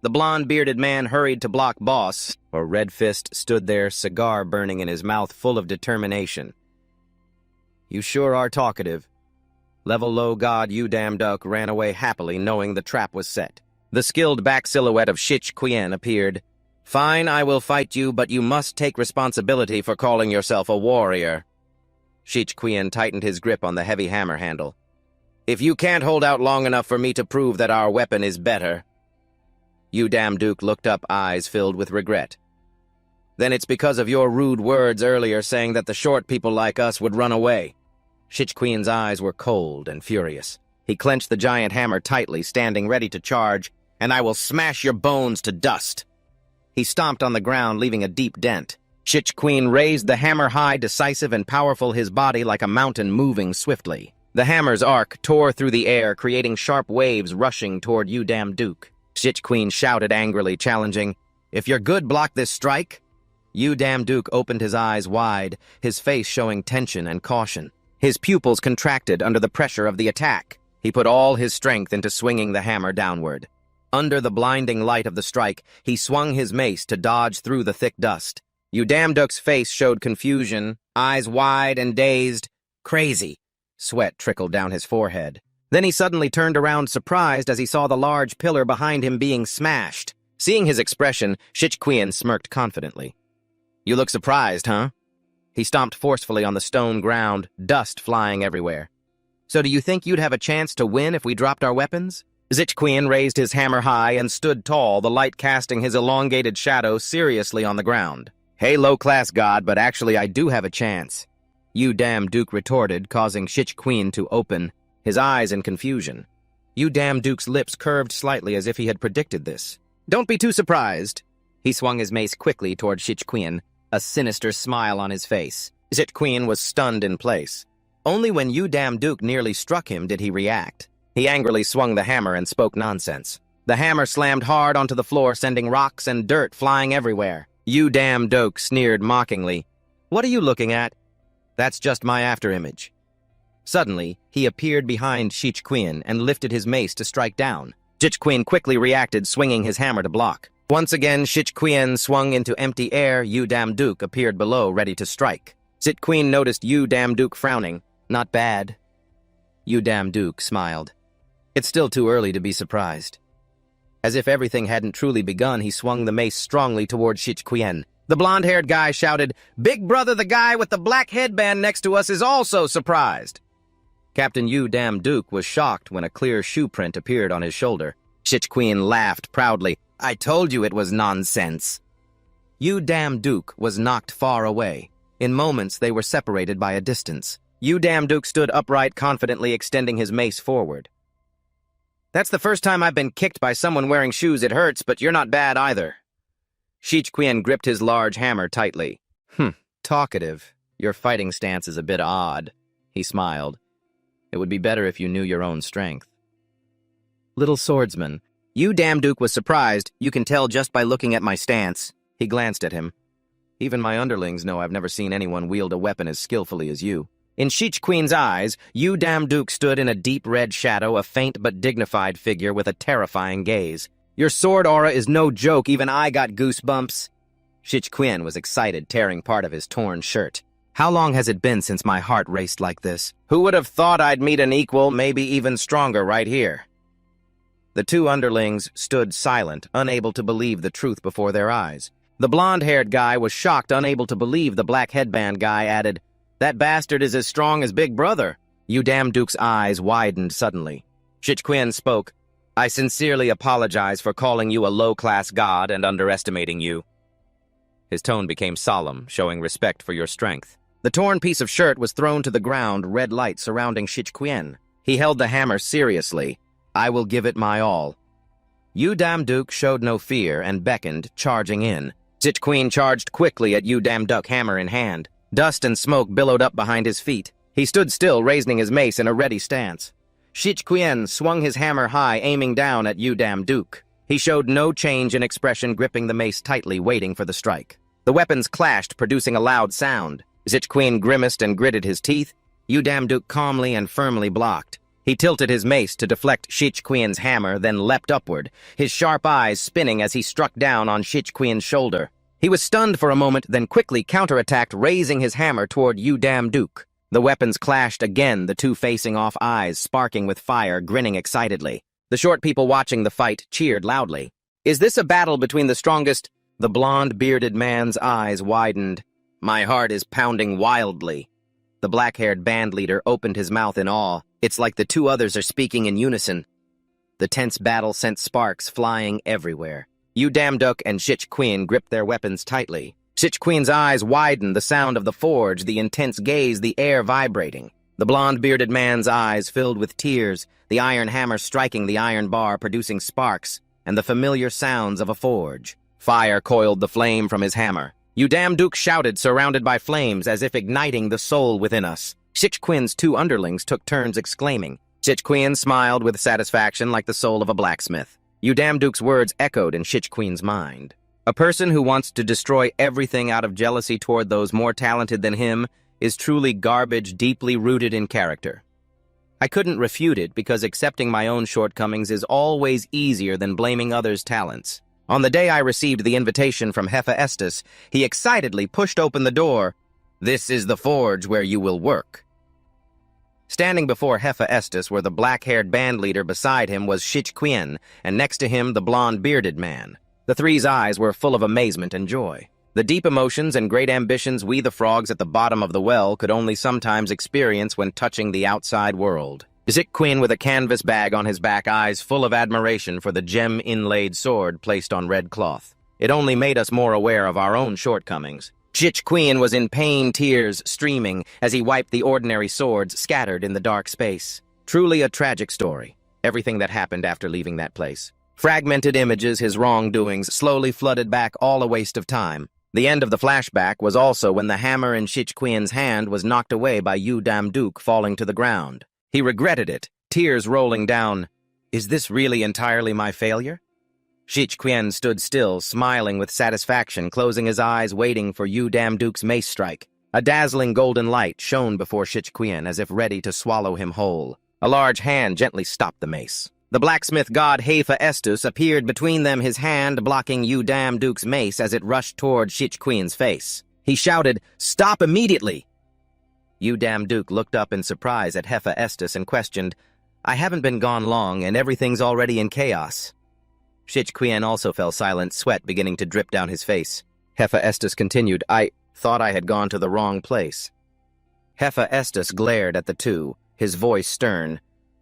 The blonde-bearded man hurried to block boss, or Red Fist stood there, cigar burning in his mouth, full of determination. "You sure are talkative." Level low god Damduk ran away happily, knowing the trap was set. The skilled back silhouette of Shich Quien appeared. "Fine, I will fight you, but you must take responsibility for calling yourself a warrior." Shich Quien tightened his grip on the heavy hammer handle. "If you can't hold out long enough for me to prove that our weapon is better." Damduk looked up, eyes filled with regret. "Then it's because of your rude words earlier saying that the short people like us would run away." Shich Quien's eyes were cold and furious. He clenched the giant hammer tightly, standing ready to charge, "And I will smash your bones to dust." He stomped on the ground, leaving a deep dent. Shich Quien raised the hammer high, decisive and powerful, his body like a mountain moving swiftly. The hammer's arc tore through the air, creating sharp waves rushing toward Damduk. Shich Quien shouted angrily, challenging, "If you're good, block this strike." Damduk opened his eyes wide, his face showing tension and caution. His pupils contracted under the pressure of the attack. He put all his strength into swinging the hammer downward. Under the blinding light of the strike, he swung his mace to dodge through the thick dust. Damduk's face showed confusion, eyes wide and dazed. "Crazy." Sweat trickled down his forehead. Then he suddenly turned around, surprised as he saw the large pillar behind him being smashed. Seeing his expression, Shich Quien smirked confidently. "You look surprised, huh?" He stomped forcefully on the stone ground, dust flying everywhere. "So do you think you'd have a chance to win if we dropped our weapons?" Shich Quien raised his hammer high and stood tall, the light casting his elongated shadow seriously on the ground. "Hey, low-class god, but actually I do have a chance." Damduk retorted, causing Shich Quien to open, his eyes in confusion. Damduk's lips curved slightly as if he had predicted this. "Don't be too surprised." He swung his mace quickly toward Shich Quien, a sinister smile on his face. Shich Quien was stunned in place. Only when Damduk nearly struck him did he react. He angrily swung the hammer and spoke nonsense. The hammer slammed hard onto the floor, sending rocks and dirt flying everywhere. Damduk sneered mockingly. "What are you looking at?" "That's just my afterimage." Suddenly, he appeared behind Shich Quien and lifted his mace to strike down. Shich Quien quickly reacted, swinging his hammer to block. Once again, Shich Quien swung into empty air. Damduk appeared below, ready to strike. Shich Quien noticed Damduk frowning. "Not bad." Damduk smiled. "It's still too early to be surprised." As if everything hadn't truly begun, he swung the mace strongly toward Shich Quien. The blonde-haired guy shouted, "Big brother, the guy with the black headband next to us is also surprised." Captain Damduk was shocked when a clear shoe print appeared on his shoulder. Shich Quien laughed proudly. "I told you it was nonsense." Damduk was knocked far away. In moments, they were separated by a distance. Damduk stood upright, confidently extending his mace forward. "That's the first time I've been kicked by someone wearing shoes. It hurts, but you're not bad either." Shich Quien gripped his large hammer tightly. Talkative. Your fighting stance is a bit odd." He smiled. "It would be better if you knew your own strength." "Little swordsman." Damduk was surprised. "You can tell just by looking at my stance." He glanced at him. "Even my underlings know I've never seen anyone wield a weapon as skillfully as you." In Shich Quen's eyes, Damduk stood in a deep red shadow, a faint but dignified figure with a terrifying gaze. "Your sword aura is no joke, even I got goosebumps." Shich Quien was excited, tearing part of his torn shirt. "How long has it been since my heart raced like this? Who would have thought I'd meet an equal, maybe even stronger, right here?" The two underlings stood silent, unable to believe the truth before their eyes. The blonde-haired guy was shocked, unable to believe. The black headband guy added, "That bastard is as strong as Big Brother." Damduk's eyes widened suddenly. Shich Quien spoke, "I sincerely apologize for calling you a low-class god and underestimating you." His tone became solemn, showing respect for your strength. The torn piece of shirt was thrown to the ground, red light surrounding Shich-Quien. He held the hammer seriously. "I will give it my all." Damduk showed no fear and beckoned, charging in. Shich-Quien charged quickly at Damduk, hammer in hand. Dust and smoke billowed up behind his feet. He stood still, raising his mace in a ready stance. Shich-Quien swung his hammer high, aiming down at Damduk. He showed no change in expression, gripping the mace tightly, waiting for the strike. The weapons clashed, producing a loud sound. Shich-Quien grimaced and gritted his teeth. Damduk calmly and firmly blocked. He tilted his mace to deflect Shich-Quien's hammer, then leapt upward, his sharp eyes spinning as he struck down on Shich-Quien's shoulder. He was stunned for a moment, then quickly counterattacked, raising his hammer toward Damduk. The weapons clashed again, the two facing off, eyes sparking with fire, grinning excitedly. The short people watching the fight cheered loudly. "Is this a battle between the strongest?" The blonde, bearded man's eyes widened. "My heart is pounding wildly." The black-haired band leader opened his mouth in awe. It's like the two others are speaking in unison. The tense battle sent sparks flying everywhere. Damduk and Shich-Quien gripped their weapons tightly. Shich-Quien's eyes widened, the sound of the forge, the intense gaze, the air vibrating. The blonde-bearded man's eyes filled with tears, the iron hammer striking the iron bar, producing sparks, and the familiar sounds of a forge. Fire coiled the flame from his hammer. Damduk shouted, surrounded by flames, as if igniting the soul within us. Shich-Quien's two underlings took turns exclaiming. Shich-Quien smiled with satisfaction like the soul of a blacksmith. Damduk's words echoed in Shich-Quien's mind. A person who wants to destroy everything out of jealousy toward those more talented than him is truly garbage, deeply rooted in character. I couldn't refute it because accepting my own shortcomings is always easier than blaming others' talents. On the day I received the invitation from Hephaestus, he excitedly pushed open the door. "This is the forge where you will work." Standing before Hephaestus were the black-haired band leader. Beside him was Shich-Quien, and next to him the blonde-bearded man. The three's eyes were full of amazement and joy. The deep emotions and great ambitions we the frogs at the bottom of the well could only sometimes experience when touching the outside world. Shich-Quien with a canvas bag on his back, eyes full of admiration for the gem-inlaid sword placed on red cloth. It only made us more aware of our own shortcomings. Shich-Quien was in pain, tears streaming as he wiped the ordinary swords scattered in the dark space. Truly a tragic story, everything that happened after leaving that place. Fragmented images, his wrongdoings, slowly flooded back, all a waste of time. The end of the flashback was also when the hammer in Shich-Quien's hand was knocked away by Damduk, falling to the ground. He regretted it, tears rolling down. "Is this really entirely my failure?" Shich-Quien stood still, smiling with satisfaction, closing his eyes, waiting for Damduk's mace strike. A dazzling golden light shone before Shich-Quien as if ready to swallow him whole. A large hand gently stopped the mace. The blacksmith god Hephaestus appeared between them, his hand blocking Damduk's mace as it rushed toward Shich-Quien's face. He shouted, "Stop immediately!" Damduk looked up in surprise at Hephaestus and questioned, "I haven't been gone long, and everything's already in chaos." Shich-Quien also fell silent, sweat beginning to drip down his face. Hephaestus continued, "I thought I had gone to the wrong place." Hephaestus glared at the two, his voice stern.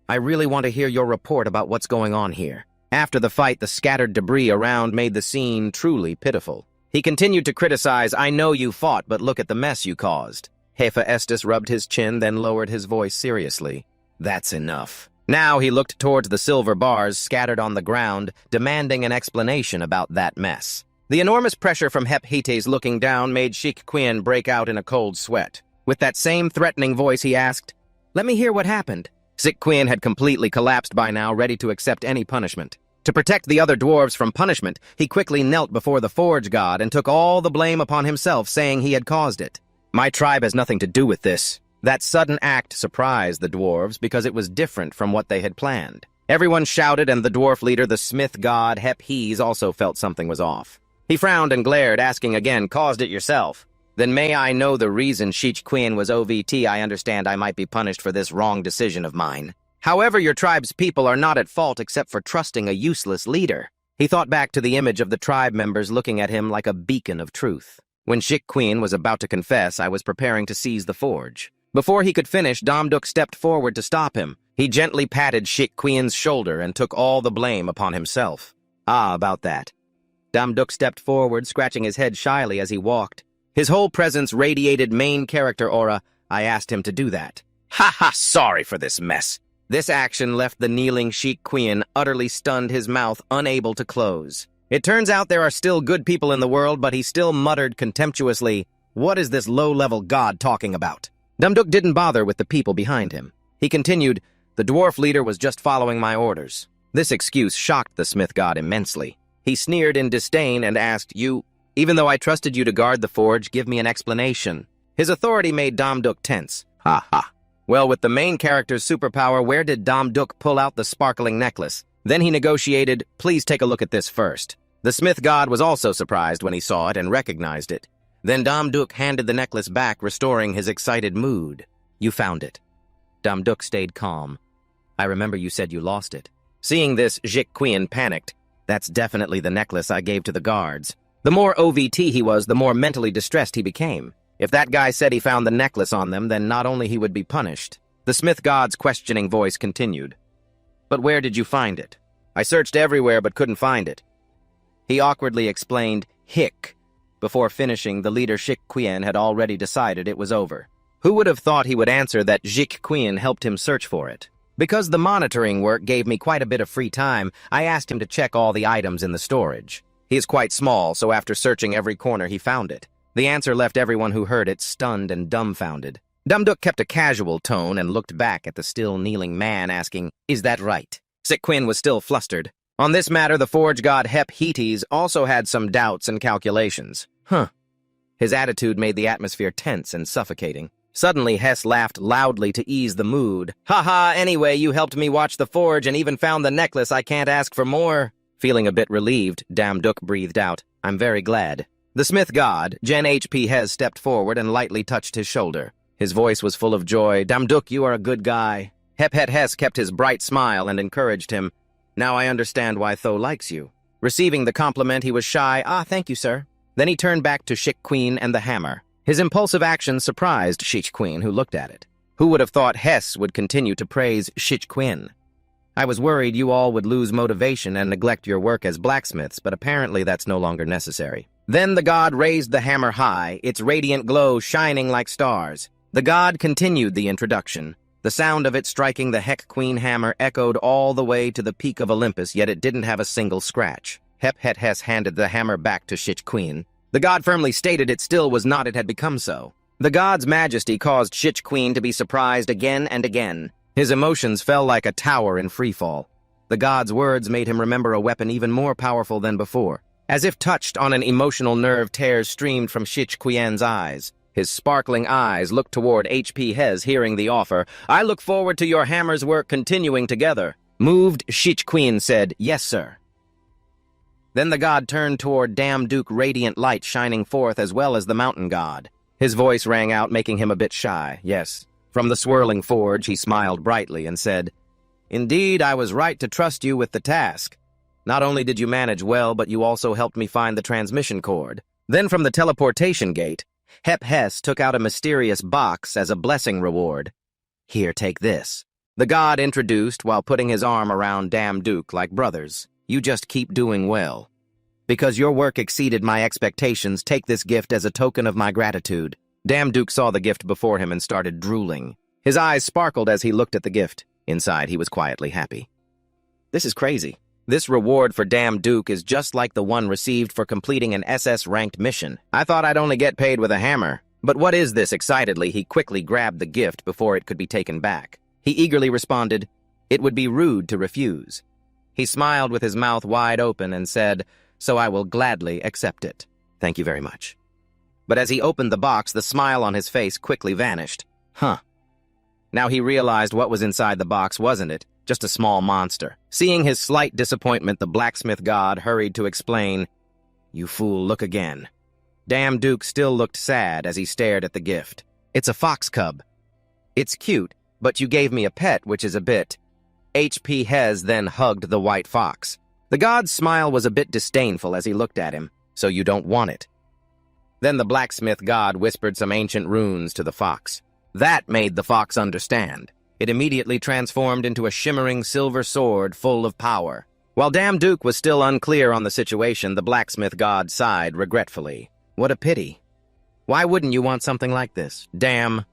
"I really want to hear your report about what's going on here." After the fight, the scattered debris around made the scene truly pitiful. He continued to criticize, "I know you fought, but look at the mess you caused." Hephaestus rubbed his chin, then lowered his voice seriously. "That's enough." Now he looked towards the silver bars scattered on the ground, demanding an explanation about that mess. The enormous pressure from Hephaestus looking down made Shich-Quien break out in a cold sweat. With that same threatening voice, he asked, "Let me hear what happened." Shich-Quien had completely collapsed by now, ready to accept any punishment. To protect the other dwarves from punishment, he quickly knelt before the forge god and took all the blame upon himself, saying he had caused it. "My tribe has nothing to do with this." That sudden act surprised the dwarves because it was different from what they had planned. Everyone shouted, and the dwarf leader, the smith god Hephaestus, also felt something was off. He frowned and glared, asking again, "Caused it yourself? Then may I know the reason Shich-Quien was OVT? I understand I might be punished for this wrong decision of mine. However, your tribe's people are not at fault except for trusting a useless leader." He thought back to the image of the tribe members looking at him like a beacon of truth. When Shich-Quien was about to confess, I was preparing to seize the forge. Before he could finish, Damduk stepped forward to stop him. He gently patted Shich-Quien's shoulder and took all the blame upon himself. "Ah, about that." Damduk stepped forward, scratching his head shyly as he walked. His whole presence radiated main character aura. I asked him to do that. Ha ha, sorry for this mess. This action left the kneeling Sheik Qian utterly stunned, his mouth unable to close. It turns out there are still good people in the world, but he still muttered contemptuously, "What is this low-level god talking about?" Damduk didn't bother with the people behind him. He continued, "The dwarf leader was just following my orders." This excuse shocked the smith god immensely. He sneered in disdain and asked, Even though I trusted you to guard the forge, give me an explanation." His authority made Damduk tense. Ha ha. Well, with the main character's superpower, where did Damduk pull out the sparkling necklace? Then he negotiated, "Please take a look at this first." The smith god was also surprised when he saw it and recognized it. Then Damduk handed the necklace back, restoring his excited mood. "You found it." Damduk stayed calm. "I remember you said you lost it." Seeing this, Sheik Qian panicked. "That's definitely the necklace I gave to the guards." The more OVT he was, the more mentally distressed he became. If that guy said he found the necklace on them, then not only he would be punished. The smith god's questioning voice continued. "But where did you find it?" "I searched everywhere but couldn't find it." He awkwardly explained, "Hick." Before finishing, the leader Sheik Qian had already decided it was over. Who would have thought he would answer that Sheik Qian helped him search for it? Because the monitoring work gave me quite a bit of free time, I asked him to check all the items in the storage. He is quite small, so after searching every corner, he found it. The answer left everyone who heard it stunned and dumbfounded. Damduk kept a casual tone and looked back at the still kneeling man, asking, "Is that right?" Sheik Qian was still flustered. On this matter, the forge god Hephaestus also had some doubts and calculations. His attitude made the atmosphere tense and suffocating. Suddenly, Hess laughed loudly to ease the mood. "Ha ha, anyway, you helped me watch the forge and even found the necklace. I can't ask for more." Feeling a bit relieved, Damduk breathed out, "I'm very glad." The smith god, Gen HP Hez, stepped forward and lightly touched his shoulder. His voice was full of joy. "Damduk, you are a good guy." Hephaestus kept his bright smile and encouraged him. "Now I understand why Tho likes you." Receiving the compliment, he was shy. "Thank you, sir." Then he turned back to Sheik Qian and the hammer. His impulsive action surprised Sheik Qian, who looked at it. Who would have thought Hess would continue to praise Sheik Qian? "I was worried you all would lose motivation and neglect your work as blacksmiths, but apparently that's no longer necessary." Then the god raised the hammer high, its radiant glow shining like stars. The god continued the introduction. The sound of it striking the Heck Queen hammer echoed all the way to the peak of Olympus, yet it didn't have a single scratch. Hephaestus handed the hammer back to Sheik Qian. The god firmly stated it still was not, it had become so. The god's majesty caused Sheik Qian to be surprised again and again. His emotions fell like a tower in freefall. The god's words made him remember a weapon even more powerful than before. As if touched on an emotional nerve, tears streamed from Sheik Qian's eyes. His sparkling eyes looked toward HP Hez, hearing the offer. "I look forward to your hammer's work continuing together." Moved, Sheik Qian said, "Yes, sir." Then the god turned toward Damduk, radiant light shining forth as well as the mountain god. His voice rang out, making him a bit shy. "Yes." From the swirling forge, he smiled brightly and said, "Indeed, I was right to trust you with the task. Not only did you manage well, but you also helped me find the transmission cord." Then from the teleportation gate, Hephaestus took out a mysterious box as a blessing reward. "Here, take this." The god introduced while putting his arm around Damduk like brothers. "You just keep doing well. Because your work exceeded my expectations, take this gift as a token of my gratitude." Damduk saw the gift before him and started drooling. His eyes sparkled as he looked at the gift. Inside, he was quietly happy. "This is crazy. This reward for Damduk is just like the one received for completing an SS-ranked mission. I thought I'd only get paid with a hammer. But what is this?" Excitedly, he quickly grabbed the gift before it could be taken back. He eagerly responded, "It would be rude to refuse." He smiled with his mouth wide open and said, "So I will gladly accept it. Thank you very much." But as he opened the box, the smile on his face quickly vanished. Now he realized what was inside the box, wasn't it? Just a small monster. Seeing his slight disappointment, the blacksmith god hurried to explain, "You fool, look again." Damduk still looked sad as he stared at the gift. "It's a fox cub. It's cute, but you gave me a pet, which is a bit..." HP Hez then hugged the white fox. The god's smile was a bit disdainful as he looked at him. "So you don't want it." Then the blacksmith god whispered some ancient runes to the fox. That made the fox understand. It immediately transformed into a shimmering silver sword full of power. While Damduk was still unclear on the situation, the blacksmith god sighed regretfully. "What a pity. Why wouldn't you want something like this? Damn.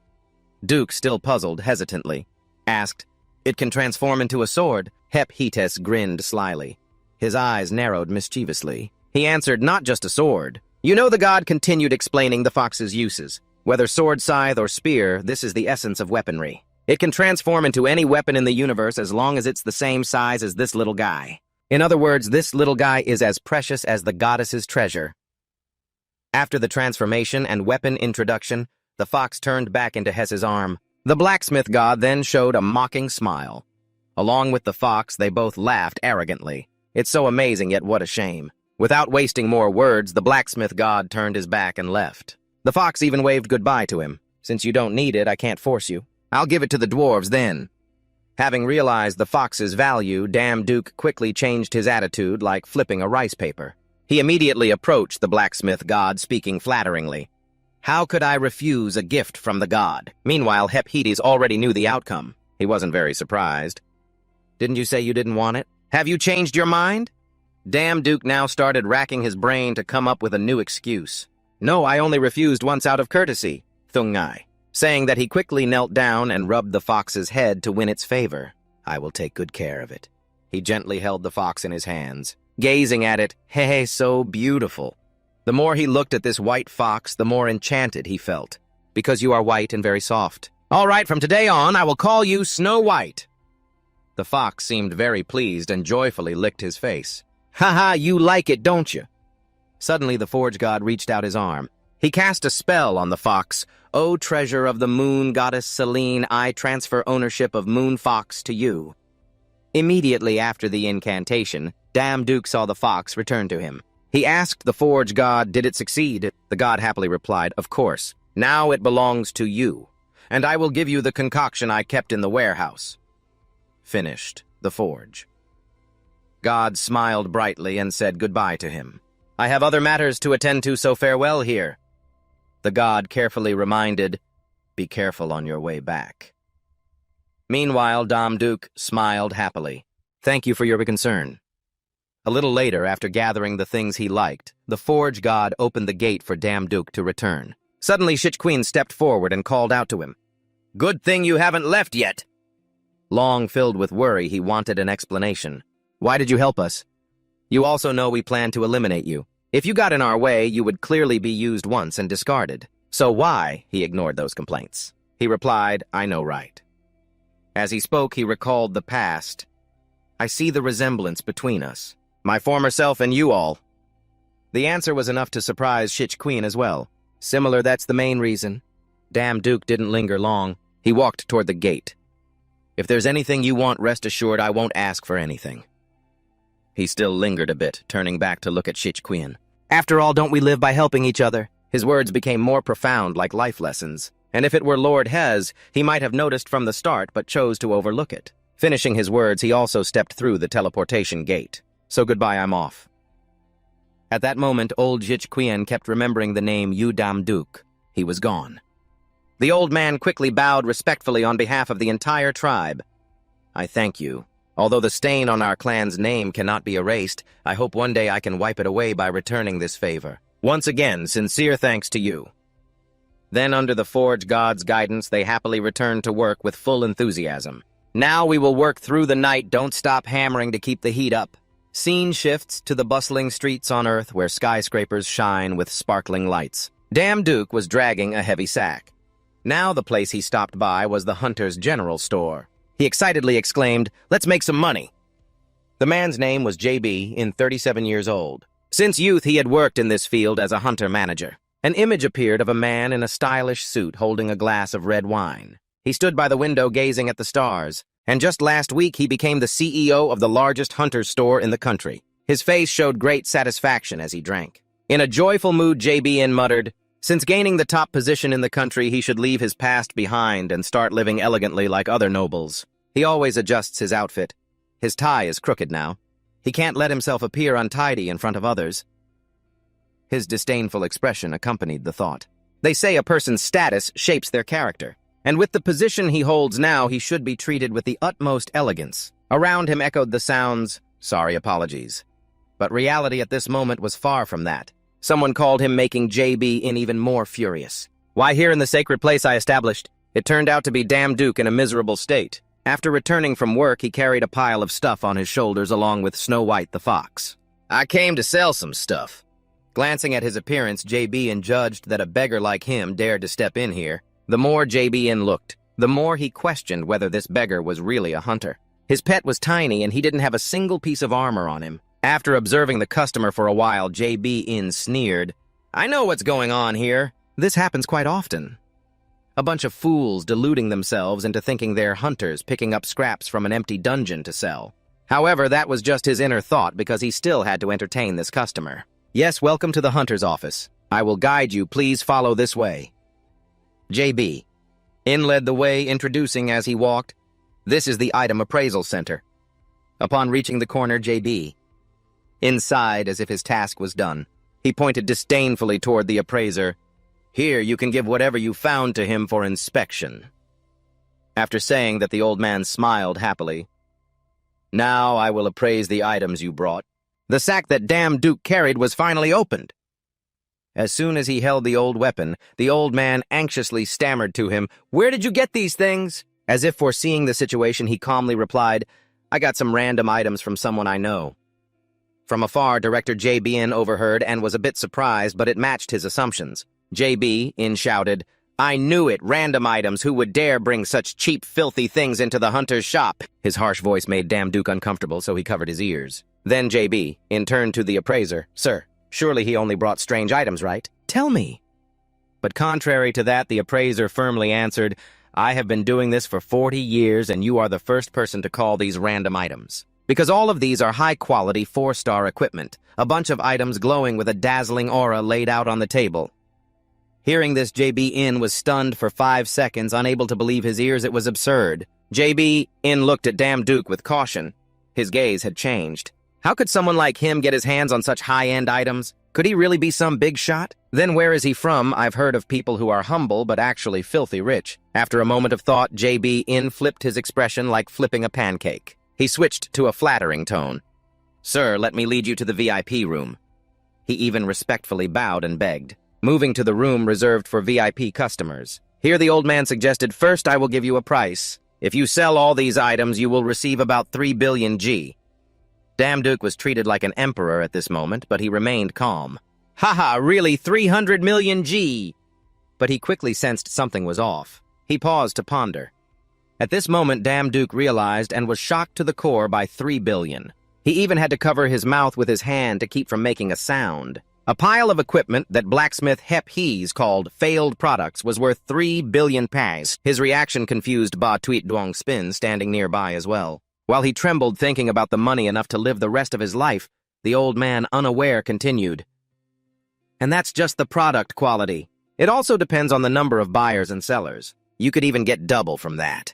Duke, still puzzled, hesitantly, asked, "It can transform into a sword?" Hephaestus grinned slyly. His eyes narrowed mischievously. He answered, "Not just a sword." You know, the god continued explaining the fox's uses. Whether sword, scythe, or spear, this is the essence of weaponry. It can transform into any weapon in the universe as long as it's the same size as this little guy. In other words, this little guy is as precious as the goddess's treasure. After the transformation and weapon introduction, the fox turned back into Hes's arm. The blacksmith god then showed a mocking smile. Along with the fox, they both laughed arrogantly. It's so amazing, yet what a shame. Without wasting more words, the blacksmith god turned his back and left. The fox even waved goodbye to him. "Since you don't need it, I can't force you. I'll give it to the dwarves then." Having realized the fox's value, Damduk quickly changed his attitude like flipping a rice paper. He immediately approached the blacksmith god, speaking flatteringly. "How could I refuse a gift from the god?" Meanwhile, Hephaestus already knew the outcome. He wasn't very surprised. "Didn't you say you didn't want it? Have you changed your mind?" Damduk now started racking his brain to come up with a new excuse. "No, I only refused once out of courtesy," Thungai, saying that he quickly knelt down and rubbed the fox's head to win its favor. "I will take good care of it." He gently held the fox in his hands, gazing at it. Hey, so beautiful. The more he looked at this white fox, the more enchanted he felt. "Because you are white and very soft. All right, from today on, I will call you Snow White." The fox seemed very pleased and joyfully licked his face. "Ha, you like it, don't you?" Suddenly, the forge god reached out his arm. He cast a spell on the fox. "O treasure of the moon goddess Selene, I transfer ownership of Moon Fox to you." Immediately after the incantation, Damduk saw the fox return to him. He asked the forge god, "Did it succeed?" The god happily replied, "Of course. Now it belongs to you, and I will give you the concoction I kept in the warehouse." Finished the forge. God smiled brightly and said goodbye to him. "I have other matters to attend to, so farewell here." The god carefully reminded, "Be careful on your way back." Meanwhile, Damduk smiled happily. "Thank you for your concern." A little later, after gathering the things he liked, the forge god opened the gate for Damduk to return. Suddenly, Shitqueen stepped forward and called out to him. "Good thing you haven't left yet." Long filled with worry, he wanted an explanation. "Why did you help us? You also know we plan to eliminate you. If you got in our way, you would clearly be used once and discarded. So why?" He ignored those complaints. He replied, "I know right." As he spoke, he recalled the past. "I see the resemblance between us. My former self and you all." The answer was enough to surprise Shitqueen as well. "Similar, that's the main reason." Damduk didn't linger long. He walked toward the gate. "If there's anything you want, rest assured I won't ask for anything." He still lingered a bit, turning back to look at Shitqueen. "After all, don't we live by helping each other?" His words became more profound, like life lessons. And if it were Lord Hes, he might have noticed from the start, but chose to overlook it. Finishing his words, he also stepped through the teleportation gate. "So goodbye, I'm off." At that moment, old Shitqueen kept remembering the name Damduk. He was gone. The old man quickly bowed respectfully on behalf of the entire tribe. "I thank you. Although the stain on our clan's name cannot be erased, I hope one day I can wipe it away by returning this favor. Once again, sincere thanks to you." Then, under the forge god's guidance, they happily returned to work with full enthusiasm. "Now we will work through the night, don't stop hammering to keep the heat up." Scene shifts to the bustling streets on Earth where skyscrapers shine with sparkling lights. Damduk was dragging a heavy sack. Now the place he stopped by was the hunter's general store. He excitedly exclaimed, "Let's make some money." The man's name was JB, 37 years old. Since youth, he had worked in this field as a hunter manager. An image appeared of a man in a stylish suit holding a glass of red wine. He stood by the window gazing at the stars, and just last week he became the CEO of the largest hunter's store in the country. His face showed great satisfaction as he drank. In a joyful mood, JBN muttered, "Since gaining the top position in the country, he should leave his past behind and start living elegantly like other nobles. He always adjusts his outfit. His tie is crooked now. He can't let himself appear untidy in front of others." His disdainful expression accompanied the thought. They say a person's status shapes their character, and with the position he holds now, he should be treated with the utmost elegance. Around him echoed the sounds, "Sorry, apologies." But reality at this moment was far from that. Someone called him, making JB in even more furious. Why, here in the sacred place I established, it turned out to be Damduk in a miserable state. After returning from work, he carried a pile of stuff on his shoulders along with Snow White the fox. I came to sell some stuff. Glancing at his appearance, JB judged that a beggar like him dared to step in here. The more JB looked, the more he questioned whether this beggar was really a hunter. His pet was tiny and he didn't have a single piece of armor on him. After observing the customer for a while, JB sneered, I know what's going on here. This happens quite often. A bunch of fools deluding themselves into thinking they're hunters picking up scraps from an empty dungeon to sell. However, that was just his inner thought because he still had to entertain this customer. Yes, welcome to the hunter's office. I will guide you. Please follow this way. JB led the way, introducing as he walked, This is the item appraisal center. Upon reaching the corner, JB sighed as if his task was done. He pointed disdainfully toward the appraiser. Here you can give whatever you found to him for inspection. After saying that, the old man smiled happily. Now I will appraise the items you brought. The sack that Damduk carried was finally opened. As soon as he held the old weapon, the old man anxiously stammered to him, Where did you get these things? As if foreseeing the situation, he calmly replied, I got some random items from someone I know. From afar, Director JB overheard and was a bit surprised, but it matched his assumptions. JB shouted, I knew it, random items, who would dare bring such cheap, filthy things into the hunter's shop? His harsh voice made Damduk uncomfortable, so he covered his ears. Then JB turned to the appraiser, Sir, surely he only brought strange items, right? Tell me. But contrary to that, the appraiser firmly answered, I have been doing this for 40 years, and you are the first person to call these random items. Because all of these are high-quality 4-star equipment, a bunch of items glowing with a dazzling aura laid out on the table. Hearing this, JB was stunned for 5 seconds, unable to believe his ears. It was absurd. JB looked at Damduk with caution. His gaze had changed. How could someone like him get his hands on such high-end items? Could he really be some big shot? Then where is he from? I've heard of people who are humble but actually filthy rich. After a moment of thought, JB flipped his expression like flipping a pancake. He switched to a flattering tone. Sir, let me lead you to the VIP room. He even respectfully bowed and begged, moving to the room reserved for VIP customers. Here the old man suggested, First, I will give you a price. If you sell all these items, you will receive about 3 billion G. Damduk was treated like an emperor at this moment, but he remained calm. Haha, really 300 million G! But he quickly sensed something was off. He paused to ponder. At this moment, Damduk realized and was shocked to the core by 3 billion. He even had to cover his mouth with his hand to keep from making a sound. A pile of equipment that blacksmith Hephaestus called failed products was worth 3 billion paes. His reaction confused Ba Tuit Duong Spin, standing nearby as well. While he trembled thinking about the money enough to live the rest of his life, the old man, unaware, continued. And that's just the product quality. It also depends on the number of buyers and sellers. You could even get double from that.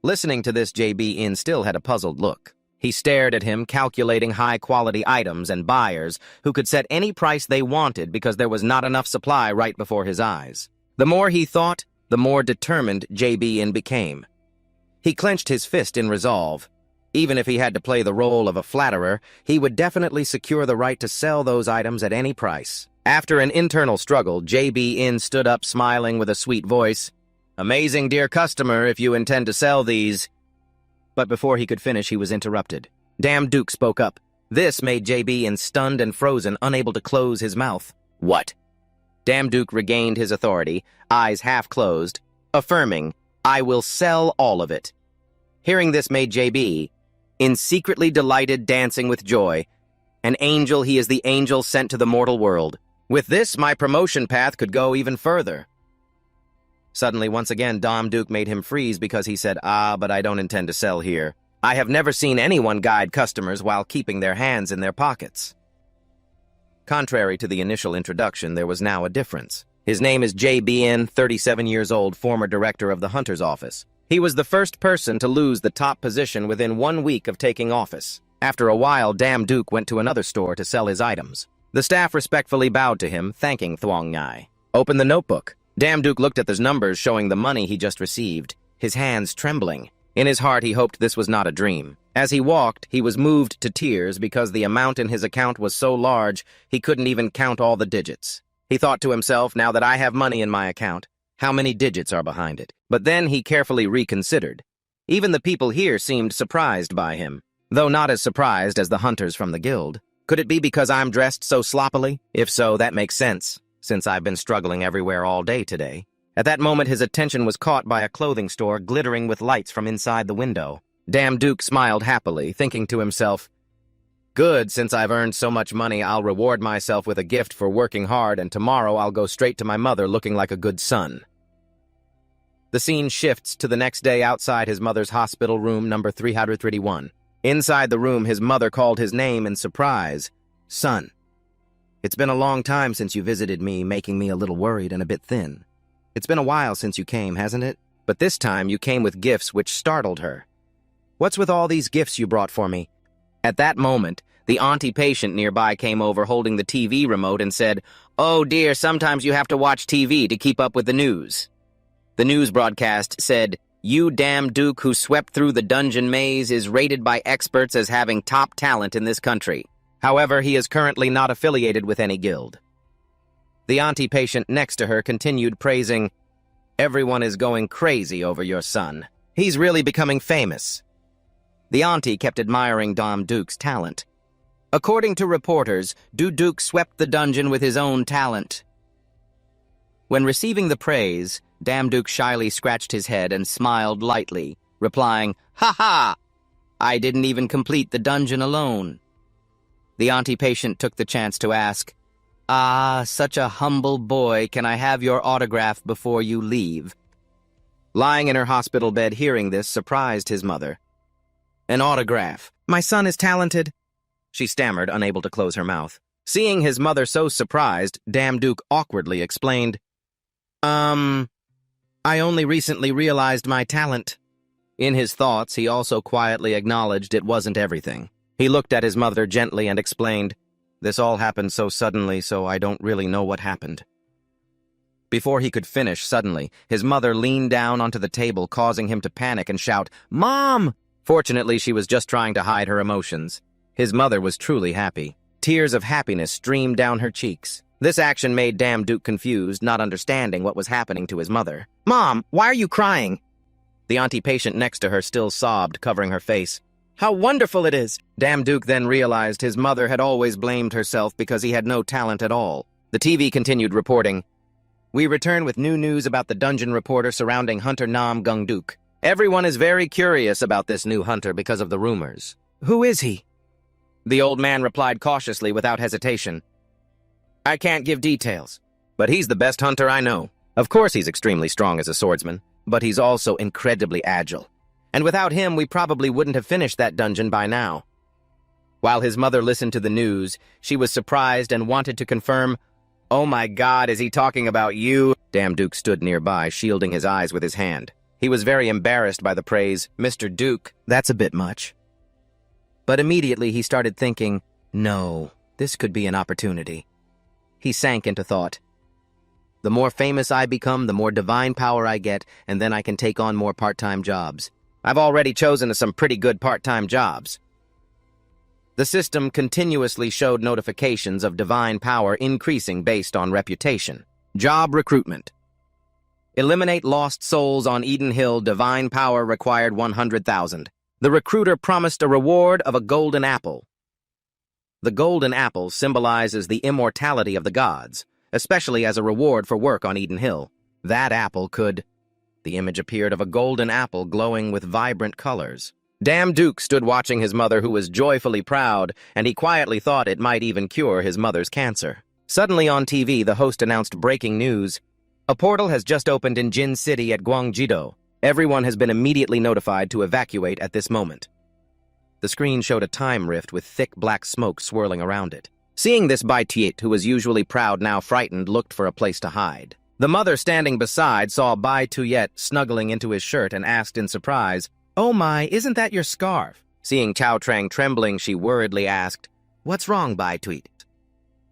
Listening to this, JB still had a puzzled look. He stared at him, calculating high-quality items and buyers who could set any price they wanted because there was not enough supply right before his eyes. The more he thought, the more determined JB became. He clenched his fist in resolve. Even if he had to play the role of a flatterer, he would definitely secure the right to sell those items at any price. After an internal struggle, JB stood up, smiling with a sweet voice. Amazing, dear customer, if you intend to sell these. But before he could finish, he was interrupted. Damduk spoke up. This made JB stunned and frozen, unable to close his mouth. What? Damduk regained his authority, eyes half closed, affirming, I will sell all of it. Hearing this made JB secretly delighted, dancing with joy. An angel, he is the angel sent to the mortal world. With this, my promotion path could go even further. Suddenly, once again, Damduk made him freeze because he said, but I don't intend to sell here. I have never seen anyone guide customers while keeping their hands in their pockets. Contrary to the initial introduction, there was now a difference. His name is JBN, 37 years old, former director of the Hunter's Office. He was the first person to lose the top position within 1 week of taking office. After a while, Damduk went to another store to sell his items. The staff respectfully bowed to him, thanking Thuong Nhai. Open the notebook. Damduk looked at the numbers showing the money he just received, his hands trembling. In his heart, he hoped this was not a dream. As he walked, he was moved to tears because the amount in his account was so large he couldn't even count all the digits. He thought to himself, now that I have money in my account, how many digits are behind it? But then he carefully reconsidered. Even the people here seemed surprised by him, though not as surprised as the hunters from the guild. Could it be because I'm dressed so sloppily? If so, that makes sense, since I've been struggling everywhere all day today. At that moment, his attention was caught by a clothing store glittering with lights from inside the window. Damduk smiled happily, thinking to himself, good, since I've earned so much money, I'll reward myself with a gift for working hard, and tomorrow I'll go straight to my mother looking like a good son. The scene shifts to the next day outside his mother's hospital room number 331. Inside the room, his mother called his name in surprise. Son, it's been a long time since you visited me, making me a little worried and a bit thin. It's been a while since you came, hasn't it? But this time you came with gifts which startled her. What's with all these gifts you brought for me? At that moment, the auntie patient nearby came over holding the TV remote and said, oh dear, sometimes you have to watch TV to keep up with the news. The news broadcast said, you Damduk who swept through the dungeon maze is rated by experts as having top talent in this country. However, he is currently not affiliated with any guild. The auntie patient next to her continued praising, everyone is going crazy over your son. He's really becoming famous. The auntie kept admiring Damduk's talent. According to reporters, Duk swept the dungeon with his own talent. When receiving the praise, Damduk shyly scratched his head and smiled lightly, replying, ha ha! I didn't even complete the dungeon alone. The auntie patient took the chance to ask, ah, such a humble boy, can I have your autograph before you leave? Lying in her hospital bed hearing this surprised his mother. An autograph. My son is talented, she stammered, unable to close her mouth. Seeing his mother so surprised, Damduk awkwardly explained, I only recently realized my talent. In his thoughts, he also quietly acknowledged it wasn't everything. He looked at his mother gently and explained, this all happened so suddenly, so I don't really know what happened. Before he could finish, suddenly, his mother leaned down onto the table, causing him to panic and shout, Mom! Fortunately, she was just trying to hide her emotions. His mother was truly happy. Tears of happiness streamed down her cheeks. This action made Damduk confused, not understanding what was happening to his mother. Mom, why are you crying? The auntie patient next to her still sobbed, covering her face. How wonderful it is! Damduk then realized his mother had always blamed herself because he had no talent at all. The TV continued reporting, we return with new news about the dungeon reporter surrounding Hunter Nam Gung Duk. Everyone is very curious about this new hunter because of the rumors. Who is he? The old man replied cautiously without hesitation. I can't give details, but he's the best hunter I know. Of course he's extremely strong as a swordsman, but he's also incredibly agile. And without him, we probably wouldn't have finished that dungeon by now. While his mother listened to the news, she was surprised and wanted to confirm, oh my God, is he talking about you? Damduk stood nearby, shielding his eyes with his hand. He was very embarrassed by the praise, Mr. Duke, that's a bit much. But immediately he started thinking, no, this could be an opportunity. He sank into thought. The more famous I become, the more divine power I get, and then I can take on more part-time jobs. I've already chosen some pretty good part-time jobs. The system continuously showed notifications of divine power increasing based on reputation. Job recruitment. Eliminate lost souls on Eden Hill. Divine power required 100,000. The recruiter promised a reward of a golden apple. The golden apple symbolizes the immortality of the gods, especially as a reward for work on Eden Hill. That apple could... The image appeared of a golden apple glowing with vibrant colors. Damduk stood watching his mother, who was joyfully proud, and he quietly thought it might even cure his mother's cancer. Suddenly on TV, the host announced breaking news. A portal has just opened in Jin City at Gwangjido. Everyone has been immediately notified to evacuate at this moment. The screen showed a time rift with thick black smoke swirling around it. Seeing this, Bai Tiet, who was usually proud, now frightened, looked for a place to hide. The mother standing beside saw Bai Tiet snuggling into his shirt and asked in surprise, oh my, isn't that your scarf? Seeing Chao Trang trembling, she worriedly asked, what's wrong, Bai Tiet?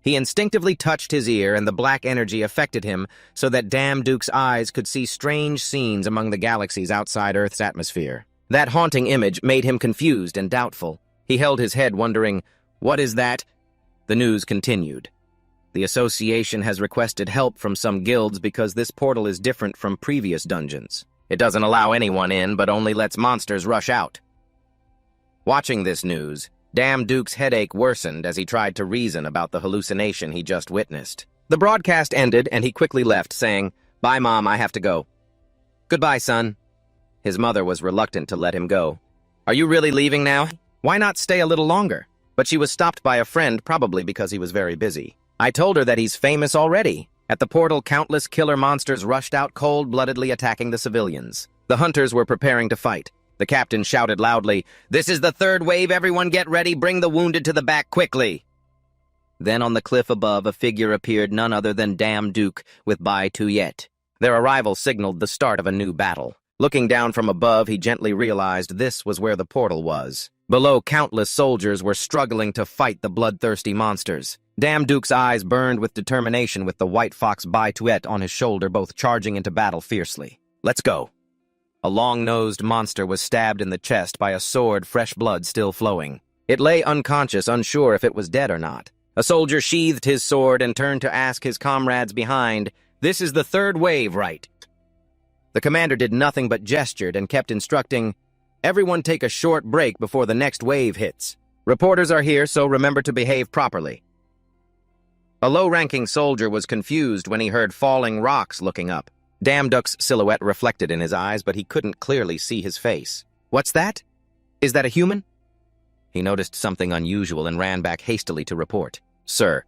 He instinctively touched his ear, and the black energy affected him so that Damduk's eyes could see strange scenes among the galaxies outside Earth's atmosphere. That haunting image made him confused and doubtful. He held his head, wondering, "What is that?" The news continued. The association has requested help from some guilds because this portal is different from previous dungeons. It doesn't allow anyone in, but only lets monsters rush out. Watching this news, Damduk's headache worsened as he tried to reason about the hallucination he just witnessed. The broadcast ended, and he quickly left, saying, "Bye, Mom, I have to go." "Goodbye, son." His mother was reluctant to let him go. "Are you really leaving now? Why not stay a little longer?" But she was stopped by a friend, probably because he was very busy. "I told her that he's famous already." At the portal, countless killer monsters rushed out cold-bloodedly attacking the civilians. The hunters were preparing to fight. The captain shouted loudly, "This is the third wave, everyone get ready, bring the wounded to the back quickly." Then on the cliff above, a figure appeared, none other than Damduk with Bai Tuyet. Their arrival signaled the start of a new battle. Looking down from above, he gently realized this was where the portal was. Below, countless soldiers were struggling to fight the bloodthirsty monsters. Damduk's eyes burned with determination with the white fox Bai Tuet on his shoulder, both charging into battle fiercely. "Let's go." A long-nosed monster was stabbed in the chest by a sword, fresh blood still flowing. It lay unconscious, unsure if it was dead or not. A soldier sheathed his sword and turned to ask his comrades behind, "This is the third wave, right?" The commander did nothing but gestured and kept instructing, "Everyone take a short break before the next wave hits. Reporters are here, so remember to behave properly." A low-ranking soldier was confused when he heard falling rocks looking up. Damduk's silhouette reflected in his eyes, but he couldn't clearly see his face. "What's that? Is that a human?" He noticed something unusual and ran back hastily to report. "Sir."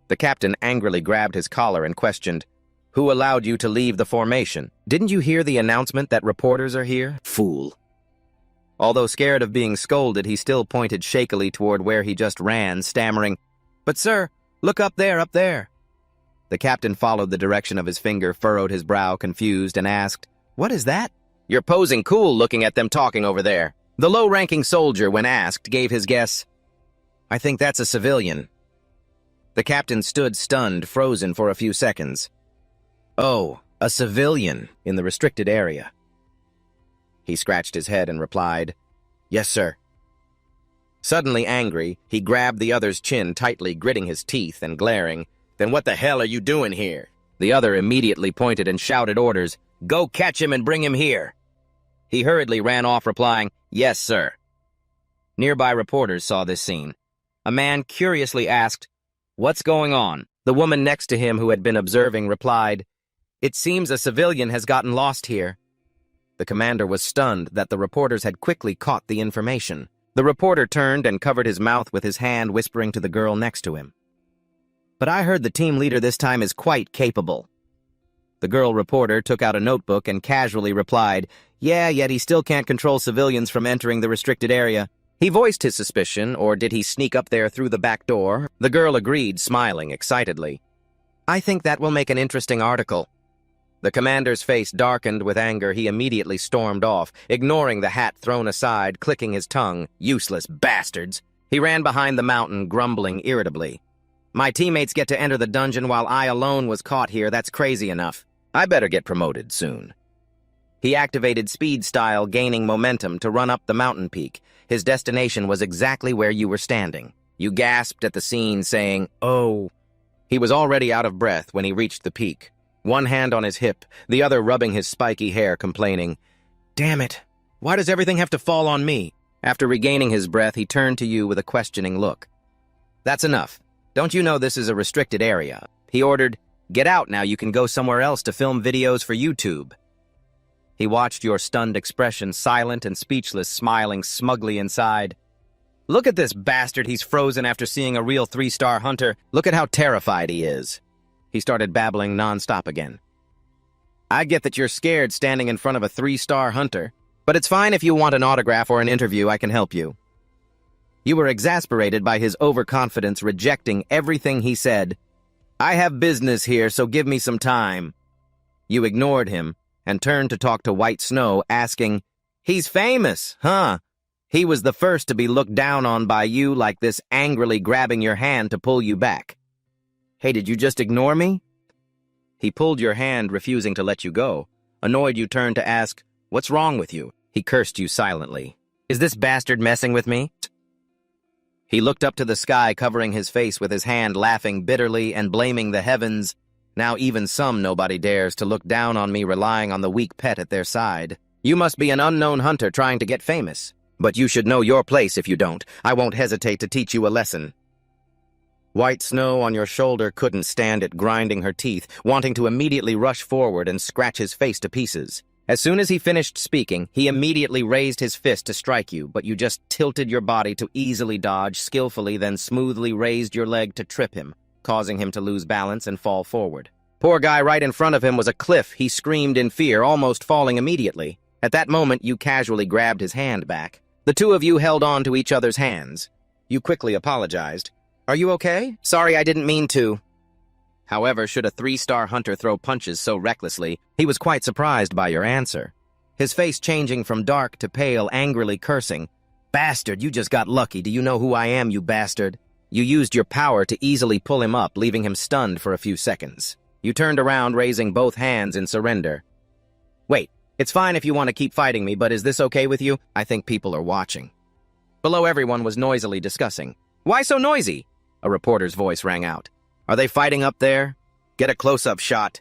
The captain angrily grabbed his collar and questioned, "Who allowed you to leave the formation? Didn't you hear the announcement that reporters are here? Fool." Although scared of being scolded, he still pointed shakily toward where he just ran, stammering, "But sir, look up there, up there." The captain followed the direction of his finger, furrowed his brow, confused, and asked, "What is that?" "You're posing cool looking at them talking over there." The low-ranking soldier, when asked, gave his guess, "I think that's a civilian." The captain stood stunned, frozen for a few seconds. "Oh, a civilian in the restricted area." He scratched his head and replied, "Yes, sir." Suddenly angry, he grabbed the other's chin tightly, gritting his teeth and glaring, "Then what the hell are you doing here?" The other immediately pointed and shouted orders, "Go catch him and bring him here." He hurriedly ran off, replying, "Yes, sir." Nearby reporters saw this scene. A man curiously asked, "What's going on?" The woman next to him, who had been observing, replied, "It seems a civilian has gotten lost here." The commander was stunned that the reporters had quickly caught the information. The reporter turned and covered his mouth with his hand, whispering to the girl next to him, "But I heard the team leader this time is quite capable." The girl reporter took out a notebook and casually replied, "Yeah, yet he still can't control civilians from entering the restricted area." He voiced his suspicion, or did he sneak up there through the back door? The girl agreed, smiling excitedly. "I think that will make an interesting article." The commander's face darkened with anger. He immediately stormed off, ignoring the hat thrown aside, clicking his tongue. "Useless bastards!" He ran behind the mountain, grumbling irritably. "My teammates get to enter the dungeon while I alone was caught here. That's crazy enough. I better get promoted soon." He activated speed style, gaining momentum to run up the mountain peak. His destination was exactly where you were standing. You gasped at the scene, saying, "Oh." He was already out of breath when he reached the peak. One hand on his hip, the other rubbing his spiky hair, complaining, "Damn it, why does everything have to fall on me?" After regaining his breath, he turned to you with a questioning look. "That's enough. Don't you know this is a restricted area?" He ordered, "Get out now, you can go somewhere else to film videos for YouTube." He watched your stunned expression, silent and speechless, smiling smugly inside. "Look at this bastard, he's frozen after seeing a real 3-star hunter. Look at how terrified he is." He started babbling nonstop again. "I get that you're scared standing in front of a 3-star hunter, but it's fine if you want an autograph or an interview, I can help you." You were exasperated by his overconfidence, rejecting everything he said. "I have business here, so give me some time." You ignored him and turned to talk to White Snow, asking, "He's famous, huh?" He was the first to be looked down on by you like this, angrily grabbing your hand to pull you back. "Hey, did you just ignore me?" He pulled your hand, refusing to let you go. Annoyed, you turned to ask, "What's wrong with you?" He cursed you silently. Is this bastard messing with me? He looked up to the sky, covering his face with his hand, laughing bitterly and blaming the heavens. Now even some nobody dares to look down on me, relying on the weak pet at their side. You must be an unknown hunter trying to get famous. But you should know your place if you don't. I won't hesitate to teach you a lesson. White Snow on your shoulder couldn't stand it, grinding her teeth, wanting to immediately rush forward and scratch his face to pieces. As soon as he finished speaking, he immediately raised his fist to strike you, but you just tilted your body to easily dodge, skillfully, then smoothly raised your leg to trip him, causing him to lose balance and fall forward. Poor guy, right in front of him was a cliff. He screamed in fear, almost falling immediately. At that moment, you casually grabbed his hand back. The two of you held on to each other's hands. You quickly apologized. Are you okay? Sorry, I didn't mean to. However, should a 3-star hunter throw punches so recklessly, he was quite surprised by your answer. His face changing from dark to pale, angrily cursing. Bastard, you just got lucky. Do you know who I am, you bastard? You used your power to easily pull him up, leaving him stunned for a few seconds. You turned around, raising both hands in surrender. Wait, it's fine if you want to keep fighting me, but is this okay with you? I think people are watching. Below, everyone was noisily discussing. Why so noisy? A reporter's voice rang out. Are they fighting up there? Get a close-up shot.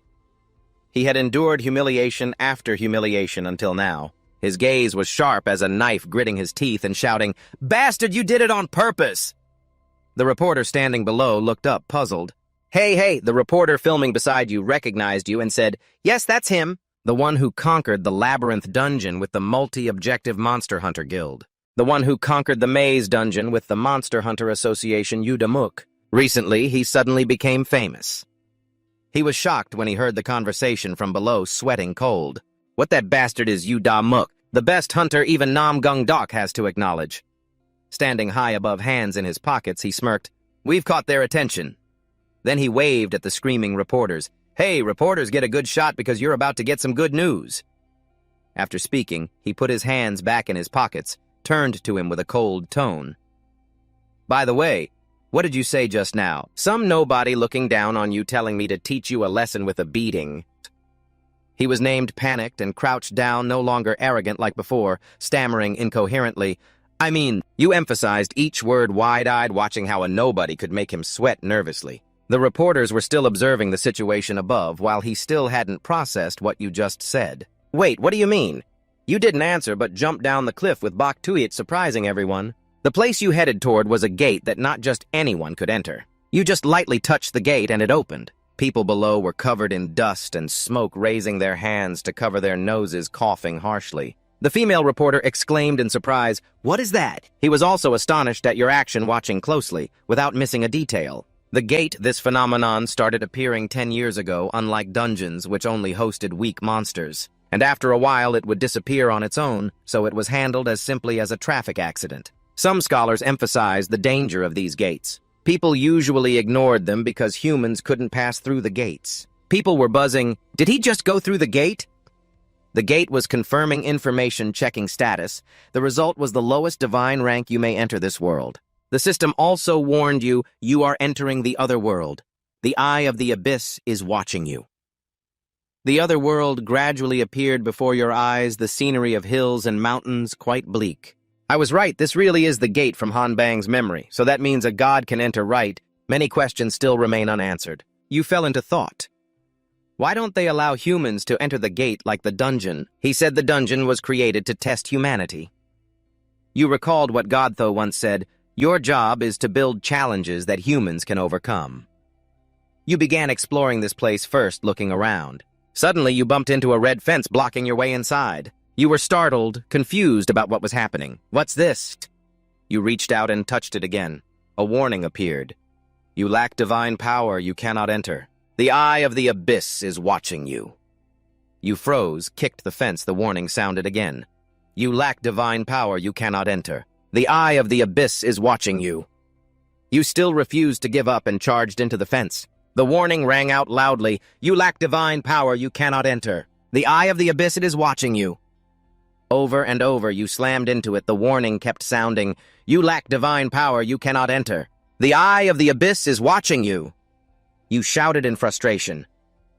He had endured humiliation after humiliation until now. His gaze was sharp as a knife, gritting his teeth and shouting, Bastard, you did it on purpose! The reporter standing below looked up, puzzled. Hey, the reporter filming beside you recognized you and said, Yes, that's him. The one who conquered the Labyrinth Dungeon with the Multi-Objective Monster Hunter Guild. The one who conquered the Maze Dungeon with the Monster Hunter Association Damduk. Recently, he suddenly became famous. He was shocked when he heard the conversation from below, sweating cold. What that bastard is Damduk, the best hunter even Gung Duk has to acknowledge. Standing high above, hands in his pockets, he smirked. We've caught their attention. Then he waved at the screaming reporters. Hey, reporters, get a good shot because you're about to get some good news. After speaking, he put his hands back in his pockets, turned to him with a cold tone. By the way, what did you say just now? Some nobody looking down on you telling me to teach you a lesson with a beating. He was named, panicked, and crouched down, no longer arrogant like before, stammering incoherently. I mean, you emphasized each word wide-eyed, watching how a nobody could make him sweat nervously. The reporters were still observing the situation above, while he still hadn't processed what you just said. Wait, what do you mean? You didn't answer, but jumped down the cliff with Bak Tuyet, surprising everyone. The place you headed toward was a gate that not just anyone could enter. You just lightly touched the gate and it opened. People below were covered in dust and smoke, raising their hands to cover their noses, coughing harshly. The female reporter exclaimed in surprise, What is that? He was also astonished at your action, watching closely, without missing a detail. The gate, this phenomenon, started appearing 10 years ago, unlike dungeons, which only hosted weak monsters. And after a while it would disappear on its own, so it was handled as simply as a traffic accident. Some scholars emphasize the danger of these gates. People usually ignored them because humans couldn't pass through the gates. People were buzzing, Did he just go through the gate? The gate was confirming information, checking status. The result was the lowest divine rank you may enter this world. The system also warned you, you are entering the other world. The eye of the abyss is watching you. The other world gradually appeared before your eyes, the scenery of hills and mountains, quite bleak. I was right, this really is the gate from Han Bang's memory, so that means a god can enter right. Many questions still remain unanswered. You fell into thought. Why don't they allow humans to enter the gate like the dungeon? He said the dungeon was created to test humanity. You recalled what Godtho once said, Your job is to build challenges that humans can overcome. You began exploring this place first, looking around. Suddenly, you bumped into a red fence blocking your way inside. You were startled, confused about what was happening. What's this? You reached out and touched it again. A warning appeared. You lack divine power, you cannot enter. The eye of the abyss is watching you. You froze, kicked the fence, the warning sounded again. You lack divine power, you cannot enter. The eye of the abyss is watching you. You still refused to give up and charged into the fence. The warning rang out loudly. You lack divine power, you cannot enter. The eye of the abyss, it is watching you. Over and over, you slammed into it. The warning kept sounding. You lack divine power, you cannot enter. The eye of the abyss is watching you. You shouted in frustration.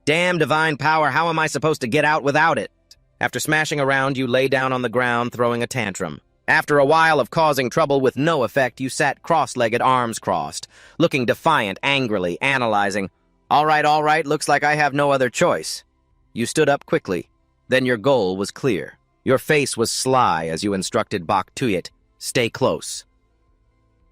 Damn divine power, how am I supposed to get out without it? After smashing around, you lay down on the ground, throwing a tantrum. After a while of causing trouble with no effect, you sat cross-legged, arms crossed, looking defiant, angrily, analyzing. All right, looks like I have no other choice. You stood up quickly. Then your goal was clear. Your face was sly as you instructed Bak Tuyet, stay close.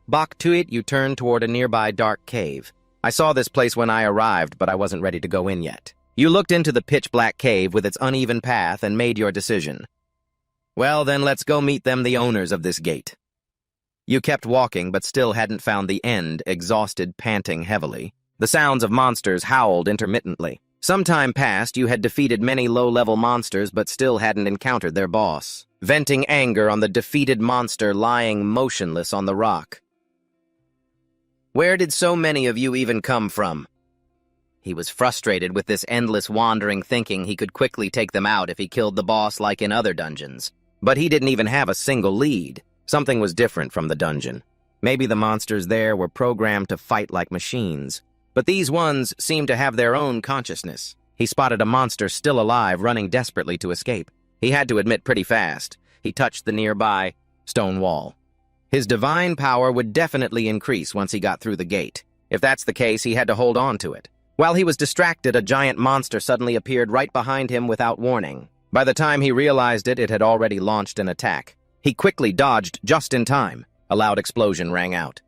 Bak Tuyet, you turned toward a nearby dark cave. I saw this place when I arrived, but I wasn't ready to go in yet. You looked into the pitch-black cave with its uneven path and made your decision. Well, then let's go meet them, the owners of this gate. You kept walking, but still hadn't found the end, exhausted, panting heavily. The sounds of monsters howled intermittently. Some time passed, you had defeated many low-level monsters, but still hadn't encountered their boss, venting anger on the defeated monster lying motionless on the rock. Where did so many of you even come from? He was frustrated with this endless wandering, thinking he could quickly take them out if he killed the boss like in other dungeons. But he didn't even have a single lead. Something was different from the dungeon. Maybe the monsters there were programmed to fight like machines. But these ones seemed to have their own consciousness. He spotted a monster still alive, running desperately to escape. He had to admit pretty fast. He touched the nearby stone wall. His divine power would definitely increase once he got through the gate. If that's the case, he had to hold on to it. While he was distracted, a giant monster suddenly appeared right behind him without warning. By the time he realized it, it had already launched an attack. He quickly dodged just in time. A loud explosion rang out.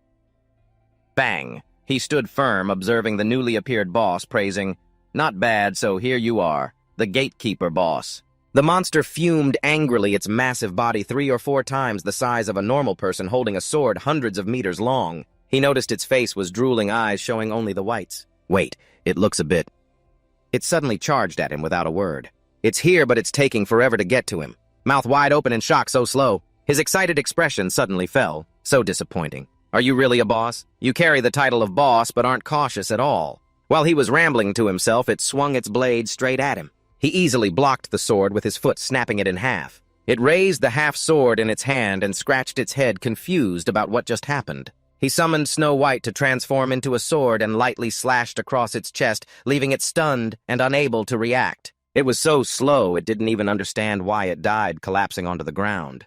Bang! He stood firm, observing the newly appeared boss, praising, "Not bad, so here you are, the gatekeeper boss." The monster fumed angrily, its massive body 3 or 4 times the size of a normal person holding a sword hundreds of meters long. He noticed its face was drooling eyes showing only the whites. Wait, it looks a bit... It suddenly charged at him without a word. It's here, but it's taking forever to get to him. Mouth wide open in shock, so slow. His excited expression suddenly fell. So disappointing. Are you really a boss? You carry the title of boss, but aren't cautious at all. While he was rambling to himself, it swung its blade straight at him. He easily blocked the sword with his foot, snapping it in half. It raised the half-sword in its hand and scratched its head, confused about what just happened. He summoned Snow White to transform into a sword and lightly slashed across its chest, leaving it stunned and unable to react. It was so slow it didn't even understand why it died, collapsing onto the ground.